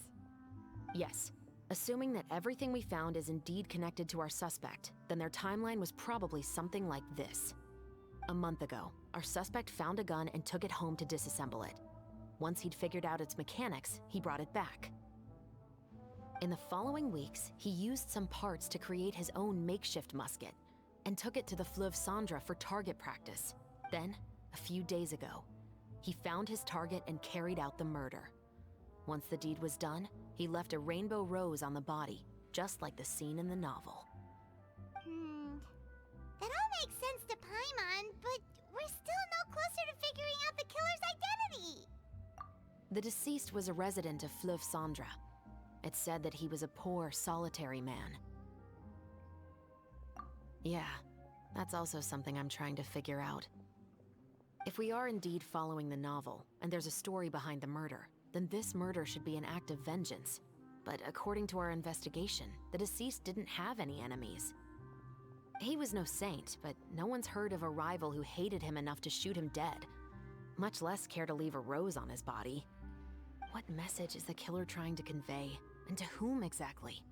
Yes. Assuming that everything we found is indeed connected to our suspect, then their timeline was probably something like this. A month ago, our suspect found a gun and took it home to disassemble it. Once he'd figured out its mechanics, he brought it back. In the following weeks, he used some parts to create his own makeshift musket, and took it to the Fleuve Cendre for target practice. Then, a few days ago, he found his target and carried out the murder. Once the deed was done, he left a rainbow rose on the body, just like the scene in the novel. The deceased was a resident of Fleuve Cendra. It's said that he was a poor, solitary man. Yeah, that's also something I'm trying to figure out. If we are indeed following the novel, and there's a story behind the murder, then this murder should be an act of vengeance. But according to our investigation, the deceased didn't have any enemies. He was no saint, but no one's heard of a rival who hated him enough to shoot him dead, much less care to leave a rose on his body. What message is the killer trying to convey, and to whom exactly?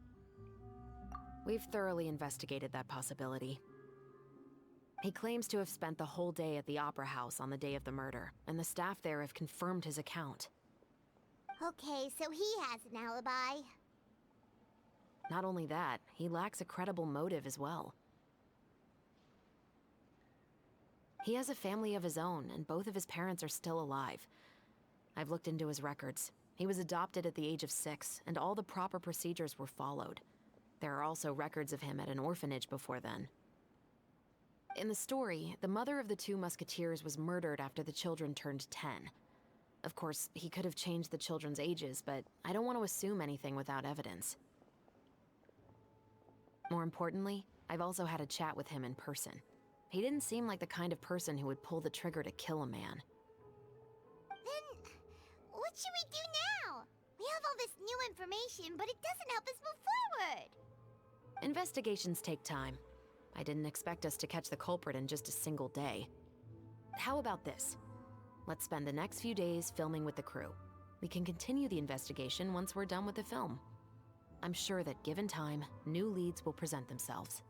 We've thoroughly investigated that possibility. He claims to have spent the whole day at the Opera House on the day of the murder, and the staff there have confirmed his account. Okay, so he has an alibi. Not only that, he lacks a credible motive as well. He has a family of his own, and both of his parents are still alive. I've looked into his records. He was adopted at the age of 6, and all the proper procedures were followed. There are also records of him at an orphanage before then. In the story, the mother of the 2 musketeers was murdered after the children turned 10. Of course, he could have changed the children's ages, but I don't want to assume anything without evidence. More importantly, I've also had a chat with him in person. He didn't seem like the kind of person who would pull the trigger to kill a man. Then, what should we do now? We have all this new information, but it doesn't help us move forward. Investigations take time. I didn't expect us to catch the culprit in just a single day. How about this? Let's spend the next few days filming with the crew. We can continue the investigation once we're done with the film. I'm sure that given time, new leads will present themselves.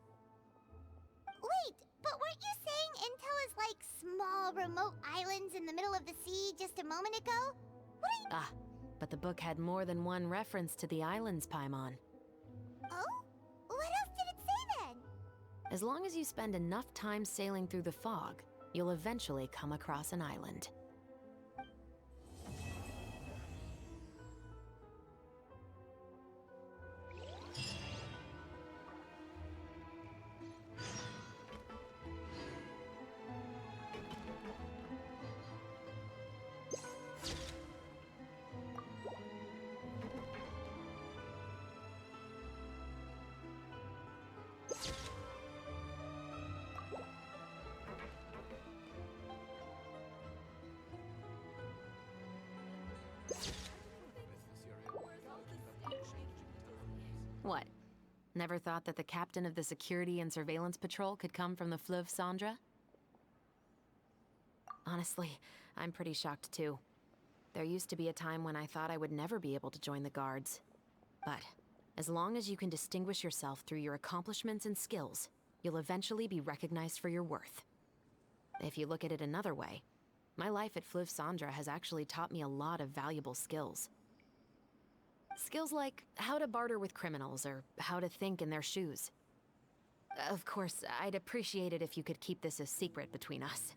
Wait, but weren't you saying Intel is like small, remote islands in the middle of the sea just a moment ago? What are you— Ah, but the book had more than one reference to the islands, Paimon. Oh? What else did it say then? As long as you spend enough time sailing through the fog, you'll eventually come across an island. What? Never thought that the captain of the security and surveillance patrol could come from the Fleuve Cendra? Honestly, I'm pretty shocked too. There used to be a time when I thought I would never be able to join the guards. But as long as you can distinguish yourself through your accomplishments and skills, you'll eventually be recognized for your worth. If you look at it another way, my life at Fleuve Cendra has actually taught me a lot of valuable skills. Skills like how to barter with criminals or how to think in their shoes. Of course, I'd appreciate it if you could keep this a secret between us.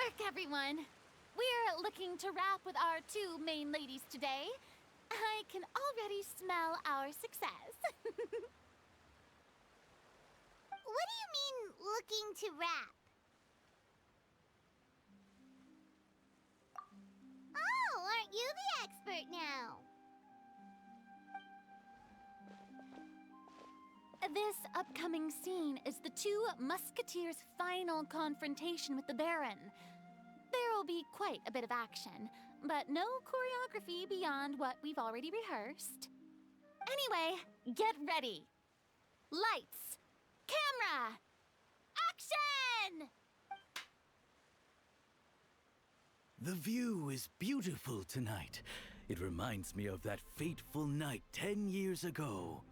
work, everyone! We're looking to wrap with our two main ladies today. I can already smell our success. What do you mean, looking to wrap? Oh, aren't you the expert now? This upcoming scene is the two musketeers' final confrontation with the Baron. There will be quite a bit of action, but no choreography beyond what we've already rehearsed. Anyway, get ready. Lights, camera, action! The view is beautiful tonight. It reminds me of that fateful night 10 years ago.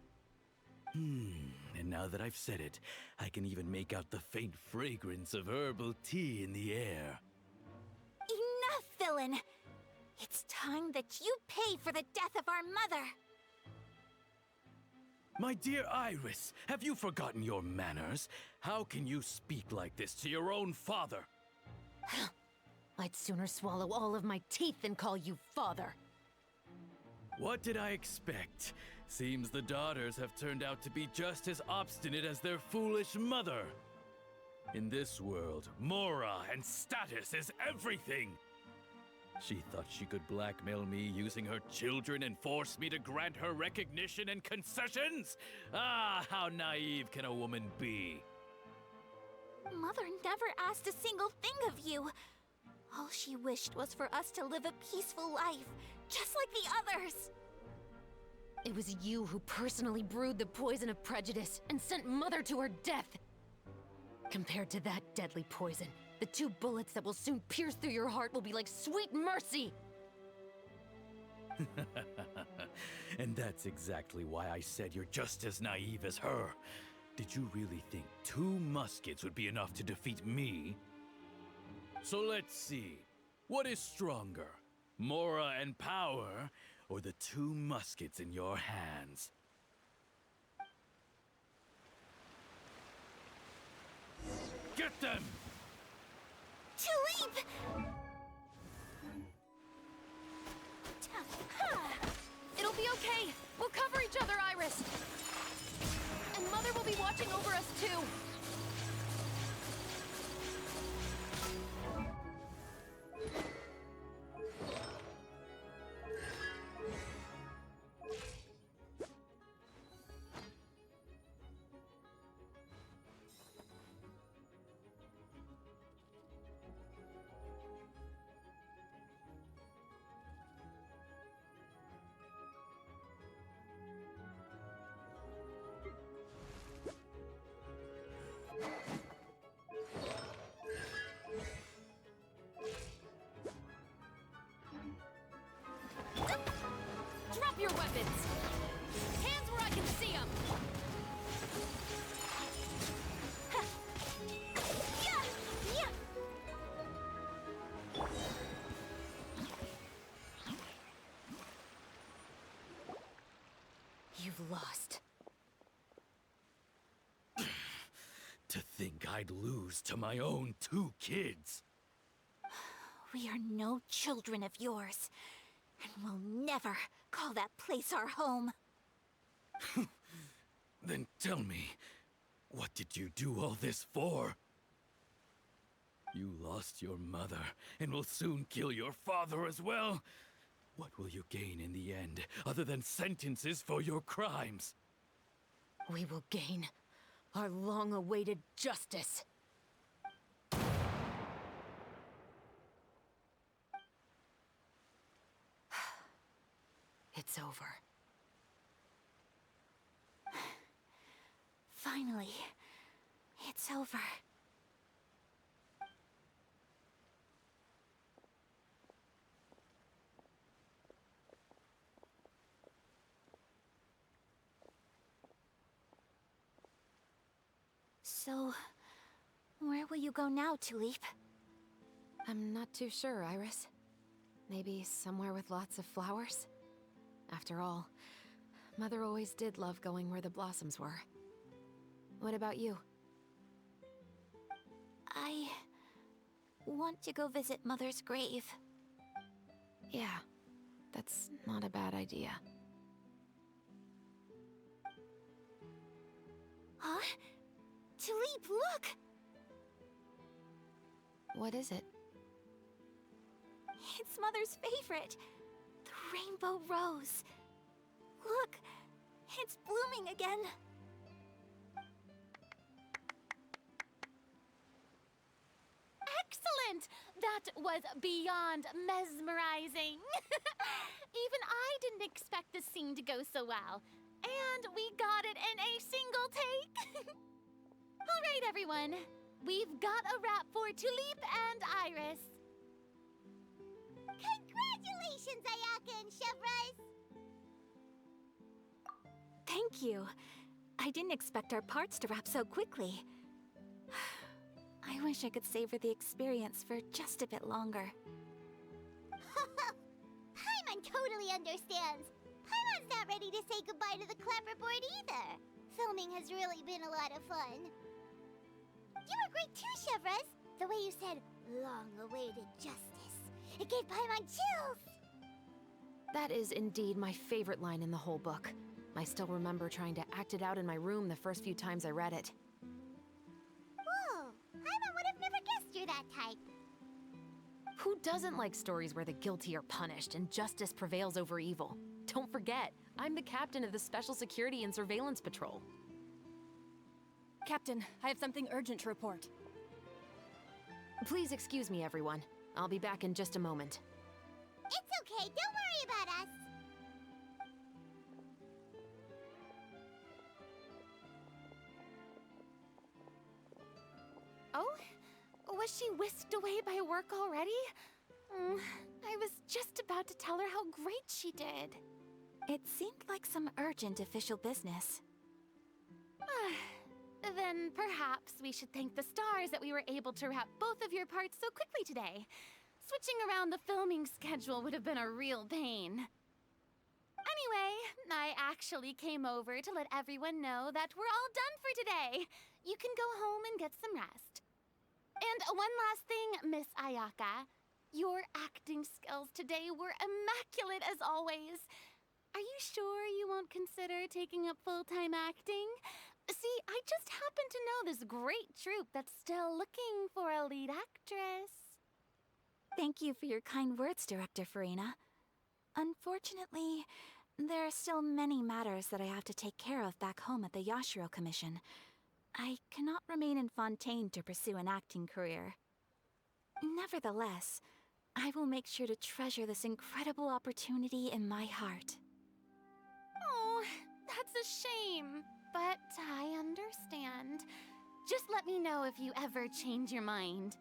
And now that I've said it, I can even make out the faint fragrance of herbal tea in the air. Enough, villain! It's time that you pay for the death of our mother! My dear Iris, have you forgotten your manners? How can you speak like this to your own father? I'd sooner swallow all of my teeth than call you father. What did I expect? Seems the daughters have turned out to be just as obstinate as their foolish mother. In this world, Mora and status is everything. She thought she could blackmail me using her children and force me to grant her recognition and concessions? Ah, how naive can a woman be? Mother never asked a single thing of you. All she wished was for us to live a peaceful life, just like the others. It was you who personally brewed the poison of prejudice and sent Mother to her death. Compared to that deadly poison, the 2 bullets that will soon pierce through your heart will be like sweet mercy! And that's exactly why I said you're just as naive as her. Did you really think 2 muskets would be enough to defeat me? So let's see. What is stronger? Mora and power, or the 2 muskets in your hands? Get them! Tulip! It'll be okay. We'll cover each other, Iris. And Mother will be watching over us, too. Drop your weapons! Hands where I can see them! You've lost. To think I'd lose to my own 2 kids. We are no children of yours, and we'll never call that place our home. Then tell me, what did you do all this for? You lost your mother, and will soon kill your father as well. What will you gain in the end, other than sentences for your crimes? We will gain our long-awaited justice. It's over. Finally, it's over. So, where will you go now, Tulip? I'm not too sure, Iris. Maybe somewhere with lots of flowers? After all, Mother always did love going where the blossoms were. What about you? want to go visit Mother's grave. Yeah, that's not a bad idea. Huh? Tulip, look! What is it? It's Mother's favorite. The rainbow rose. Look, it's blooming again. Excellent! That was beyond mesmerizing. Even I didn't expect the scene to go so well. And we got it in a single take. All right, everyone. We've got a wrap for Tulip and Iris. Congratulations, Ayaka and Chevres! Thank you. I didn't expect our parts to wrap so quickly. I wish I could savor the experience for just a bit longer. Paimon totally understands. Paimon's not ready to say goodbye to the clapperboard either. Filming has really been a lot of fun. You were great too, Chevres. The way you said, long-awaited justice. It gave Paimon chills. That is indeed my favorite line in the whole book. I still remember trying to act it out in my room the first few times I read it. Whoa, Paimon would have never guessed you're that type. Who doesn't like stories where the guilty are punished and justice prevails over evil? Don't forget, I'm the captain of the Special Security and Surveillance Patrol. Captain, I have something urgent to report. Please excuse me, everyone. I'll be back in just a moment. It's okay, don't worry about us. Oh? Was she whisked away by work already? I was just about to tell her how great she did. It seemed like some urgent official business. Then perhaps we should thank the stars that we were able to wrap both of your parts so quickly today. Switching around the filming schedule would have been a real pain. Anyway, I actually came over to let everyone know that we're all done for today. You can go home and get some rest. And one last thing, Miss Ayaka. Your acting skills today were immaculate as always. Are you sure you won't consider taking up full-time acting? See, I just happen to know this great troupe that's still looking for a lead actress. Thank you for your kind words, Director Farina. Unfortunately, there are still many matters that I have to take care of back home at the Yashiro Commission. I cannot remain in Fontaine to pursue an acting career. Nevertheless, I will make sure to treasure this incredible opportunity in my heart. Oh, that's a shame. But I understand. Just let me know if you ever change your mind.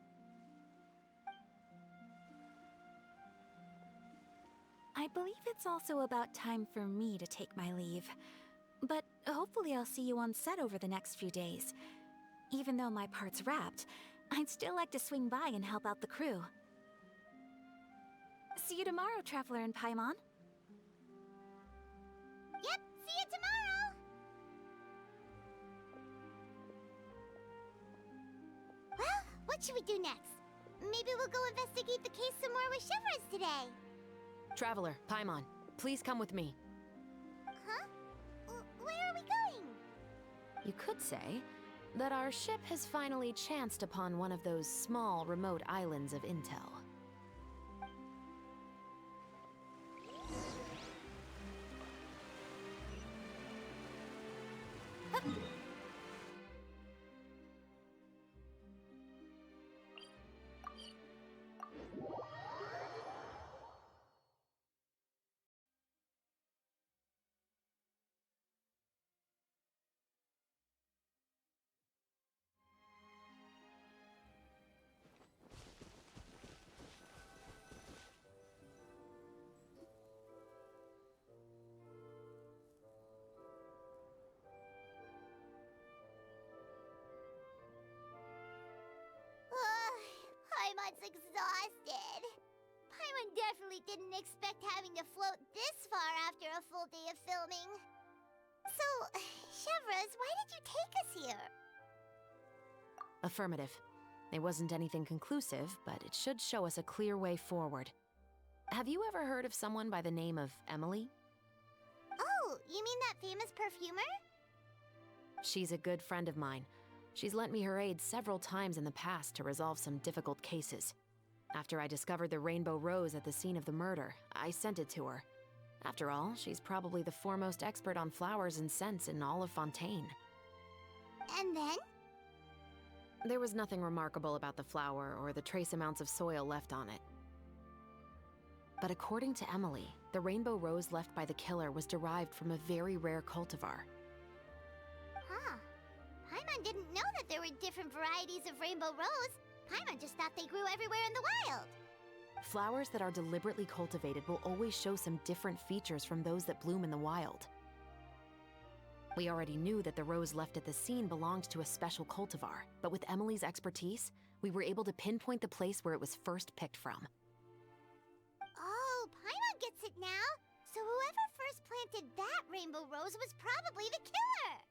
I believe it's also about time for me to take my leave. But hopefully I'll see you on set over the next few days. Even though my part's wrapped, I'd still like to swing by and help out the crew. See you tomorrow, Traveler and Paimon. Yep, see you tomorrow! Well, what should we do next? Maybe we'll go investigate the case some more with Chevres today. Traveler, Paimon, please come with me. Huh? Where are we going? You could say that our ship has finally chanced upon one of those small, remote islands of intel. Paimon's exhausted. Paimon definitely didn't expect having to float this far after a full day of filming. So, Chevres, why did you take us here? Affirmative. It wasn't anything conclusive, but it should show us a clear way forward. Have you ever heard of someone by the name of Emily? Oh, you mean that famous perfumer? She's a good friend of mine. She's lent me her aid several times in the past to resolve some difficult cases. After I discovered the rainbow rose at the scene of the murder, I sent it to her. After all, she's probably the foremost expert on flowers and scents in all of Fontaine. And then? There was nothing remarkable about the flower or the trace amounts of soil left on it. But according to Emily, the rainbow rose left by the killer was derived from a very rare cultivar. Huh. Paimon didn't know that there were different varieties of rainbow rose. Paimon just thought they grew everywhere in the wild. Flowers that are deliberately cultivated will always show some different features from those that bloom in the wild. We already knew that the rose left at the scene belonged to a special cultivar, but with Emily's expertise, we were able to pinpoint the place where it was first picked from. Oh, Paimon gets it now. So whoever first planted that rainbow rose was probably the killer.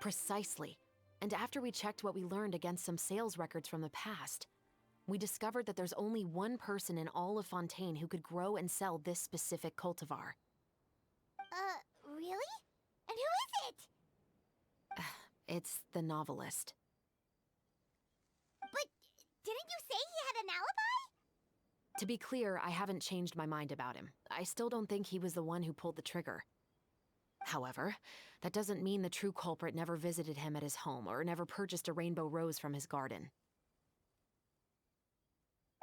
Precisely. And after we checked what we learned against some sales records from the past, we discovered that there's only one person in all of Fontaine who could grow and sell this specific cultivar. Really? And who is it? It's the novelist. But didn't you say he had an alibi? To be clear, I haven't changed my mind about him. I still don't think he was the one who pulled the trigger. However, that doesn't mean the true culprit never visited him at his home or never purchased a rainbow rose from his garden.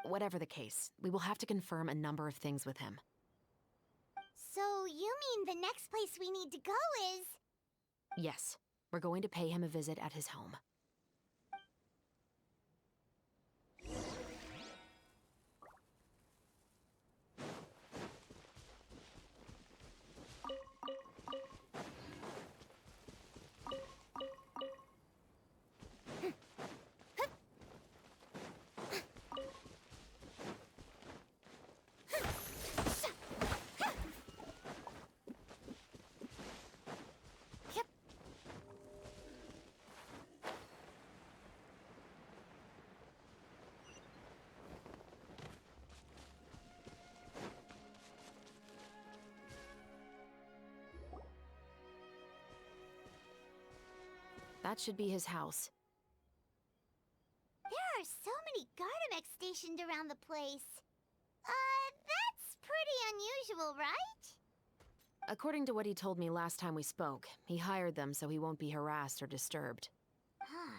Whatever the case, we will have to confirm a number of things with him. So you mean the next place we need to go is... Yes, we're going to pay him a visit at his home. That should be his house. There are so many Gardamex stationed around the place. That's pretty unusual, right? According to what he told me last time we spoke, he hired them so he won't be harassed or disturbed. Huh.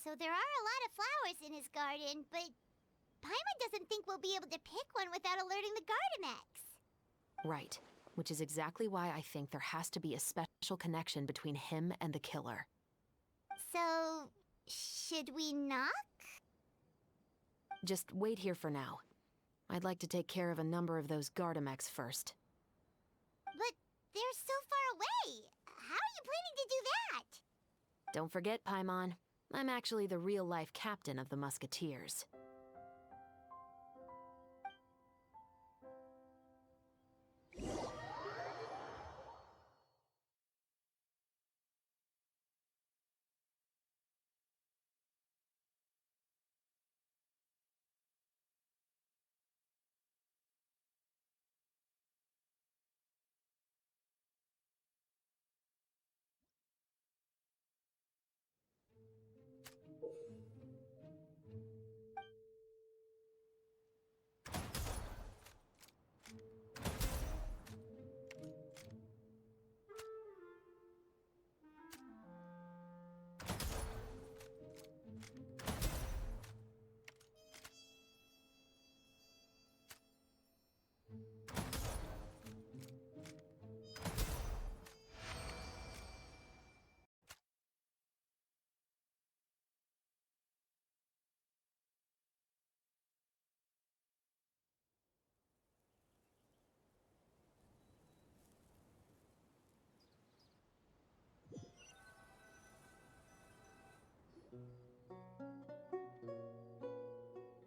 So there are a lot of flowers in his garden, but Paimon doesn't think we'll be able to pick one without alerting the Gardamex. Right, which is exactly why I think there has to be a special connection between him and the killer. So, should we knock? Just wait here for now. I'd like to take care of a number of those Gardamex first. But they're so far away. How are you planning to do that? Don't forget, Paimon, I'm actually the real-life captain of the Musketeers.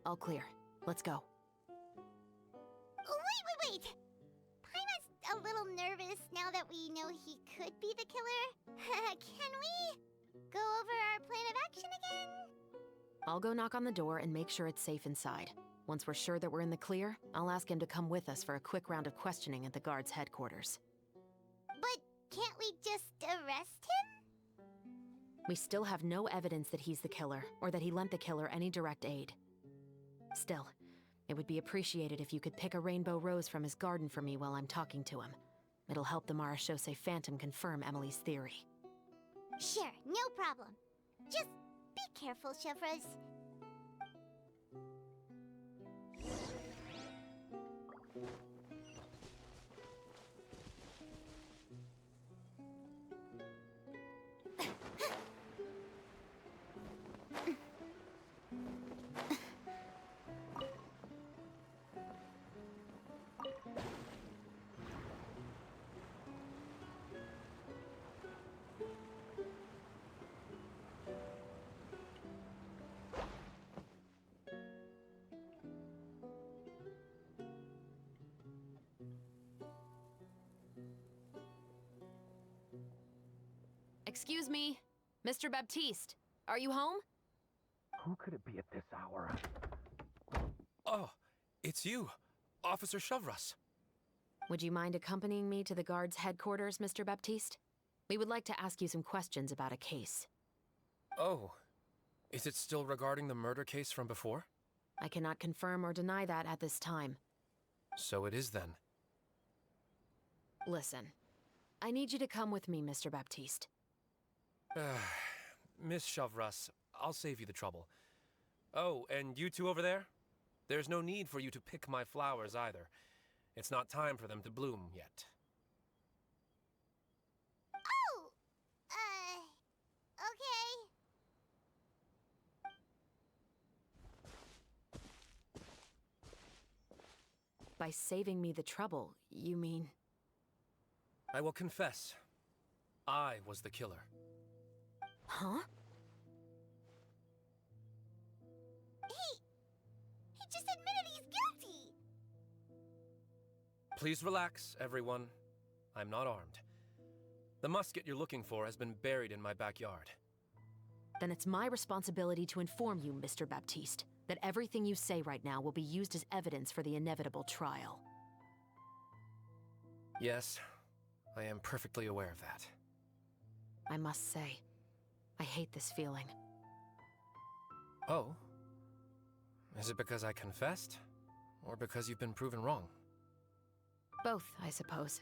All clear. Let's go. Wait! Paimon's a little nervous now that we know he could be the killer. Can we go over our plan of action again? I'll go knock on the door and make sure it's safe inside. Once we're sure that we're in the clear, I'll ask him to come with us for a quick round of questioning at the guard's headquarters. But can't we just arrest him? We still have no evidence that he's the killer, or that he lent the killer any direct aid. Still, it would be appreciated if you could pick a rainbow rose from his garden for me while I'm talking to him. It'll help the Marachose Phantom confirm Emily's theory. Sure, no problem. Just be careful, Chevros. Excuse me, Mr. Baptiste, are you home? Who could it be at this hour? Oh, it's you, Officer Chevros. Would you mind accompanying me to the guard's headquarters, Mr. Baptiste? We would like to ask you some questions about a case. Oh, is it still regarding the murder case from before? I cannot confirm or deny that at this time. So it is then. Listen, I need you to come with me, Mr. Baptiste. Miss Chevros, I'll save you the trouble. Oh, and you two over there? There's no need for you to pick my flowers either. It's not time for them to bloom yet. Oh! Okay. By saving me the trouble, you mean... I will confess. I was the killer. Huh? He just admitted he's guilty! Please relax, everyone. I'm not armed. The musket you're looking for has been buried in my backyard. Then it's my responsibility to inform you, Mr. Baptiste, that everything you say right now will be used as evidence for the inevitable trial. Yes, I am perfectly aware of that. I must say, I hate this feeling. Oh? Is it because I confessed? Or because you've been proven wrong? Both, I suppose.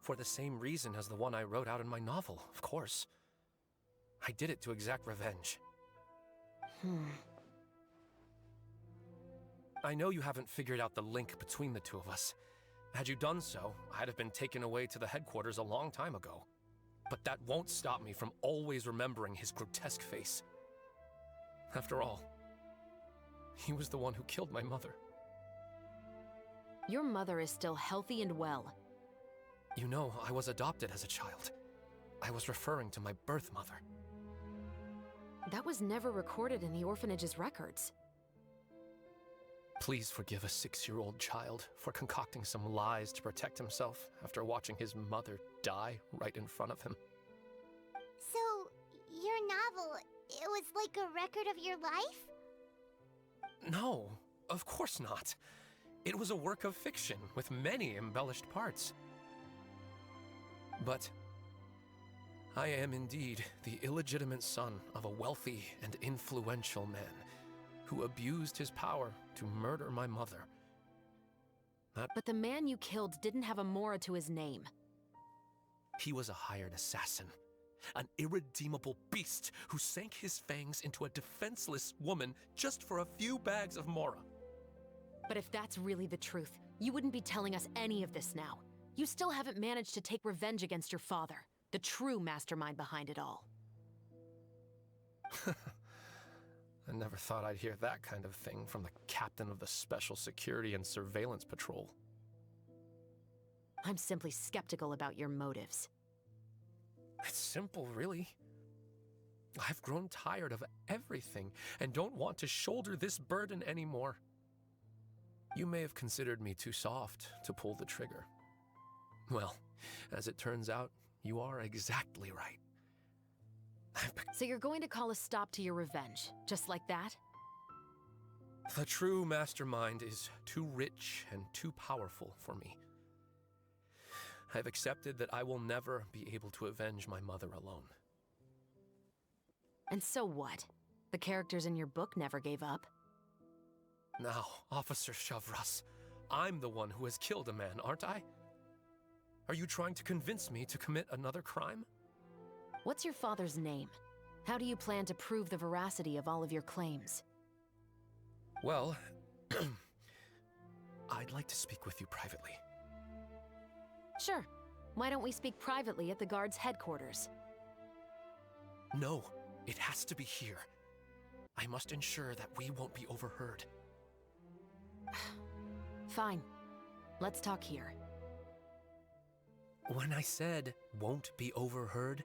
For the same reason as the one I wrote out in my novel, of course. I did it to exact revenge. I know you haven't figured out the link between the two of us. Had you done so, I'd have been taken away to the headquarters a long time ago. But that won't stop me from always remembering his grotesque face. After all, he was the one who killed my mother. Your mother is still healthy and well. You know, I was adopted as a child. I was referring to my birth mother. That was never recorded in the orphanage's records. Please forgive a 6-year-old child for concocting some lies to protect himself after watching his mother die right in front of him. So, your novel, it was like a record of your life? No, of course not. It was a work of fiction with many embellished parts. But I am indeed the illegitimate son of a wealthy and influential man who abused his power to murder my mother. But the man you killed didn't have a Mora to his name. He was a hired assassin, an irredeemable beast who sank his fangs into a defenseless woman just for a few bags of Mora. But if that's really the truth, you wouldn't be telling us any of this now. You still haven't managed to take revenge against your father, the true mastermind behind it all. I never thought I'd hear that kind of thing from the captain of the Special Security and Surveillance Patrol. I'm simply skeptical about your motives. It's simple, really. I've grown tired of everything and don't want to shoulder this burden anymore. You may have considered me too soft to pull the trigger. Well, as it turns out, You are exactly right. So you're going to call a stop to your revenge, just like that? The true mastermind is too rich and too powerful for me. I've accepted that I will never be able to avenge my mother alone. And so what? The characters in your book never gave up. Now, Officer Shavras, I'm the one who has killed a man, aren't I? Are you trying to convince me to commit another crime? What's your father's name? How do you plan to prove the veracity of all of your claims? Well, I'd like to speak with you privately. Sure. Why don't we speak privately at the guard's headquarters? No, it has to be here. I must ensure that we won't be overheard. Fine. Let's talk here. When I said won't be overheard,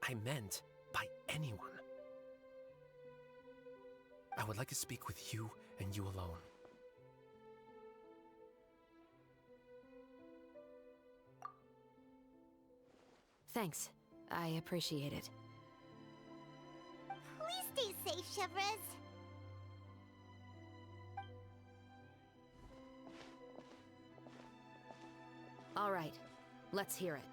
I meant by anyone. I would like to speak with you and you alone. Thanks. I appreciate it. Please stay safe, Chevres. All right. Let's hear it.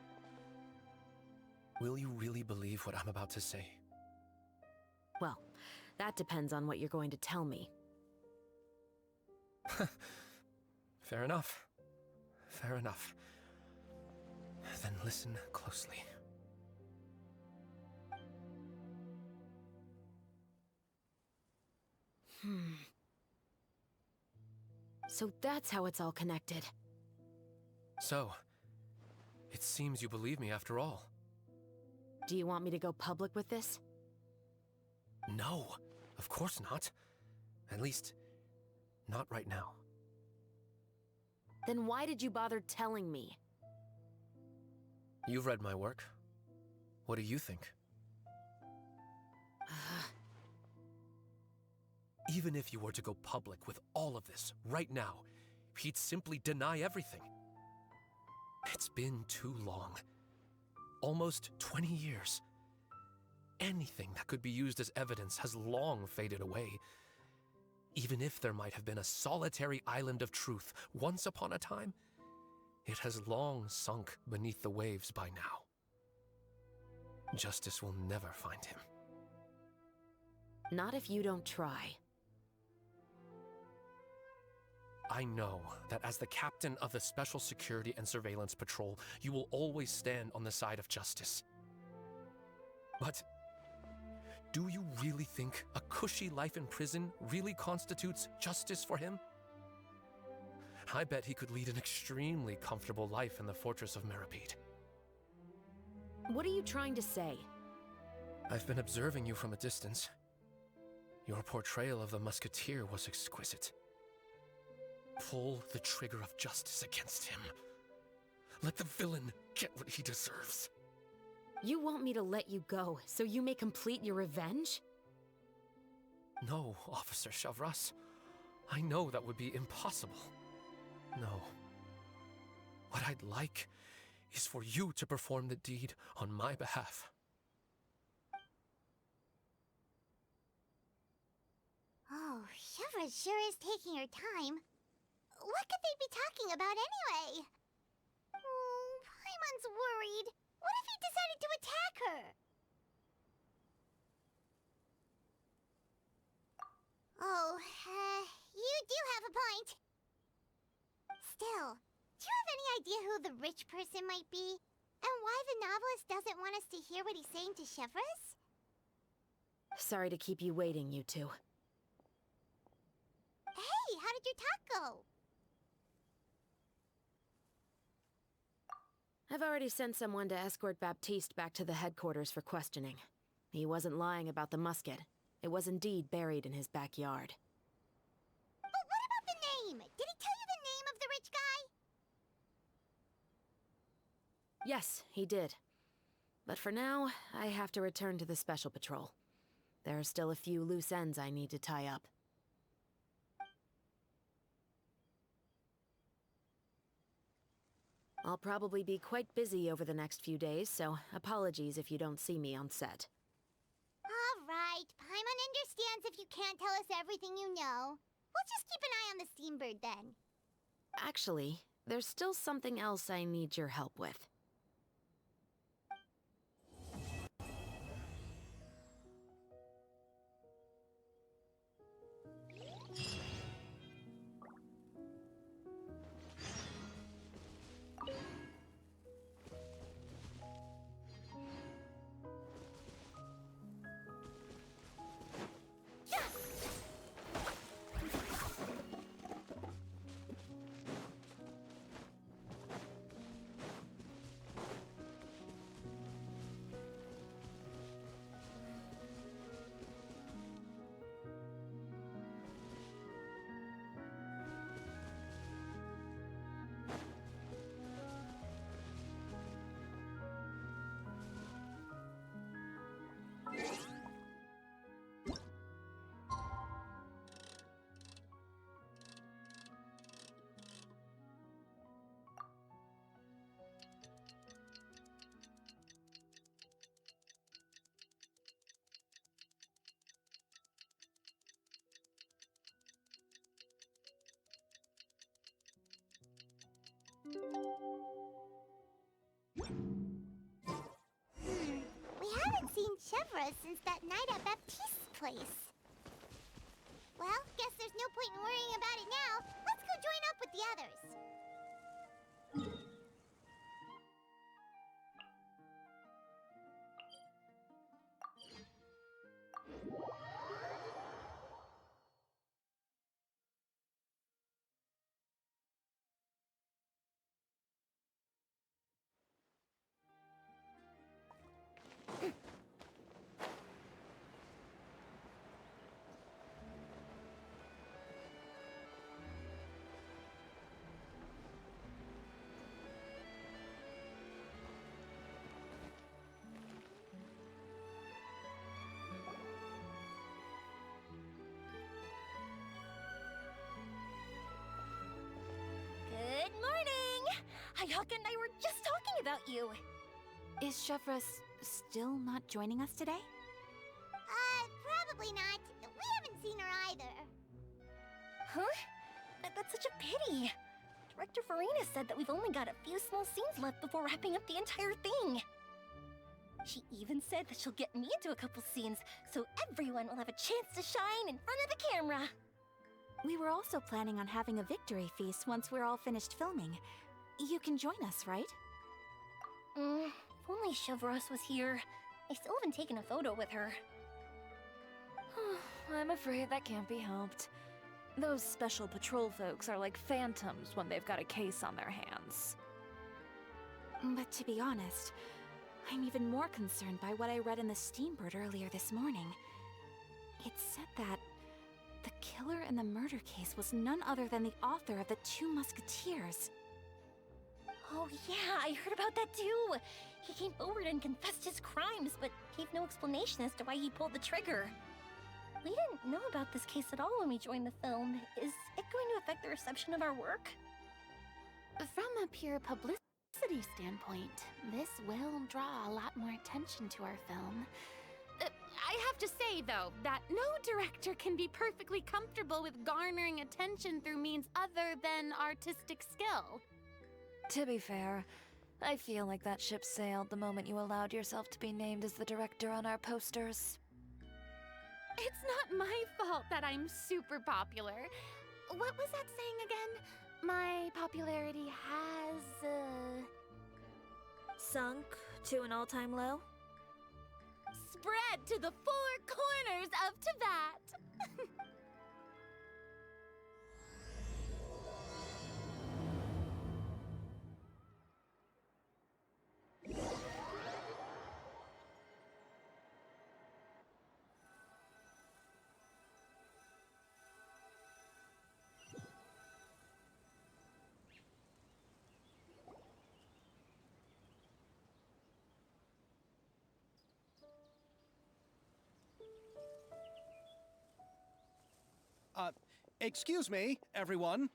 Will you really believe what I'm about to say? Well, that depends on what you're going to tell me. Fair enough. Fair enough. Then listen closely. So that's how it's all connected. So, it seems you believe me after all. Do you want me to go public with this? No, of course not. At least, not right now. Then why did you bother telling me? You've read my work. What do you think? Even if you were to go public with all of this right now, he'd simply deny everything. It's been too long. Almost 20 years. Anything that could be used as evidence has long faded away. Even if there might have been a solitary island of truth once upon a time, it has long sunk beneath the waves by now. Justice will never find him. Not if you don't try. I know that as the captain of the Special Security and Surveillance Patrol, you will always stand on the side of justice. But do you really think a cushy life in prison really constitutes justice for him? I bet he could lead an extremely comfortable life in the fortress of Meripede. What are you trying to say? I've been observing you from a distance. Your portrayal of the musketeer was exquisite. Pull the trigger of justice against him. Let the villain get what he deserves. You want me to let you go so you may complete your revenge? No, Officer Shavras. I know that would be impossible. No. What I'd like is for you to perform the deed on my behalf. Oh, Chevres sure is taking her time. What could they be talking about anyway? Oh, Paimon's worried. What if he decided to attack her? Oh, you do have a point. Still, do you have any idea who the rich person might be? And why the novelist doesn't want us to hear what he's saying to Chevres? Sorry to keep you waiting, you two. Hey, how did your talk go? I've already sent someone to escort Baptiste back to the headquarters for questioning. He wasn't lying about the musket. It was indeed buried in his backyard. But what about the name? Did he tell you the name of the rich guy? Yes, he did. But for now, I have to return to the Special Patrol. There are still a few loose ends I need to tie up. I'll probably be quite busy over the next few days, so apologies if you don't see me on set. Alright, Paimon understands if you can't tell us everything you know. We'll just keep an eye on the Steambird then. Actually, there's still something else I need your help with. We haven't seen Chevra since that night at Baptiste's place. Well, guess there's no point in worrying about it now. Let's go join up with the others. Good morning! Hayaka and I were just talking about you. Is Chevra still not joining us today? Probably not. We haven't seen her either. Huh? That's such a pity. Director Farina said that we've only got a few small scenes left before wrapping up the entire thing. She even said that she'll get me into a couple scenes, so everyone will have a chance to shine in front of the camera. We were also planning on having a victory feast once we're all finished filming. You can join us, right? If only Chevros was here. I still haven't taken a photo with her. I'm afraid that can't be helped. Those special patrol folks are like phantoms when they've got a case on their hands. But to be honest, I'm even more concerned by what I read in the Steambird earlier this morning. It said that the killer in the murder case was none other than the author of the Two Musketeers. Oh yeah, I heard about that too. He came forward and confessed his crimes, but gave no explanation as to why he pulled the trigger. We didn't know about this case at all when we joined the film. Is it going to affect the reception of our work? From a pure publicity standpoint, this will draw a lot more attention to our film. I have to say, though, that no director can be perfectly comfortable with garnering attention through means other than artistic skill. To be fair, I feel like that ship sailed the moment you allowed yourself to be named as the director on our posters. It's not my fault that I'm super popular. What was that saying again? My popularity has, Sunk to an all-time low? spread to the four corners of Teyvat. Excuse me, everyone.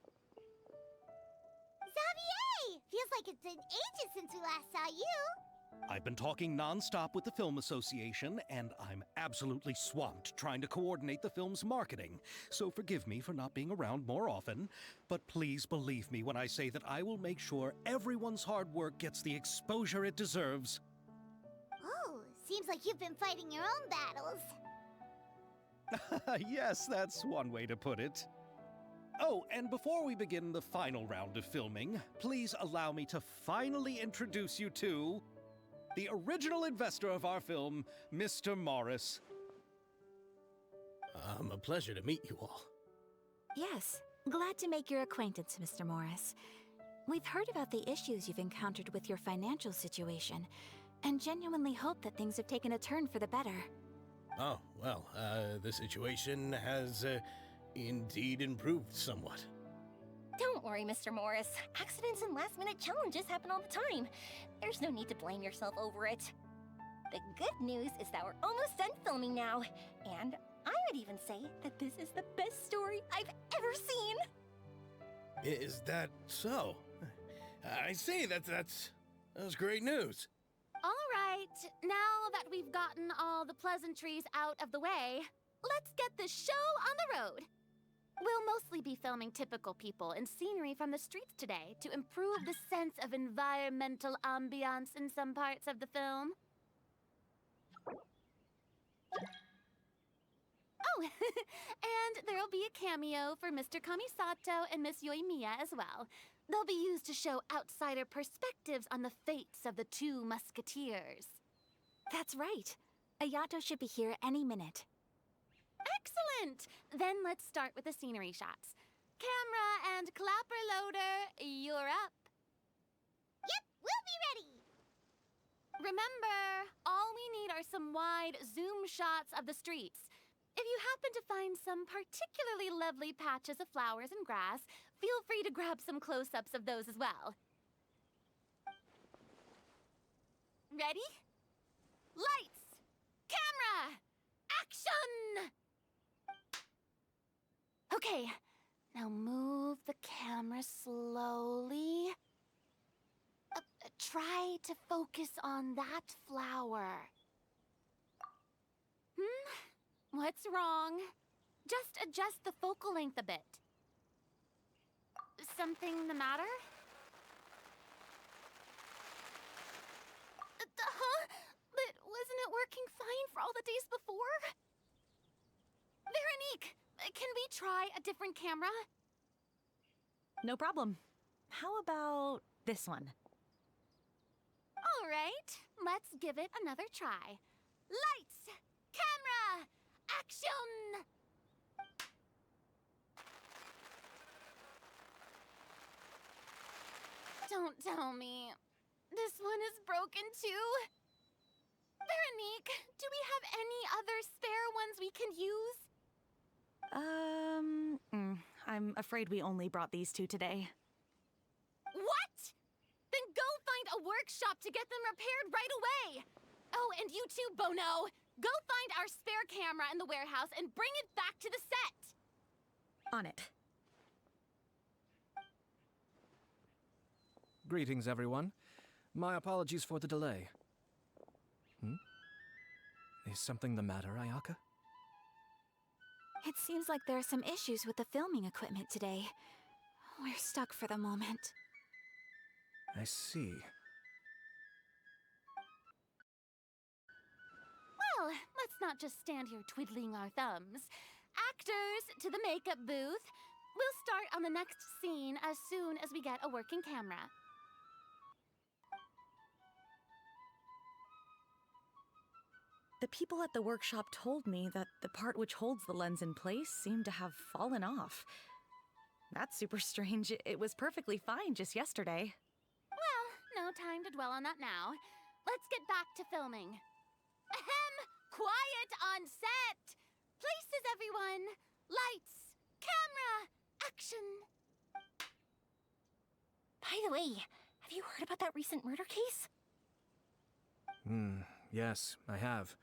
Xavier! Feels like like it's been ages since we last saw you. I've been talking non-stop with the Film Association, and I'm absolutely swamped trying to coordinate the film's marketing. So forgive me for not being around more often, but please believe me when I say that I will make sure everyone's hard work gets the exposure it deserves. Oh, seems like you've been fighting your own battles. Yes, that's one way to put it. Oh, and before we begin the final round of filming, please allow me to finally introduce you to the original investor of our film, Mr. Morris. A pleasure to meet you all. Yes, glad to make your acquaintance, Mr. Morris. We've heard about the issues you've encountered with your financial situation, and genuinely hope that things have taken a turn for the better. Oh, well, the situation has indeed improved somewhat. Don't worry, Mr. Morris. Accidents and last-minute challenges happen all the time. There's no need to blame yourself over it. The good news is that we're almost done filming now, and I would even say that this is the best story I've ever seen. Is that so? I see, that's great news. All right, now that we've gotten all the pleasantries out of the way, let's get this show on the road. We'll mostly be filming typical people and scenery from the streets today to improve the sense of environmental ambiance in some parts of the film. Oh, and there'll be a cameo for Mr. Kamisato and Miss Yoimiya as well. They'll be used to show outsider perspectives on the fates of the two musketeers. That's right. Ayato should be here any minute. Excellent! Then let's start with the scenery shots. Camera and clapper loader, you're up. Yep, we'll be ready. Remember, all we need are some wide zoom shots of the streets. If you happen to find some particularly lovely patches of flowers and grass, feel free to grab some close-ups of those as well. Ready? Lights! Camera! Action! Okay, now move the camera slowly. Try to focus on that flower. What's wrong? Just adjust the focal length a bit. Something the matter? But wasn't it working fine for all the days before? Veronique, can we try a different camera? No problem. How about this one? All right, let's give it another try. Lights! Camera! Action! Don't tell me. This one is broken too? Veronique, do we have any other spare ones we can use? I'm afraid we only brought these two today. What? Then go find a workshop to get them repaired right away! Oh, and you too, Bono! Go find our spare camera in the warehouse and bring it back to the set! On it. Greetings, everyone. My apologies for the delay. Is something the matter, Ayaka? It seems like there are some issues with the filming equipment today. We're stuck for the moment. I see. Well, let's not just stand here twiddling our thumbs. Actors, to the makeup booth. We'll start on the next scene as soon as we get a working camera. The people at the workshop told me that the part which holds the lens in place seemed to have fallen off. That's super strange. It was perfectly fine just yesterday. Well, no time to dwell on that now. Let's get back to filming. Ahem! Quiet on set! Places, everyone! Lights! Camera! Action! By the way, have you heard about that recent murder case? Yes, I have.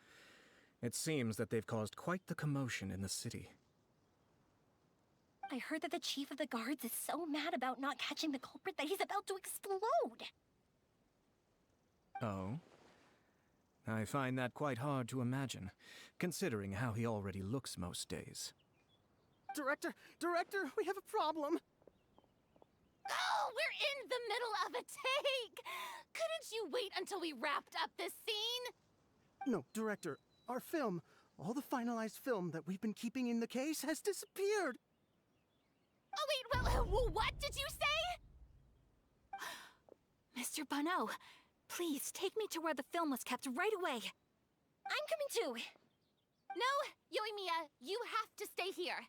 It seems that they've caused quite the commotion in the city. I heard that the chief of the guards is so mad about not catching the culprit that he's about to explode. Oh? I find that quite hard to imagine, considering how he already looks most days. Director, we have a problem. Oh, we're in the middle of a take! Couldn't you wait until we wrapped up this scene? No, Director, our film, all the finalized film that we've been keeping in the case has disappeared. Oh, wait, what did you say? Mr. Bonneau, please take me to where the film was kept right away. I'm coming too. No, Yoimiya, you have to stay here.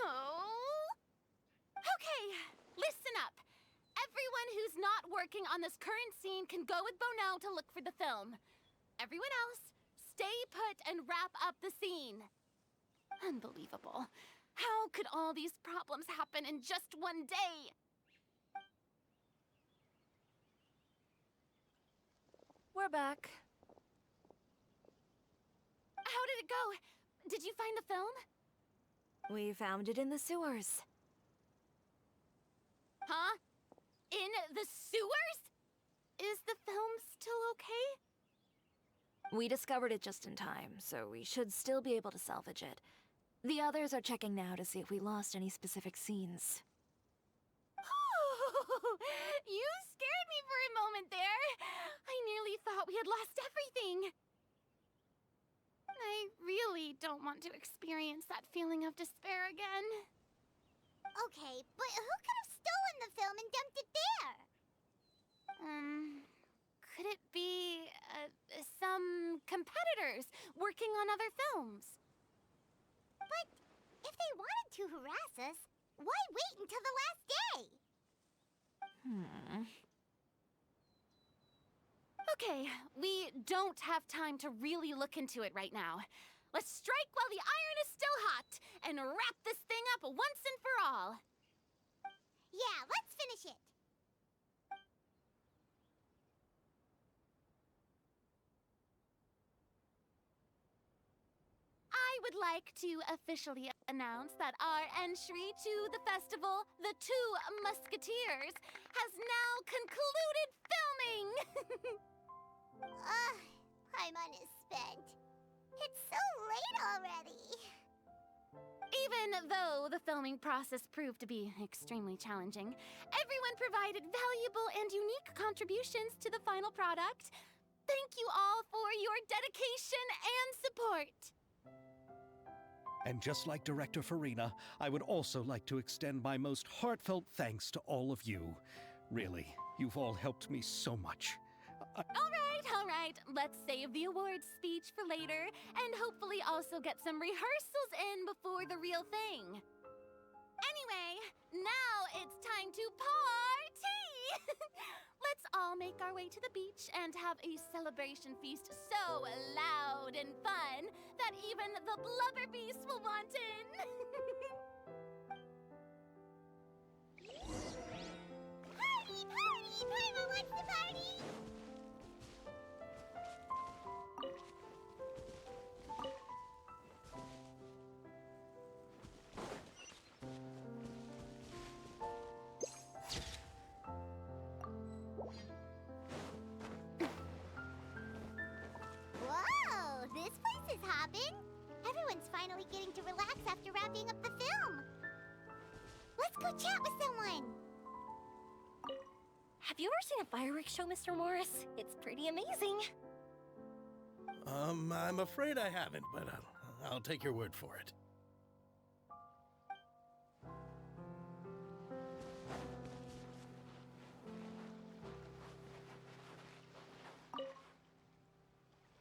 Oh. Okay, listen up. Everyone who's not working on this current scene can go with Bonneau to look for the film. Everyone else, stay put and wrap up the scene. Unbelievable. How could all these problems happen in just one day? We're back. How did it go? Did you find the film? We found it in the sewers. Huh? In the sewers? Is the film still okay? We discovered it just in time, so we should still be able to salvage it. The others are checking now to see if we lost any specific scenes. Oh, you scared me for a moment there. I nearly thought we had lost everything. I really don't want to experience that feeling of despair again. Okay, but who could have stolen the film and dumped it there? Could it be, some competitors working on other films? But if they wanted to harass us, why wait until the last day? Okay, we don't have time to really look into it right now. Let's strike while the iron is still hot and wrap this thing up once and for all. Yeah, let's finish it. I would like to officially announce that our entry to the festival, The Two Musketeers, has now concluded filming! Paimon is spent. It's so late already. Even though the filming process proved to be extremely challenging, everyone provided valuable and unique contributions to the final product. Thank you all for your dedication and support. And just like Director Farina, I would also like to extend my most heartfelt thanks to all of you. Really, you've all helped me so much. All right. Let's save the awards speech for later, and hopefully also get some rehearsals in before the real thing. Anyway, now it's time to party! Let's all make our way to the beach and have a celebration feast so loud and fun that even the blubber beast will want in. Party! Paimon wants to party! Whoa, this place is hopping. Everyone's finally getting to relax after wrapping up the film. Let's go chat with someone. Have you ever seen a fireworks show, Mr. Morris? It's pretty amazing. I'm afraid I haven't, but I'll take your word for it.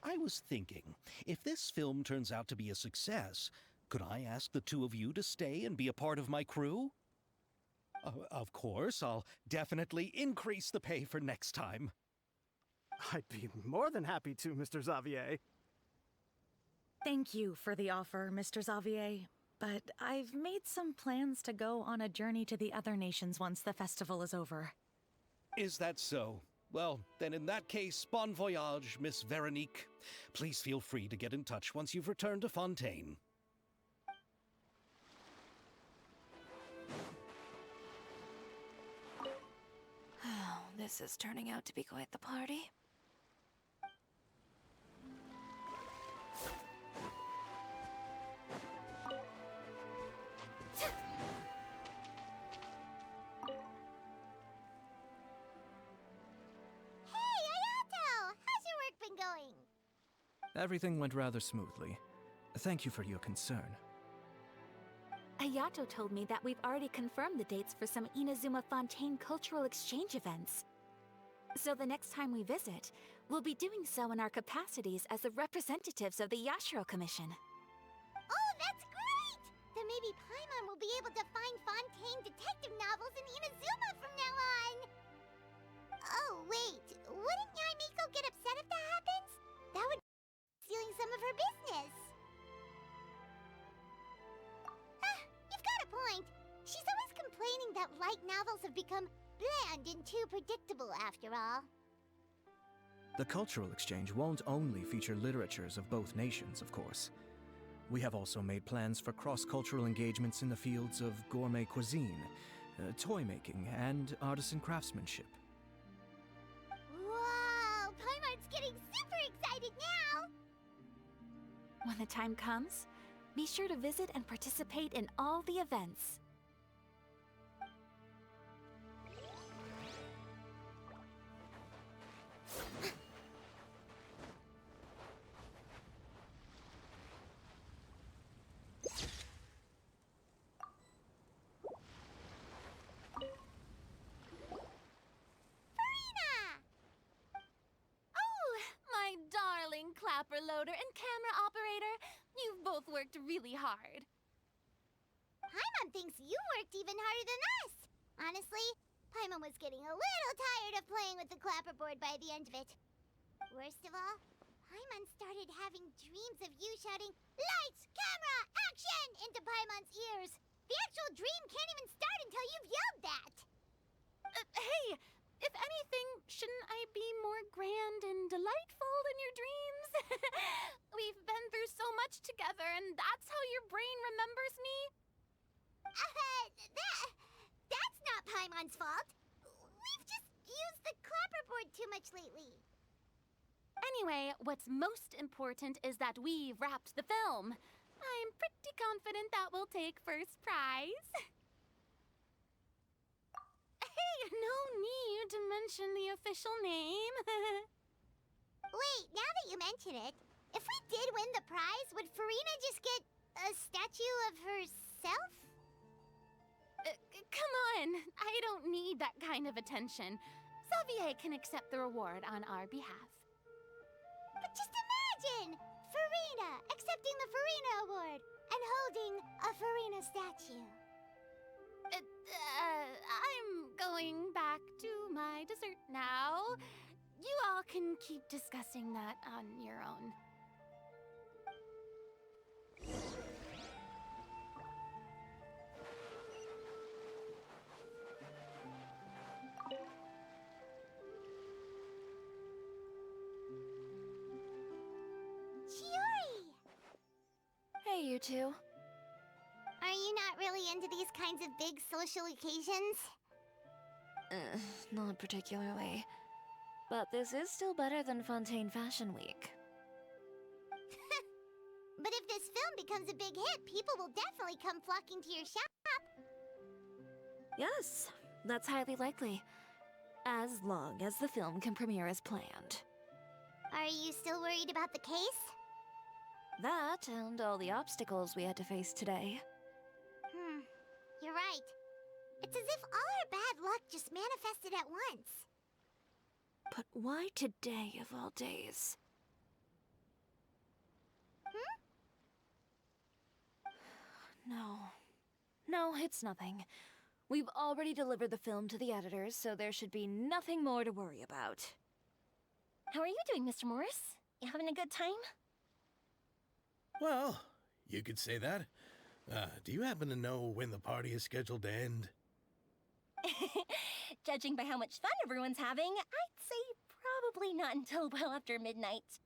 I was thinking, if this film turns out to be a success, could I ask the two of you to stay and be a part of my crew? Of course, I'll definitely increase the pay for next time. I'd be more than happy to, Mr. Xavier. Thank you for the offer, Mr. Xavier. But I've made some plans to go on a journey to the other nations once the festival is over. Is that so? Well, then in that case, bon voyage, Miss Veronique. Please feel free to get in touch once you've returned to Fontaine. This is turning out to be quite the party. Hey, Ayato! How's your work been going? Everything went rather smoothly. Thank you for your concern. Ayato told me that we've already confirmed the dates for some Inazuma Fontaine cultural exchange events. So the next time we visit, we'll be doing so in our capacities as the representatives of the Yashiro Commission. Oh, that's great! Then maybe Paimon will be able to find Fontaine detective novels in Inazuma from now on! Oh, wait. Wouldn't Yaimiko get upset if that happens? That would be stealing some of her business. You've got a point. She's always complaining that light novels have become bland and too predictable after all. The cultural exchange won't only feature literatures of both nations, of course. We have also made plans for cross-cultural engagements in the fields of gourmet cuisine, toy making, and artisan craftsmanship. Wow! Paimon's getting super excited now! When the time comes, be sure to visit and participate in all the events. My darling clapper loader and camera operator, you've both worked really hard. Paimon thinks you worked even harder than us. Honestly, Paimon was getting a little tired of playing with the clapperboard by the end of it. Worst of all, Paimon started having dreams of you shouting, "Lights, camera, action!" into Paimon's ears. The actual dream can't even start until you've yelled that. Hey, if anything, shouldn't I be more grand and delightful than your dreams? We've been through so much together, and that's how your brain remembers me? That's not Paimon's fault. We've just used the clapperboard too much lately. Anyway, what's most important is that we've wrapped the film. I'm pretty confident that we'll take first prize. Hey, no need to mention the official name. Wait, now that you mention it, if we did win the prize, would Farina just get a statue of herself? Come on, I don't need that kind of attention. Xavier can accept the reward on our behalf. But just imagine! Farina accepting the Farina Award and holding a Farina statue. I'm going back to my dessert now. You all can keep discussing that on your own. Chiori! Hey, you two. Are you not really into these kinds of big social occasions? Not particularly. But this is still better than Fontaine Fashion Week. But if this film becomes a big hit, people will definitely come flocking to your shop. Yes, that's highly likely. As long as the film can premiere as planned. Are you still worried about the case? That and all the obstacles we had to face today. You're right. It's as if all our bad luck just manifested at once. But why today of all days? No, it's nothing. We've already delivered the film to the editors, so there should be nothing more to worry about. How are you doing, Mr. Morris? You having a good time? Well, you could say that. Do you happen to know when the party is scheduled to end? Judging by how much fun everyone's having, I'd say probably not until well after midnight.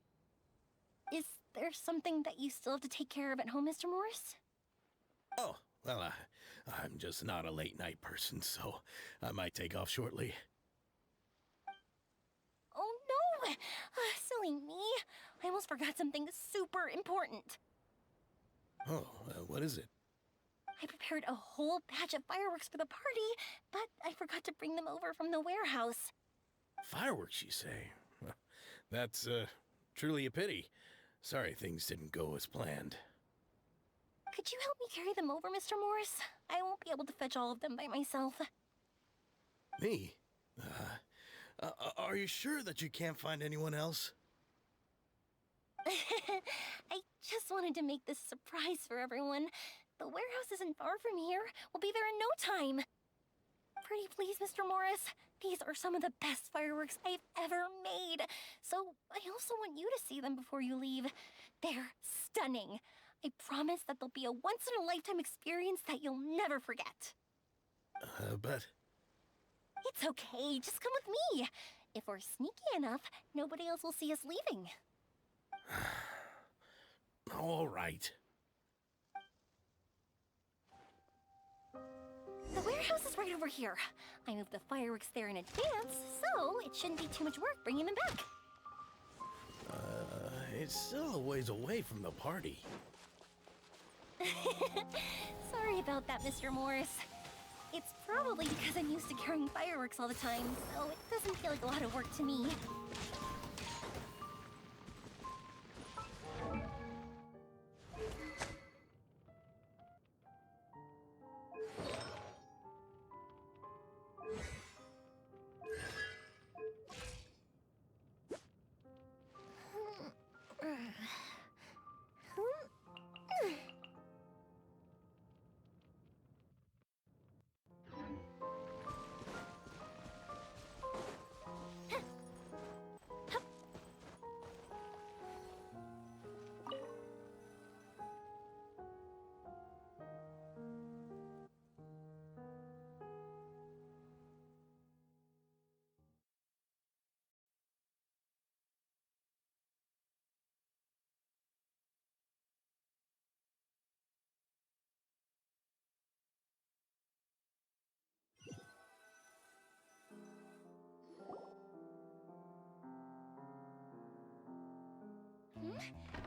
Is there something that you still have to take care of at home, Mr. Morris? Oh, well, I'm just not a late night person, so I might take off shortly. Silly me. I almost forgot something super important. Oh, what is it? I prepared a whole batch of fireworks for the party, but I forgot to bring them over from the warehouse. Fireworks, you say? That's, truly a pity. Sorry things didn't go as planned. Could you help me carry them over, Mr. Morris? I won't be able to fetch all of them by myself. Me? Are you sure that you can't find anyone else? I just wanted to make this a surprise for everyone. The warehouse isn't far from here. We'll be there in no time. Pretty please, Mr. Morris. These are some of the best fireworks I've ever made. So I also want you to see them before you leave. They're stunning. I promise that they'll be a once-in-a-lifetime experience that you'll never forget. But... It's okay. Just come with me. If we're sneaky enough, nobody else will see us leaving. All right. The warehouse is right over here. I moved the fireworks there in advance, so it shouldn't be too much work bringing them back. It's still a ways away from the party. Sorry about that, Mr. Morris. It's probably because I'm used to carrying fireworks all the time, so it doesn't feel like a lot of work to me.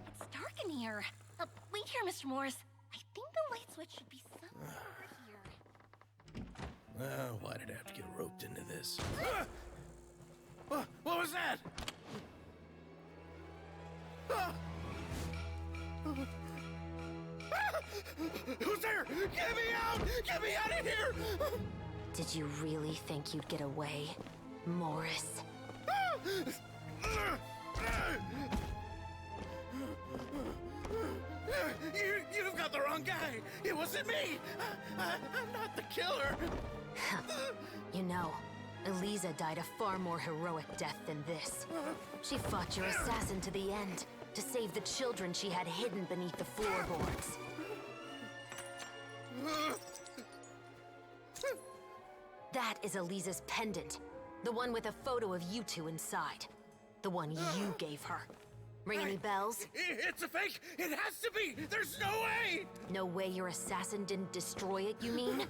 It's dark in here. Wait here, Mr. Morris. I think the light switch should be somewhere over here. Why did I have to get roped into this? What was that? Who's there? Get me out! Get me out of here! Did you really think you'd get away, Morris? You've got the wrong guy. It wasn't me. I'm not the killer. You know, Eliza died a far more heroic death than this. She fought your assassin to the end, to save the children she had hidden beneath the floorboards. That is Eliza's pendant. The one with a photo of you two inside. The one you gave her. Ring any bells? It's a fake! It has to be! There's no way! No way your assassin didn't destroy it, you mean?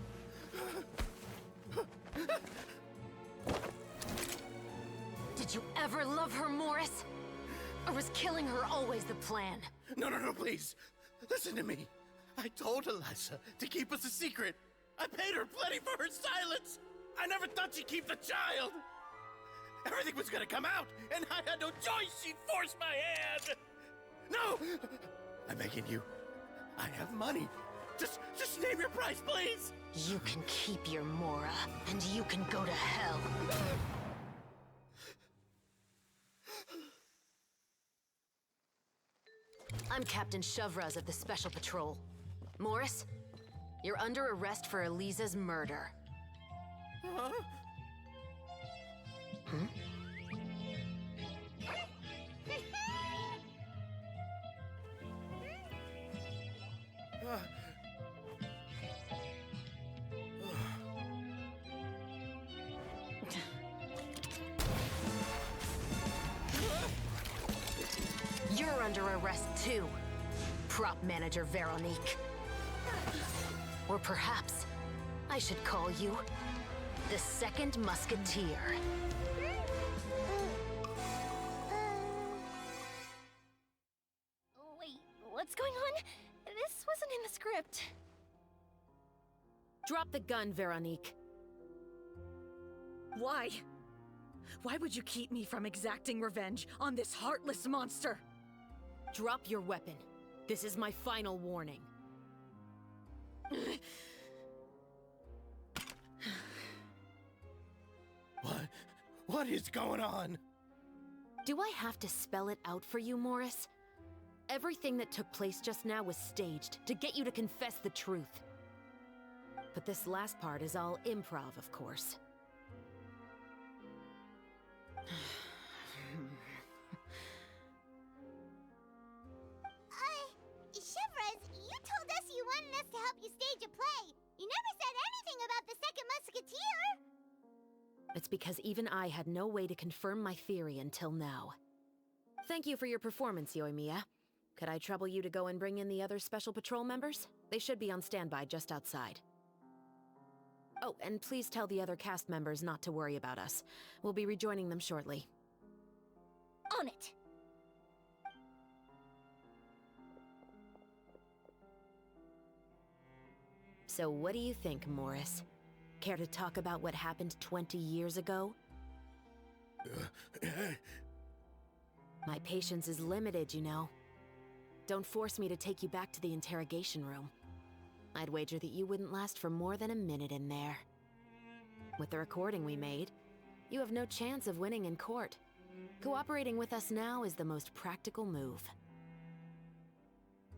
Did you ever love her, Morris? Or was killing her always the plan? No, please. Listen to me. I told Eliza to keep us a secret. I paid her plenty for her silence. I never thought she'd keep the child. Everything was gonna come out, and I had no choice. She forced my hand. No! I'm begging you. I have money. Just name your price, please. You can keep your Mora, and you can go to hell. I'm Captain Shovraz of the Special Patrol. Morris, you're under arrest for Eliza's murder. Huh? You're under arrest too, prop manager Veronique. Or perhaps I should call you the Second Musketeer. the script. Drop the gun, Veronique. Why? Why would you keep me from exacting revenge on this heartless monster? Drop your weapon. This is my final warning. What is going on? Do I have to spell it out for you, Morris? Everything that took place just now was staged to get you to confess the truth. But this last part is all improv, of course. Chevres, you told us you wanted us to help you stage a play. You never said anything about the second musketeer. It's because even I had no way to confirm my theory until now. Thank you for your performance, Yoimiya. Could I trouble you to go and bring in the other Special Patrol members? They should be on standby just outside. Oh, and please tell the other cast members not to worry about us. We'll be rejoining them shortly. On it. So what do you think, Morris? Care to talk about what happened 20 years ago? My patience is limited, you know. Don't force me to take you back to the interrogation room. I'd wager that you wouldn't last for more than a minute in there. With the recording we made, you have no chance of winning in court. Cooperating with us now is the most practical move.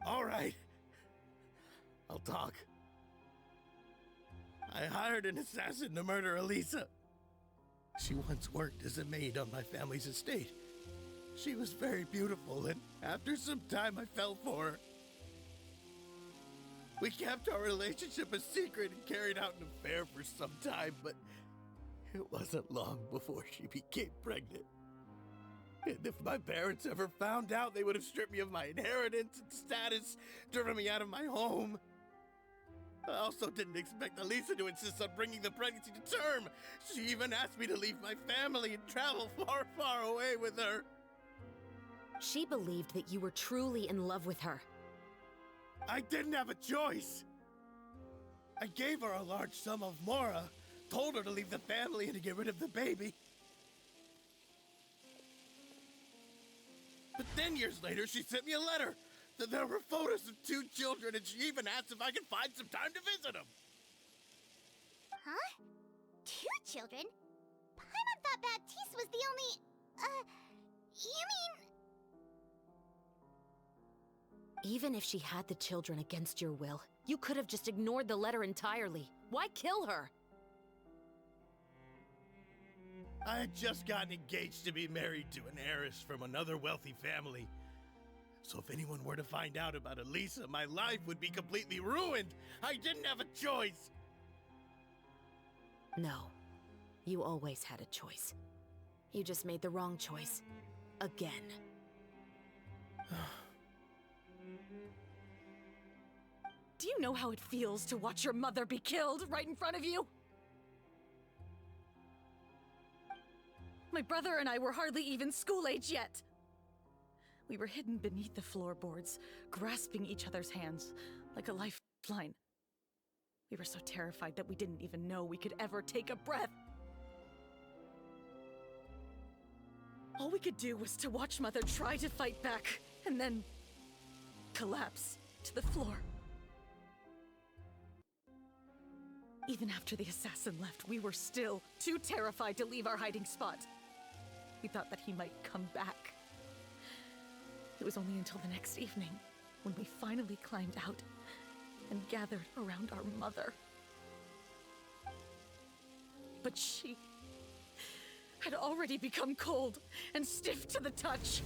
All right. I'll talk. I hired an assassin to murder Elisa. She once worked as a maid on my family's estate. She was very beautiful, and after some time I fell for her. We kept our relationship a secret and carried out an affair for some time, but it wasn't long before she became pregnant. And if my parents ever found out, they would have stripped me of my inheritance and status, driven me out of my home. I also didn't expect Elisa to insist on bringing the pregnancy to term. She even asked me to leave my family and travel far, far away with her. She believed that you were truly in love with her. I didn't have a choice. I gave her a large sum of mora, told her to leave the family and to get rid of the baby. But then years later, she sent me a letter. There were photos of 2 children, and she even asked if I could find some time to visit them. Huh? 2 children? Paimon thought Baptiste was the only... you mean... Even if she had the children against your will, you could have just ignored the letter entirely. Why kill her? I had just gotten engaged to be married to an heiress from another wealthy family. So if anyone were to find out about Elisa, my life would be completely ruined. I didn't have a choice. No. You always had a choice. You just made the wrong choice. Again. Do you know how it feels to watch your mother be killed right in front of you? My brother and I were hardly even school age yet. We were hidden beneath the floorboards, grasping each other's hands like a lifeline. We were so terrified that we didn't even know we could ever take a breath. All we could do was to watch Mother try to fight back, and then collapse to the floor. Even after the assassin left, we were still too terrified to leave our hiding spot. We thought that he might come back. It was only until the next evening when we finally climbed out and gathered around our mother. But she had already become cold and stiff to the touch.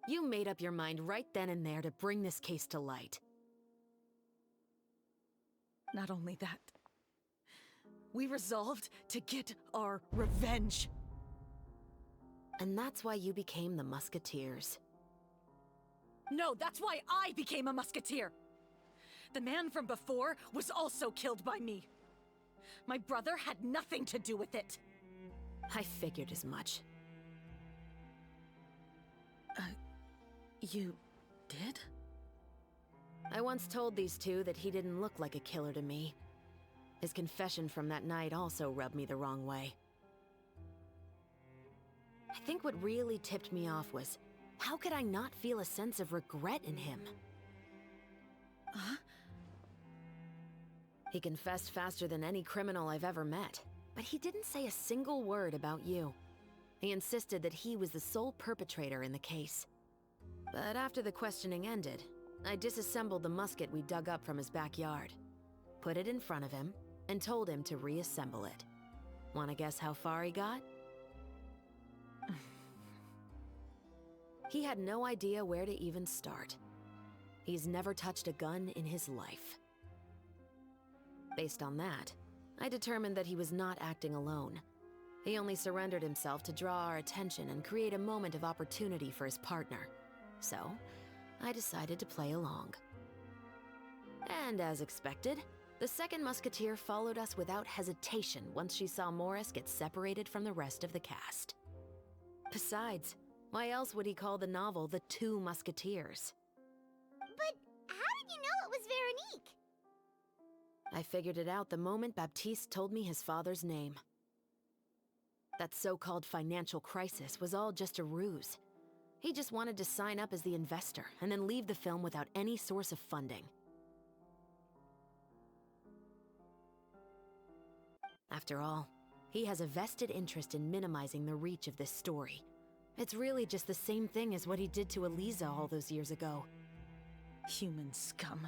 You made up your mind right then and there to bring this case to light. Not only that, we resolved to get our revenge. And that's why you became the Musketeers. No, that's why I became a musketeer. The man from before was also killed by me. My brother had nothing to do with it. I figured as much. You did? I once told these two that he didn't look like a killer to me. His confession from that night also rubbed me the wrong way. I think what really tipped me off was, how could I not feel a sense of regret in him? Huh? He confessed faster than any criminal I've ever met, but he didn't say a single word about you. He insisted that he was the sole perpetrator in the case. But after the questioning ended, I disassembled the musket we dug up from his backyard, put it in front of him, and told him to reassemble it. Wanna guess how far he got? He had no idea where to even start. He's never touched a gun in his life. Based on that, I determined that he was not acting alone. He only surrendered himself to draw our attention and create a moment of opportunity for his partner. So, I decided to play along. And as expected, the second musketeer followed us without hesitation once she saw Morris get separated from the rest of the cast. Besides, why else would he call the novel The Two Musketeers? But how did you know it was Veronique? I figured it out the moment Baptiste told me his father's name. That so-called financial crisis was all just a ruse. He just wanted to sign up as the investor and then leave the film without any source of funding. After all, he has a vested interest in minimizing the reach of this story. It's really just the same thing as what he did to Eliza all those years ago. Human scum.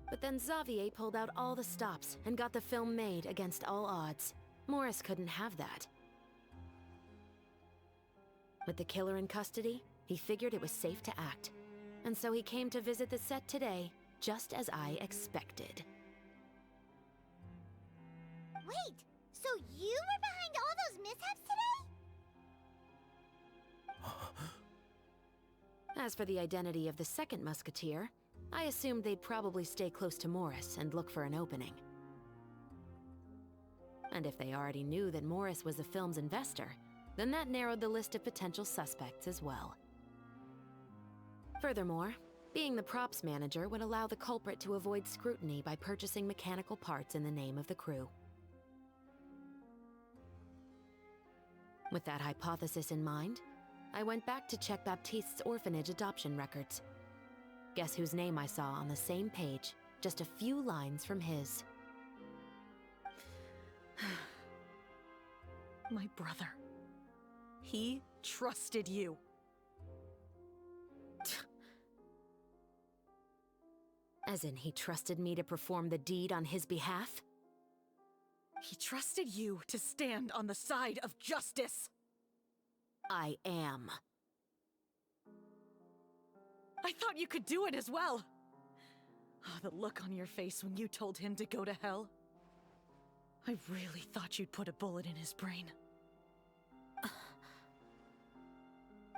But then Xavier pulled out all the stops and got the film made against all odds. Morris couldn't have that. With the killer in custody, he figured it was safe to act. And so he came to visit the set today, just as I expected. Wait, so you were behind all those mishaps today? As for the identity of the second musketeer, I assumed they'd probably stay close to Morris and look for an opening. And if they already knew that Morris was the film's investor, then that narrowed the list of potential suspects as well. Furthermore, being the props manager would allow the culprit to avoid scrutiny by purchasing mechanical parts in the name of the crew. With that hypothesis in mind, I went back to check Baptiste's orphanage adoption records. Guess whose name I saw on the same page, just a few lines from his. My brother. He trusted you. As in, he trusted me to perform the deed on his behalf? He trusted you to stand on the side of justice. I am. I thought you could do it as well. Oh, the look on your face when you told him to go to hell. I really thought you'd put a bullet in his brain.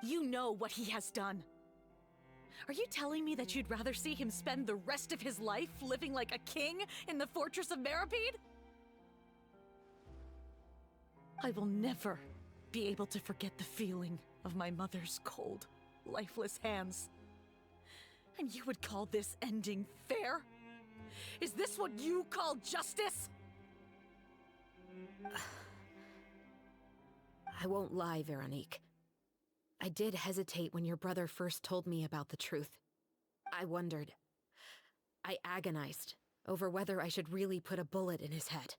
You know what he has done. Are you telling me that you'd rather see him spend the rest of his life living like a king in the fortress of Meripede? I will never be able to forget the feeling of my mother's cold, lifeless hands. And you would call this ending fair? Is this what you call justice? I won't lie, Veronique. I did hesitate when your brother first told me about the truth. I wondered. I agonized over whether I should really put a bullet in his head.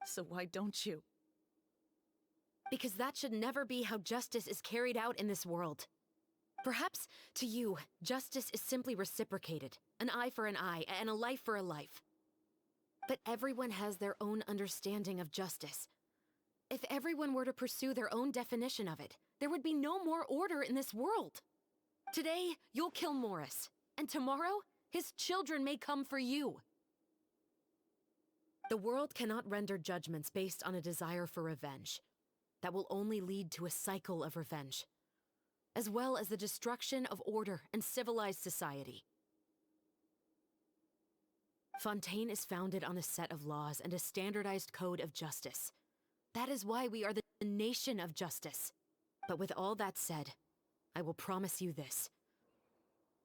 So why don't you? Because that should never be how justice is carried out in this world. Perhaps, to you, justice is simply reciprocated. An eye for an eye, and a life for a life. But everyone has their own understanding of justice. If everyone were to pursue their own definition of it, there would be no more order in this world. Today, you'll kill Morris, and tomorrow, his children may come for you. The world cannot render judgments based on a desire for revenge. That will only lead to a cycle of revenge, as well as the destruction of order and civilized society. Fontaine is founded on a set of laws and a standardized code of justice. That is why we are the nation of justice. But with all that said, I will promise you this.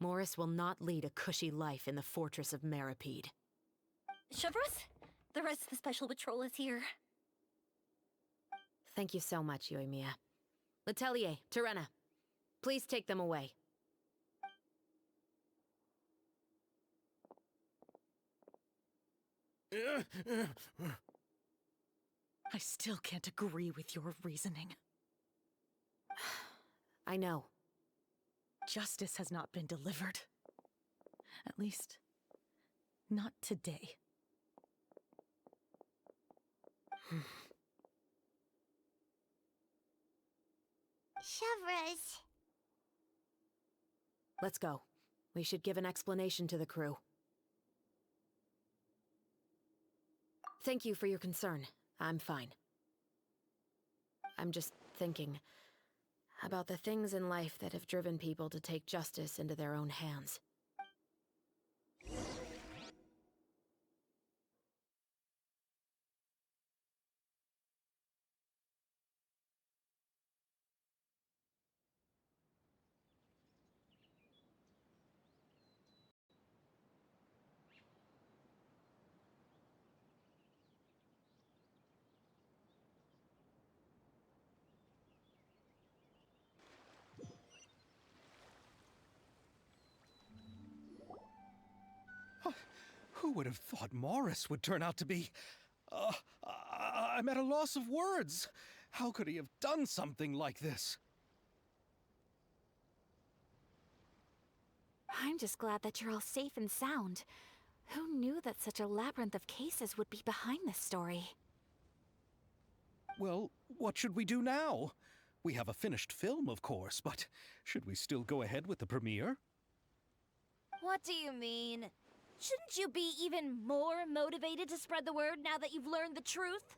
Morris will not lead a cushy life in the fortress of Maripede. Chevros, the rest of the Special Patrol is here. Thank you so much, Yoimiya. Letelier, Terena, please take them away. I still can't agree with your reasoning. I know. Justice has not been delivered. At least, not today. Chevros. Let's go. We should give an explanation to the crew. Thank you for your concern. I'm fine. I'm just thinking about the things in life that have driven people to take justice into their own hands. Who would have thought Morris would turn out to be... I'm at a loss of words. How could he have done something like this? I'm just glad that you're all safe and sound. Who knew that such a labyrinth of cases would be behind this story? Well, what should we do now? We have a finished film, of course, but should we still go ahead with the premiere? What do you mean? Shouldn't you be even more motivated to spread the word now that you've learned the truth?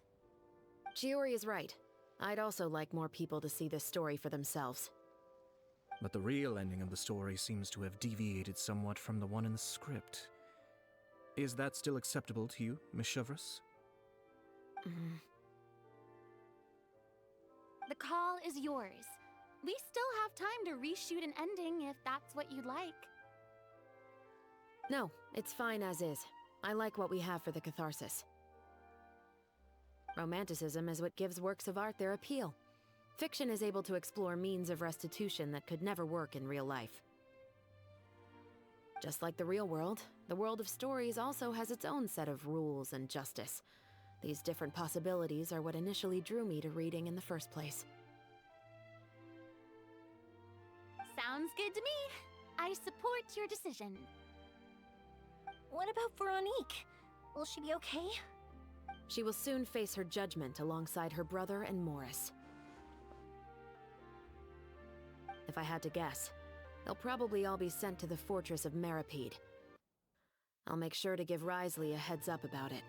Chiori is right. I'd also like more people to see this story for themselves. But the real ending of the story seems to have deviated somewhat from the one in the script. Is that still acceptable to you, Miss Chevros? The call is yours. We still have time to reshoot an ending if that's what you'd like. No, it's fine as is. I like what we have for the catharsis. Romanticism is what gives works of art their appeal. Fiction is able to explore means of restitution that could never work in real life. Just like the real world, the world of stories also has its own set of rules and justice. These different possibilities are what initially drew me to reading in the first place. Sounds good to me. I support your decision. What about Veronique? Will she be okay? She will soon face her judgment alongside her brother and Morris. If I had to guess, they'll probably all be sent to the fortress of Maripede. I'll make sure to give Risley a heads up about it.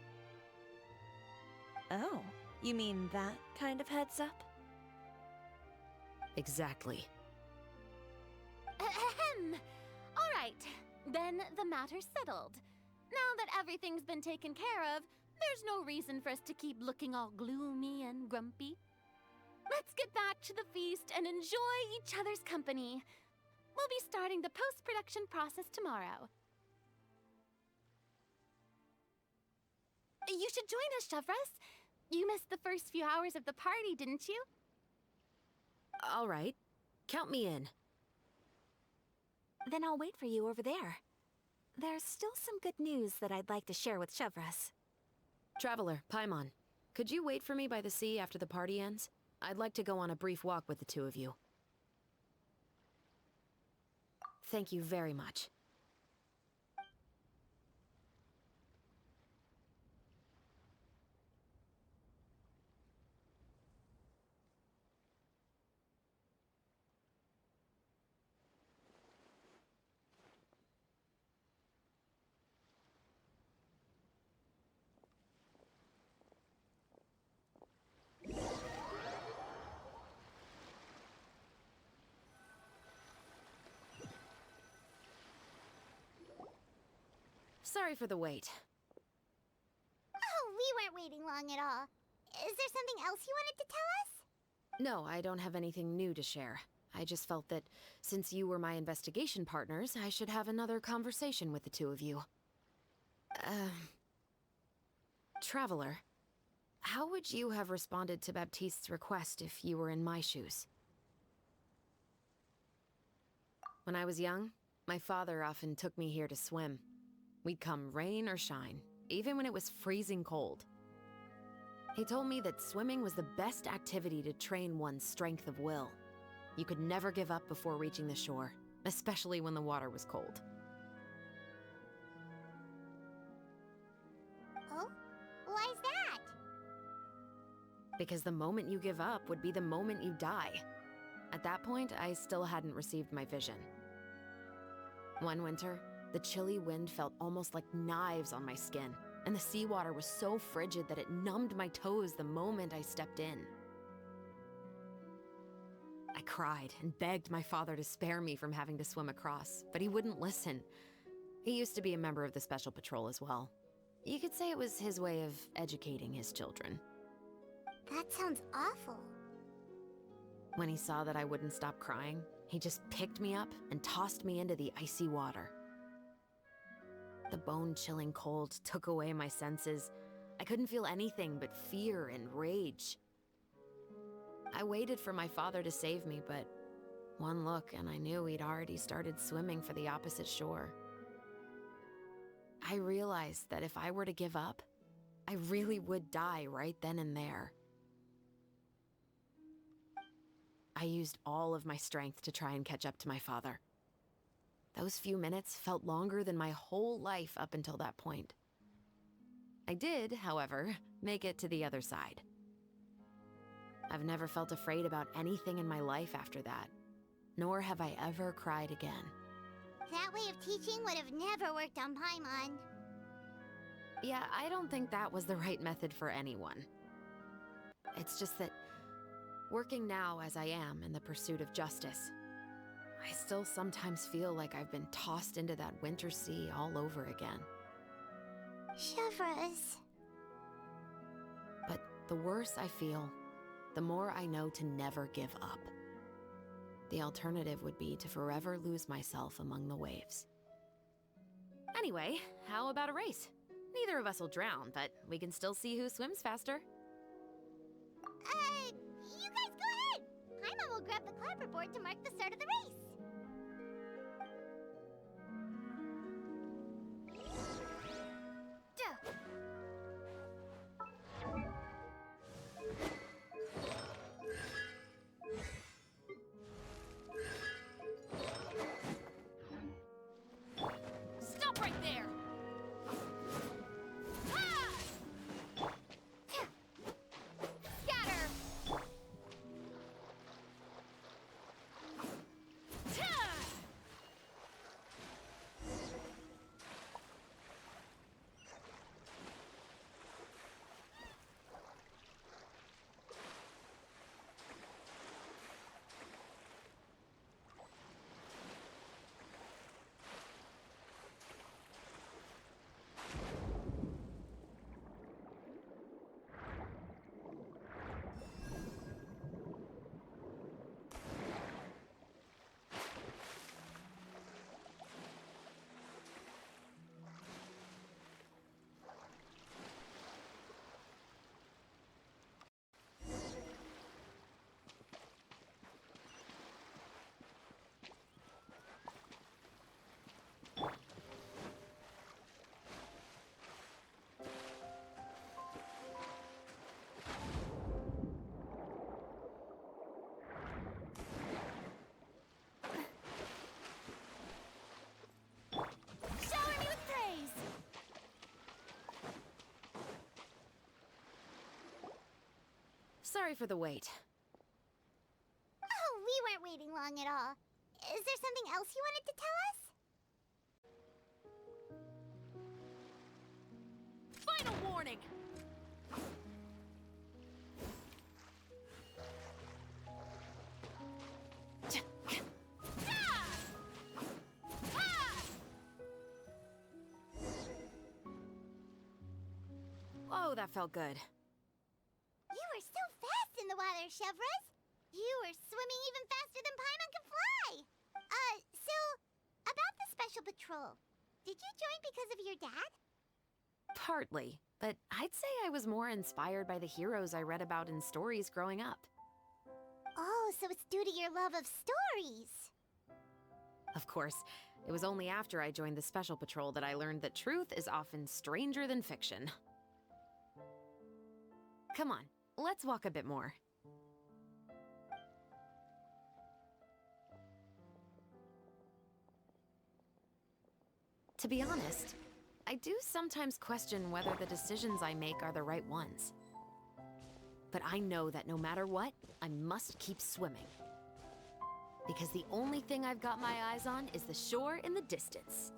Oh, you mean that kind of heads up? Exactly. Ahem. All right, then the matter's settled. Now that everything's been taken care of, there's no reason for us to keep looking all gloomy and grumpy. Let's get back to the feast and enjoy each other's company. We'll be starting the post-production process tomorrow. You should join us, Chevros. You missed the first few hours of the party, didn't you? All right. Count me in. Then I'll wait for you over there. There's still some good news that I'd like to share with Chevros. Traveler, Paimon, could you wait for me by the sea after the party ends? I'd like to go on a brief walk with the two of you. Thank you very much. Sorry for the wait. Oh, we weren't waiting long at all. Is there something else you wanted to tell us? No, I don't have anything new to share. I just felt that since you were my investigation partners, I should have another conversation with the two of you. Traveler, how would you have responded to Baptiste's request if you were in my shoes? When I was young, my father often took me here to swim. We'd come rain or shine, even when it was freezing cold. He told me that swimming was the best activity to train one's strength of will. You could never give up before reaching the shore, especially when the water was cold. Oh? Why's that? Because the moment you give up would be the moment you die. At that point, I still hadn't received my vision. One winter, the chilly wind felt almost like knives on my skin, and the seawater was so frigid that it numbed my toes the moment I stepped in. I cried and begged my father to spare me from having to swim across, but he wouldn't listen. He used to be a member of the Special Patrol as well. You could say it was his way of educating his children. That sounds awful. When he saw that I wouldn't stop crying, he just picked me up and tossed me into the icy water. The bone-chilling cold took away my senses. I couldn't feel anything but fear and rage. I waited for my father to save me, but one look and I knew he'd already started swimming for the opposite shore. I realized that if I were to give up, I really would die right then and there. I used all of my strength to try and catch up to my father. Those few minutes felt longer than my whole life up until that point. I did, however, make it to the other side. I've never felt afraid about anything in my life after that, nor have I ever cried again. That way of teaching would have never worked on Paimon. Yeah, I don't think that was the right method for anyone. It's just that, working now as I am in the pursuit of justice, I still sometimes feel like I've been tossed into that winter sea all over again. Chevreuse. But the worse I feel, the more I know to never give up. The alternative would be to forever lose myself among the waves. Anyway, how about a race? Neither of us will drown, but we can still see who swims faster. You guys go ahead! Paimon will grab the clapperboard to mark the start of the race. Duh. Stop right there! Ha! Scatter! Ta! Shower me with praise! Sorry for the wait. Oh, we weren't waiting long at all. Is there something else you wanted to tell us? Final warning! Oh, that felt good. You were so fast in the water, Chevreuse. You were swimming even faster than Paimon can fly! So, about the Special Patrol, did you join because of your dad? Partly, but I'd say I was more inspired by the heroes I read about in stories growing up. Oh, so it's due to your love of stories! Of course, it was only after I joined the Special Patrol that I learned that truth is often stranger than fiction. Come on, let's walk a bit more. To be honest, I do sometimes question whether the decisions I make are the right ones. But I know that no matter what, I must keep swimming. Because the only thing I've got my eyes on is the shore in the distance.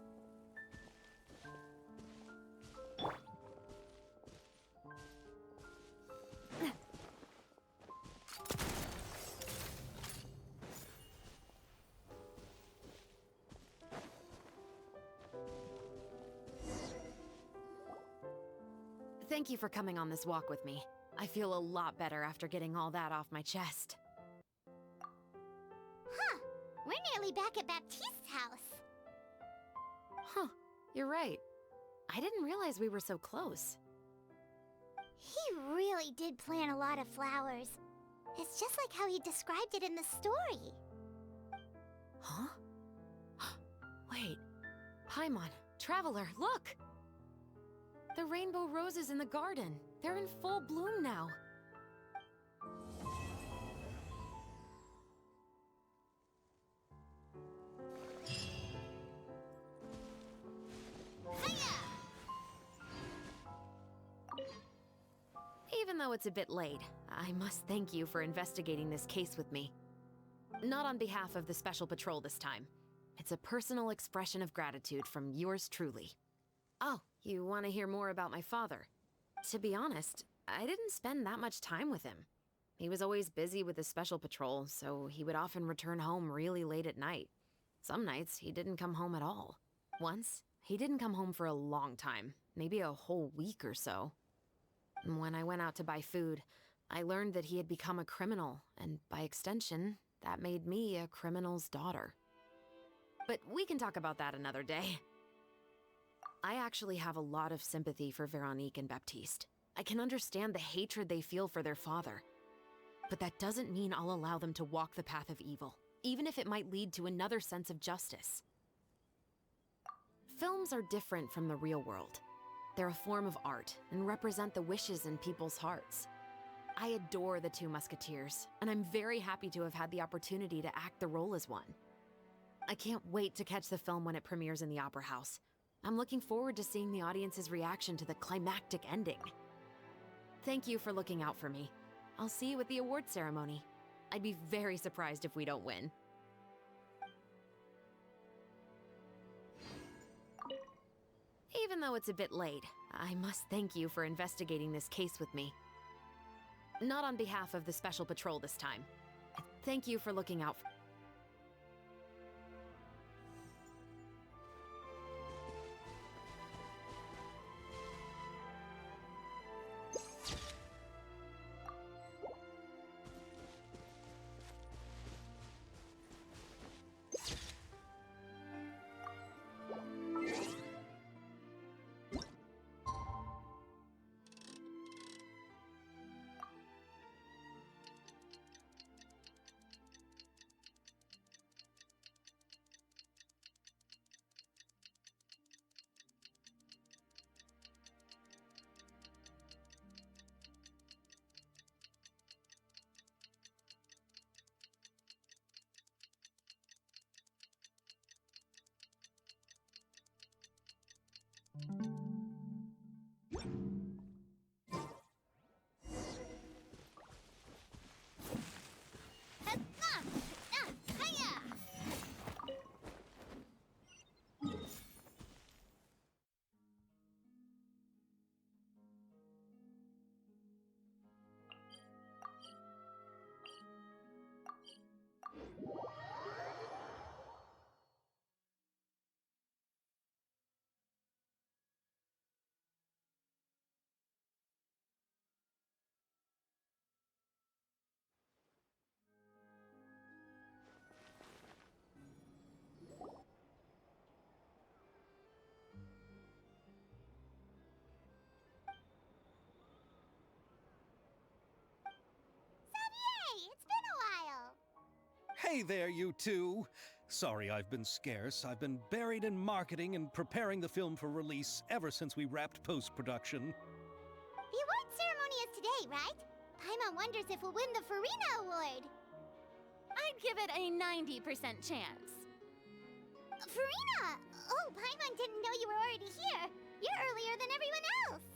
Thank you for coming on this walk with me. I feel a lot better after getting all that off my chest. Huh. We're nearly back at Baptiste's house. Huh. You're right. I didn't realize we were so close. He really did plant a lot of flowers. It's just like how he described it in the story. Huh? Wait. Paimon, Traveler, look! The rainbow roses in the garden. They're in full bloom now. Even though it's a bit late, I must thank you for investigating this case with me. Not on behalf of the Special Patrol this time. It's a personal expression of gratitude from yours truly. Oh, you want to hear more about my father? To be honest, I didn't spend that much time with him. He was always busy with the Special Patrol, so he would often return home really late at night. Some nights, he didn't come home at all. Once, he didn't come home for a long time, maybe a whole week or so. When I went out to buy food, I learned that he had become a criminal, and by extension, that made me a criminal's daughter. But we can talk about that another day. I actually have a lot of sympathy for Veronique and Baptiste. I can understand the hatred they feel for their father. But that doesn't mean I'll allow them to walk the path of evil, even if it might lead to another sense of justice. Films are different from the real world. They're a form of art and represent the wishes in people's hearts. I adore the two Musketeers, and I'm very happy to have had the opportunity to act the role as one. I can't wait to catch the film when it premieres in the Opera House. I'm looking forward to seeing the audience's reaction to the climactic ending. Thank you for looking out for me. I'll see you at the award ceremony. I'd be very surprised if we don't win. Even though it's a bit late, I must thank you for investigating this case with me. Not on behalf of the Special Patrol this time. Thank you for looking out for... Hey there, you two! Sorry I've been scarce. I've been buried in marketing and preparing the film for release ever since we wrapped post-production. The award ceremony is today, right? Paimon wonders if we'll win the Farina Award. I'd give it a 90% chance. Farina! Oh, Paimon didn't know you were already here. You're earlier than everyone else.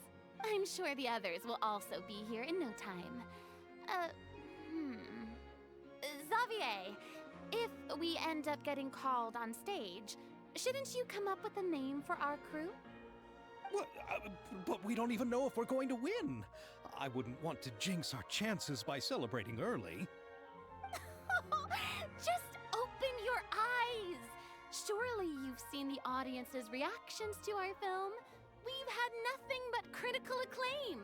I'm sure the others will also be here in no time. Xavier, if we end up getting called on stage, shouldn't you come up with a name for our crew? What? But we don't even know if we're going to win. I wouldn't want to jinx our chances by celebrating early. Just open your eyes! Surely you've seen the audience's reactions to our film. We've had nothing but critical acclaim.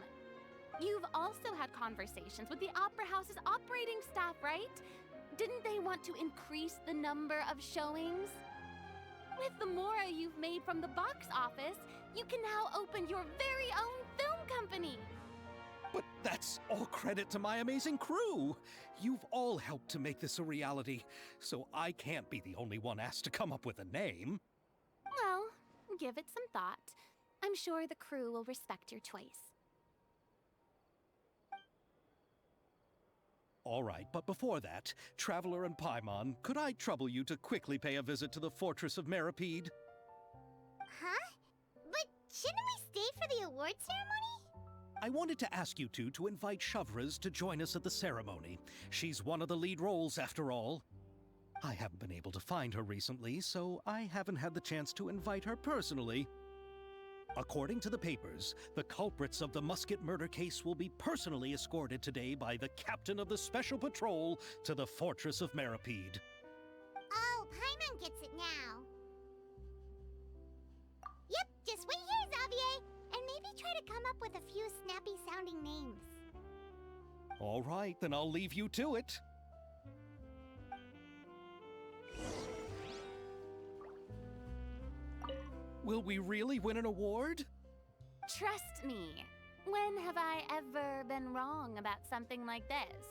You've also had conversations with the Opera House's operating staff, right? Didn't they want to increase the number of showings? With the mora you've made from the box office, you can now open your very own film company. But that's all credit to my amazing crew. You've all helped to make this a reality, so I can't be the only one asked to come up with a name. Well, give it some thought. I'm sure the crew will respect your choice. All right, but before that, Traveler and Paimon, could I trouble you to quickly pay a visit to the Fortress of Meripede? Huh? But shouldn't we stay for the award ceremony? I wanted to ask you two to invite Shavraz to join us at the ceremony. She's one of the lead roles, after all. I haven't been able to find her recently, so I haven't had the chance to invite her personally. According to the papers, the culprits of the musket murder case will be personally escorted today by the captain of the Special Patrol to the Fortress of Meripede. Oh, Paimon gets it now. Yep, just wait here, Xavier, and maybe try to come up with a few snappy-sounding names. All right, then I'll leave you to it. Will we really win an award? Trust me. When have I ever been wrong about something like this?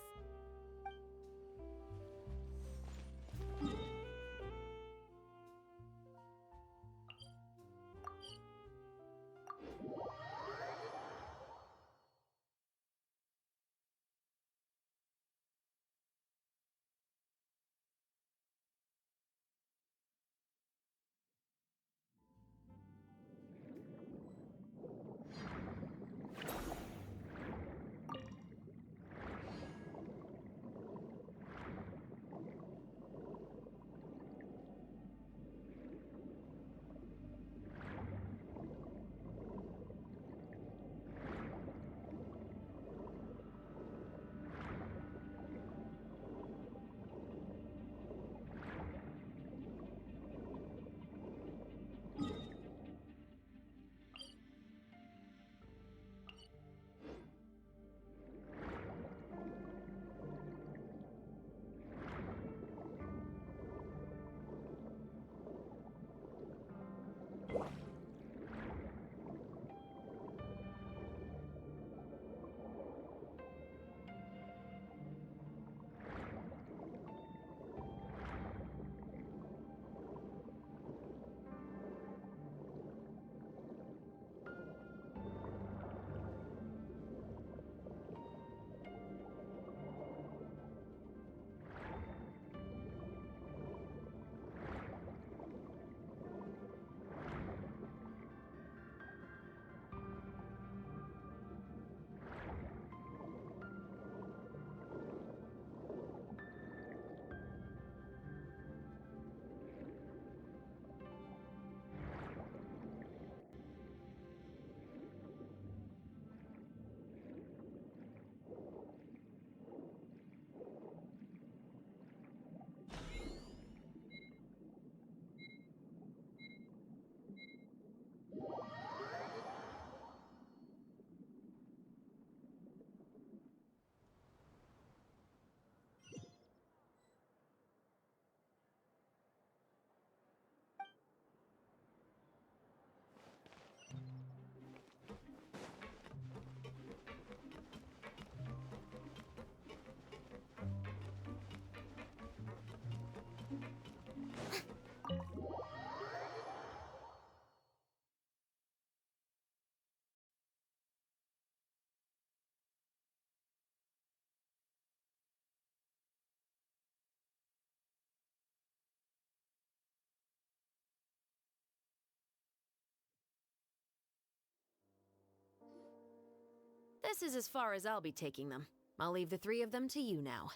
This is as far as I'll be taking them. I'll leave the three of them to you now.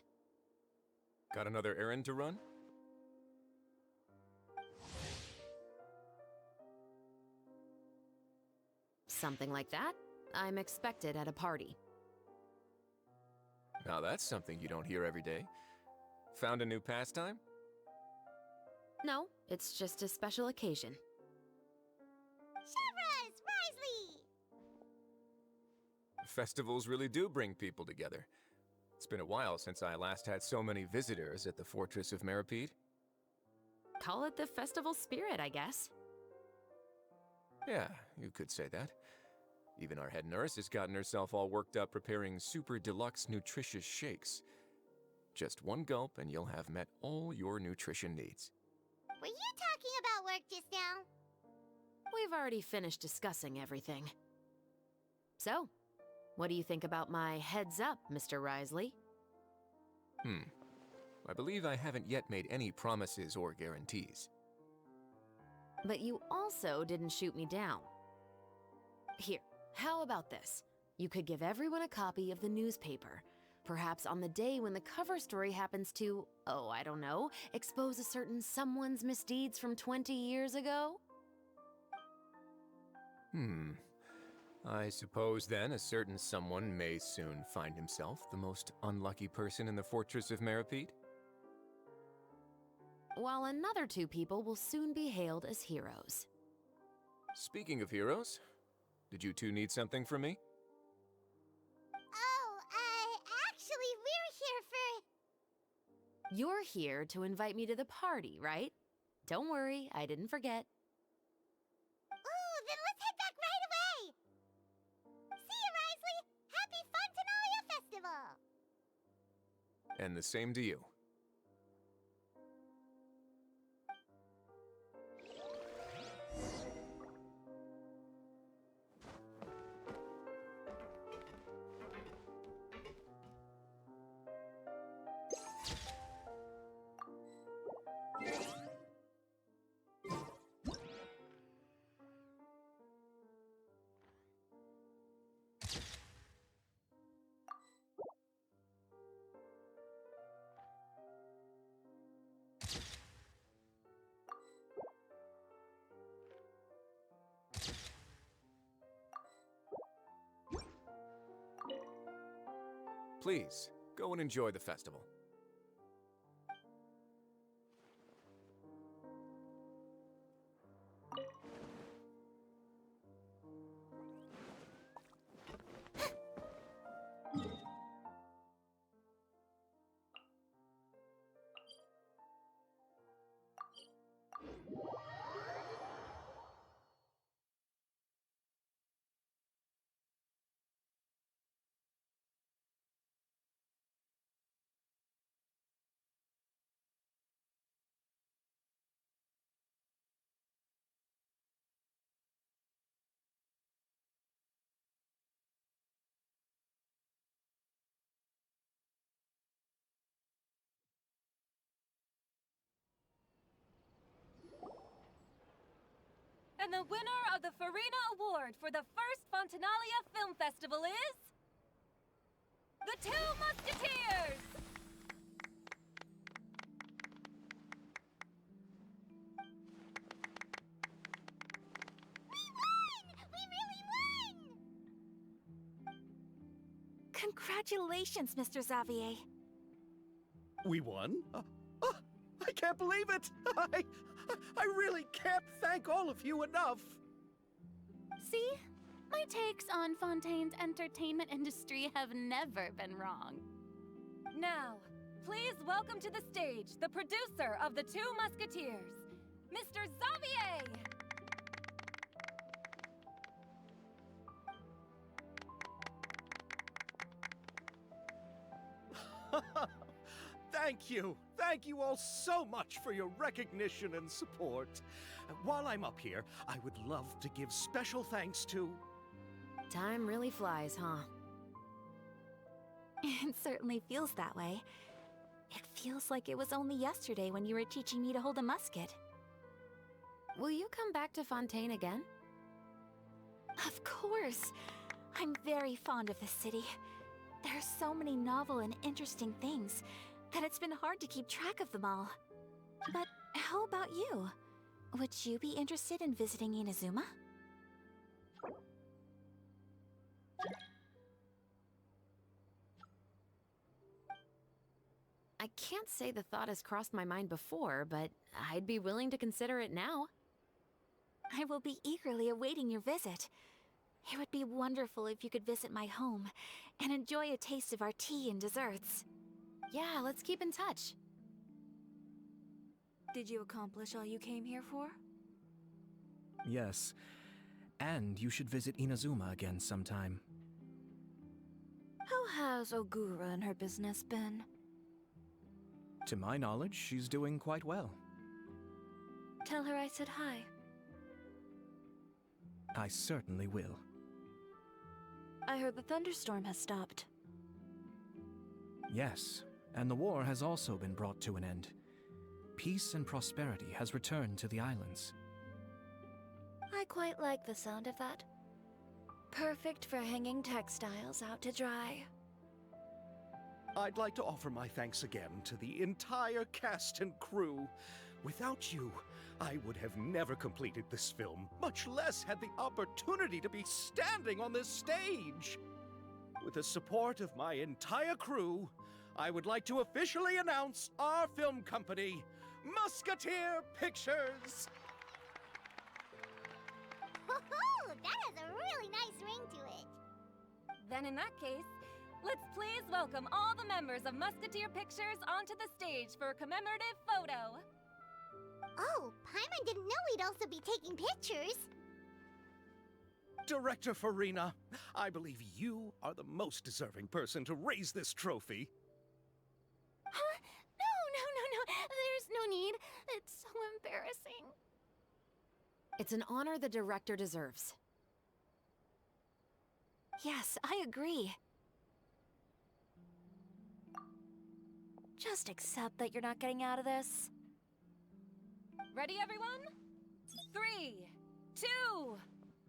Got another errand to run? Something like that. I'm expected at a party. Now that's something you don't hear every day. Found a new pastime? No, it's just a special occasion. Shavras! Risley! Festivals really do bring people together. It's been a while since I last had so many visitors at the Fortress of Meripede. Call it the festival spirit, I guess. Yeah, you could say that. Even our head nurse has gotten herself all worked up preparing super deluxe nutritious shakes. Just one gulp and you'll have met all your nutrition needs. Were you talking about work just now? We've already finished discussing everything. So, what do you think about my heads up, Mr. Risley? I believe I haven't yet made any promises or guarantees. But you also didn't shoot me down. Here, how about this? You could give everyone a copy of the newspaper. Perhaps on the day when the cover story happens to, oh, I don't know, expose a certain someone's misdeeds from 20 years ago? I suppose then a certain someone may soon find himself the most unlucky person in the Fortress of Meripede? While another two people will soon be hailed as heroes. Speaking of heroes, did you two need something from me? Oh, actually, we're here for... You're here to invite me to the party, right? Don't worry, I didn't forget. Ooh, then let's head back right away! See you, Risley! Happy Fontinalia Festival! And the same to you. Please, go and enjoy the festival. And the winner of the Farina Award for the first Fontinalia Film Festival is... The Two Musketeers! We really won! Congratulations, Mr. Xavier. We won? I can't believe it! I really can't thank all of you enough! See? My takes on Fontaine's entertainment industry have never been wrong. Now, please welcome to the stage the producer of The Two Musketeers, Mr. Xavier! Thank you! Thank you all so much for your recognition and support. While I'm up here, I would love to give special thanks to... Time really flies, huh? It certainly feels that way. It feels like it was only yesterday when you were teaching me to hold a musket. Will you come back to Fontaine again? Of course! I'm very fond of this city. There are so many novel and interesting things that it's been hard to keep track of them all. But how about you? Would you be interested in visiting Inazuma? I can't say the thought has crossed my mind before, but I'd be willing to consider it now. I will be eagerly awaiting your visit. It would be wonderful if you could visit my home and enjoy a taste of our tea and desserts. Yeah, let's keep in touch. Did you accomplish all you came here for? Yes. And you should visit Inazuma again sometime. How has Ogura and her business been? To my knowledge, she's doing quite well. Tell her I said hi. I certainly will. I heard the thunderstorm has stopped. Yes, and the war has also been brought to an end. Peace and prosperity has returned to the islands. I quite like the sound of that. Perfect for hanging textiles out to dry. I'd like to offer my thanks again to the entire cast and crew. Without you, I would have never completed this film, much less had the opportunity to be standing on this stage. With the support of my entire crew, I would like to officially announce our film company, Musketeer Pictures. Woohoo! That has a really nice ring to it. Then in that case, let's please welcome all the members of Musketeer Pictures onto the stage for a commemorative photo. Oh, Paimon didn't know we'd also be taking pictures. Director Farina, I believe you are the most deserving person to raise this trophy. Huh? No. There's no need. It's so embarrassing. It's an honor the director deserves. Yes, I agree. Just accept that you're not getting out of this. Ready, everyone? 3, 2,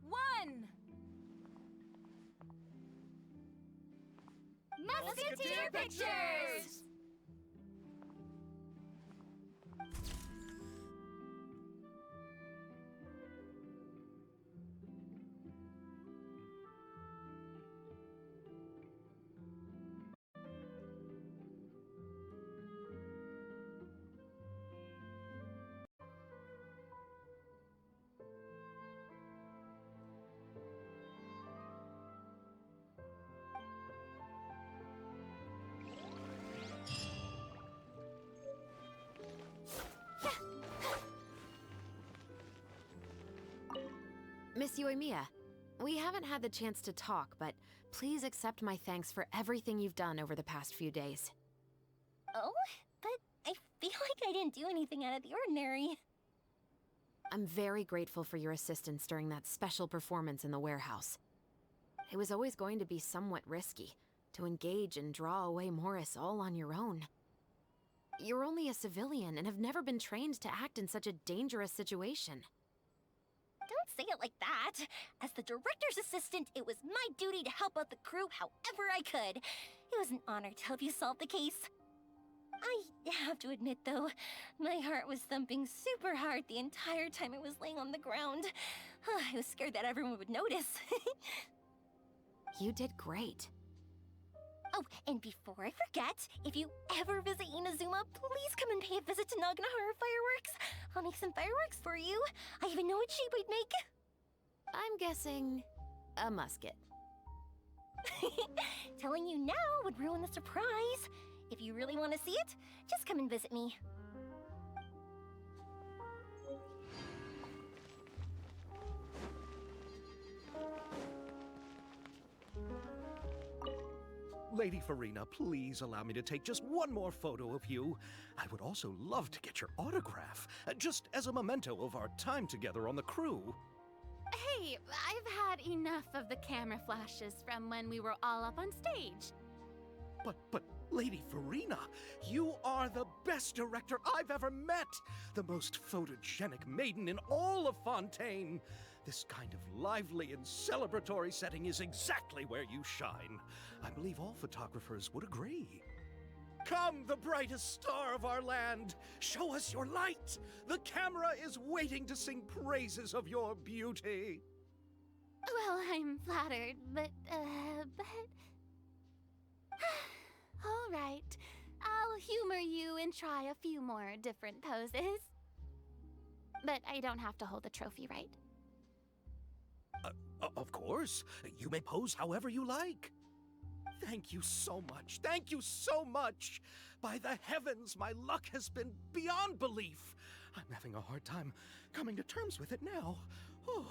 1. Musketeer Pictures! Miss Yoimiya, we haven't had the chance to talk, but please accept my thanks for everything you've done over the past few days. Oh, but I feel like I didn't do anything out of the ordinary. I'm very grateful for your assistance during that special performance in the warehouse. It was always going to be somewhat risky, to engage and draw away Morris all on your own. You're only a civilian and have never been trained to act in such a dangerous situation. Don't say it like that. As the director's assistant, it was my duty to help out the crew however I could. It was an honor to help you solve the case. I have to admit, though, my heart was thumping super hard the entire time it was laying on the ground. I was scared that everyone would notice. You did great. Oh, and before I forget, if you ever visit Inazuma, please come and pay a visit to Naganohara Fireworks. I'll make some fireworks for you. I even know what shape I'd make. I'm guessing a musket. Telling you now would ruin the surprise. If you really want to see it, just come and visit me. Lady Farina, please allow me to take just one more photo of you. I would also love to get your autograph, just as a memento of our time together on the crew. Hey, I've had enough of the camera flashes from when we were all up on stage. But, Lady Farina, you are the best director I've ever met! The most photogenic maiden in all of Fontaine! This kind of lively and celebratory setting is exactly where you shine. I believe all photographers would agree. Come, the brightest star of our land! Show us your light! The camera is waiting to sing praises of your beauty! Well, I'm flattered, but... All right. I'll humor you and try a few more different poses. But I don't have to hold the trophy, right? Of course. You may pose however you like. Thank you so much. Thank you so much. By the heavens, my luck has been beyond belief. I'm having a hard time coming to terms with it now. Oh.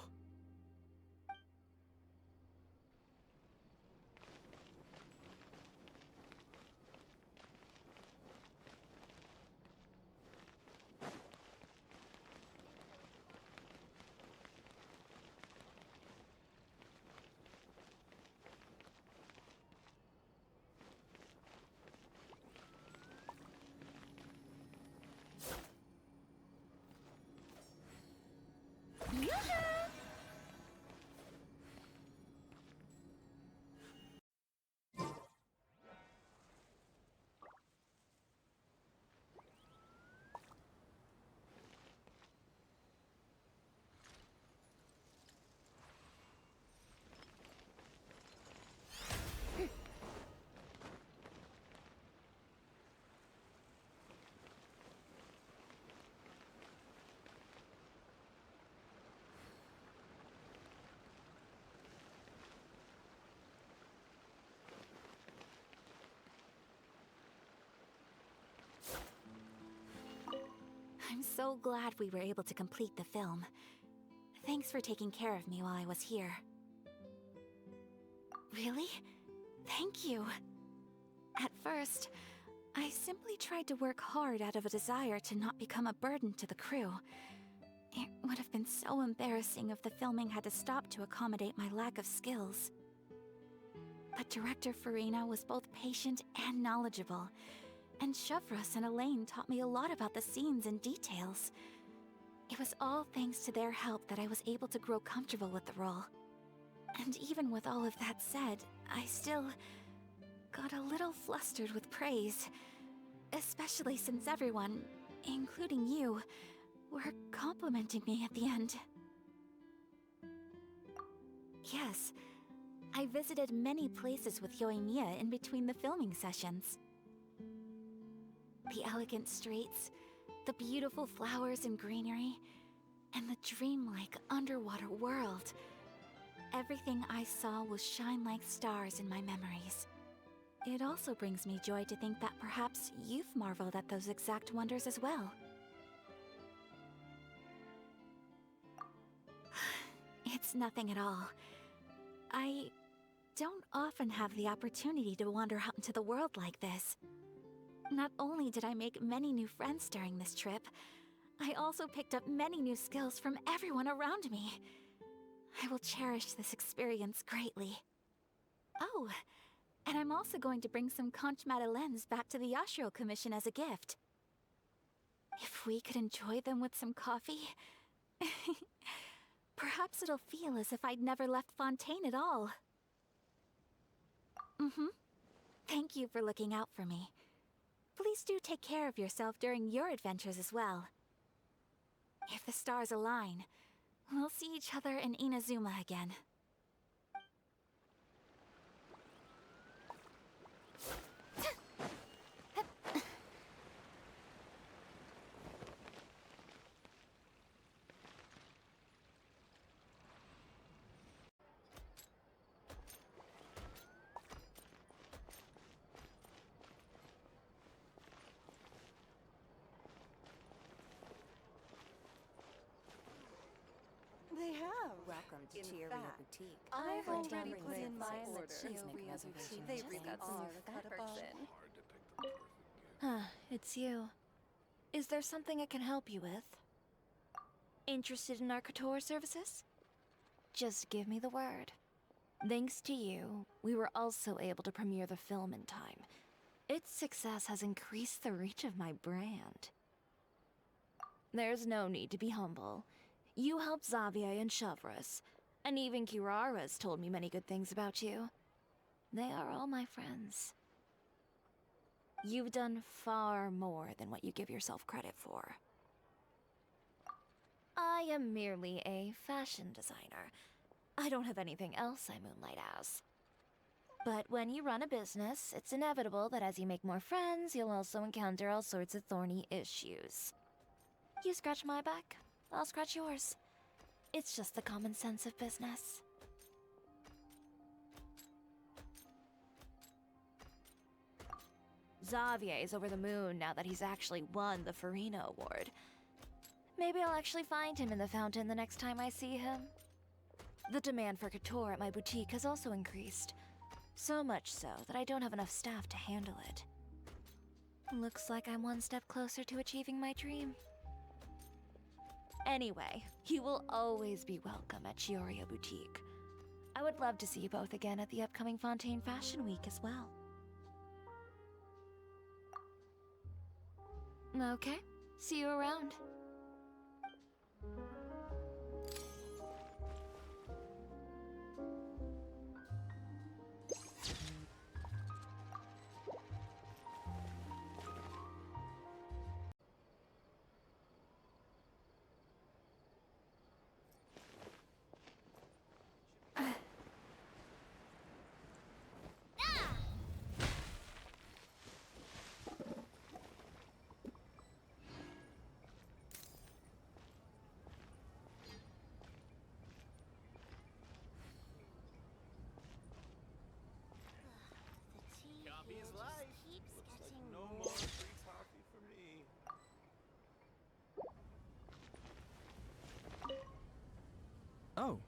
I'm so glad we were able to complete the film. Thanks for taking care of me while I was here. Really? Thank you. At first, I simply tried to work hard out of a desire to not become a burden to the crew. It would have been so embarrassing if the filming had to stop to accommodate my lack of skills. But Director Farina was both patient and knowledgeable, and Chevros and Elaine taught me a lot about the scenes and details. It was all thanks to their help that I was able to grow comfortable with the role. And even with all of that said, I still got a little flustered with praise. Especially since everyone, including you, were complimenting me at the end. Yes, I visited many places with Yoimiya in between the filming sessions. The elegant streets, the beautiful flowers and greenery, and the dreamlike underwater world. Everything I saw will shine like stars in my memories. It also brings me joy to think that perhaps you've marveled at those exact wonders as well. It's nothing at all. I don't often have the opportunity to wander out into the world like this. Not only did I make many new friends during this trip, I also picked up many new skills from everyone around me. I will cherish this experience greatly. Oh, and I'm also going to bring some conch madeleines back to the Yashiro Commission as a gift. If we could enjoy them with some coffee, perhaps it'll feel as if I'd never left Fontaine at all. Thank you for looking out for me. Please do take care of yourself during your adventures as well. If the stars align, we'll see each other in Inazuma again. They have. Welcome to In Cheerio fact, Boutique. I've For already dining put in with my us, order. please make a reservation They've today. got some fat person. Huh, it's you. Is there something I can help you with? Interested in our couture services? Just give me the word. Thanks to you, we were also able to premiere the film in time. Its success has increased the reach of my brand. There's no need to be humble. You helped Xavier and Chevreuse, and even Kirara's told me many good things about you. They are all my friends. You've done far more than what you give yourself credit for. I am merely a fashion designer. I don't have anything else I moonlight as. But when you run a business, it's inevitable that as you make more friends, you'll also encounter all sorts of thorny issues. You scratch my back, I'll scratch yours. It's just the common sense of business. Xavier's over the moon now that he's actually won the Farina Award. Maybe I'll actually find him in the fountain the next time I see him. The demand for couture at my boutique has also increased. So much so that I don't have enough staff to handle it. Looks like I'm one step closer to achieving my dream. Anyway, you will always be welcome at Chioria Boutique. I would love to see you both again at the upcoming Fontaine Fashion Week as well. Okay, see you around. Coffee's life. Looks like no more free coffee for me. Oh,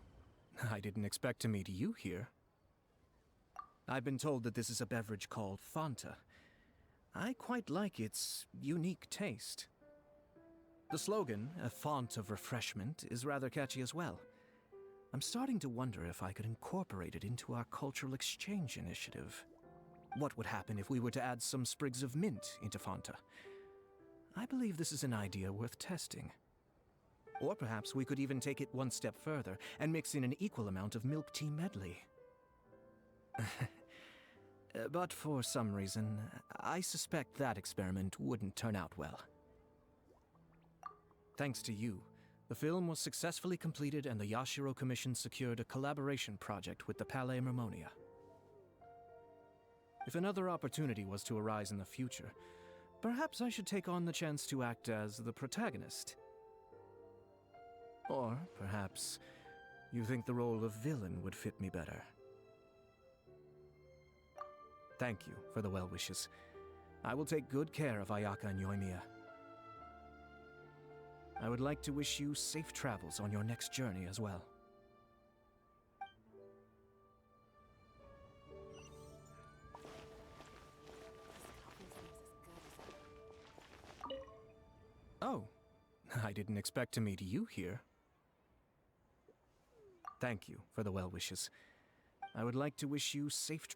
I didn't expect to meet you here. I've been told that this is a beverage called Fanta. I quite like its unique taste. The slogan, a font of refreshment, is rather catchy as well. I'm starting to wonder if I could incorporate it into our cultural exchange initiative. What would happen if we were to add some sprigs of mint into Fanta? I believe this is an idea worth testing. Or perhaps we could even take it one step further and mix in an equal amount of milk tea medley. But for some reason, I suspect that experiment wouldn't turn out well. Thanks to you, the film was successfully completed and the Yashiro Commission secured a collaboration project with the Palais Mermonia. If another opportunity was to arise in the future, perhaps I should take on the chance to act as the protagonist. Or perhaps you think the role of villain would fit me better. Thank you for the well wishes. I will take good care of Ayaka and Yoimiya. I would like to wish you safe travels on your next journey as well. Oh, I didn't expect to meet you here. Thank you for the well wishes. I would like to wish you safe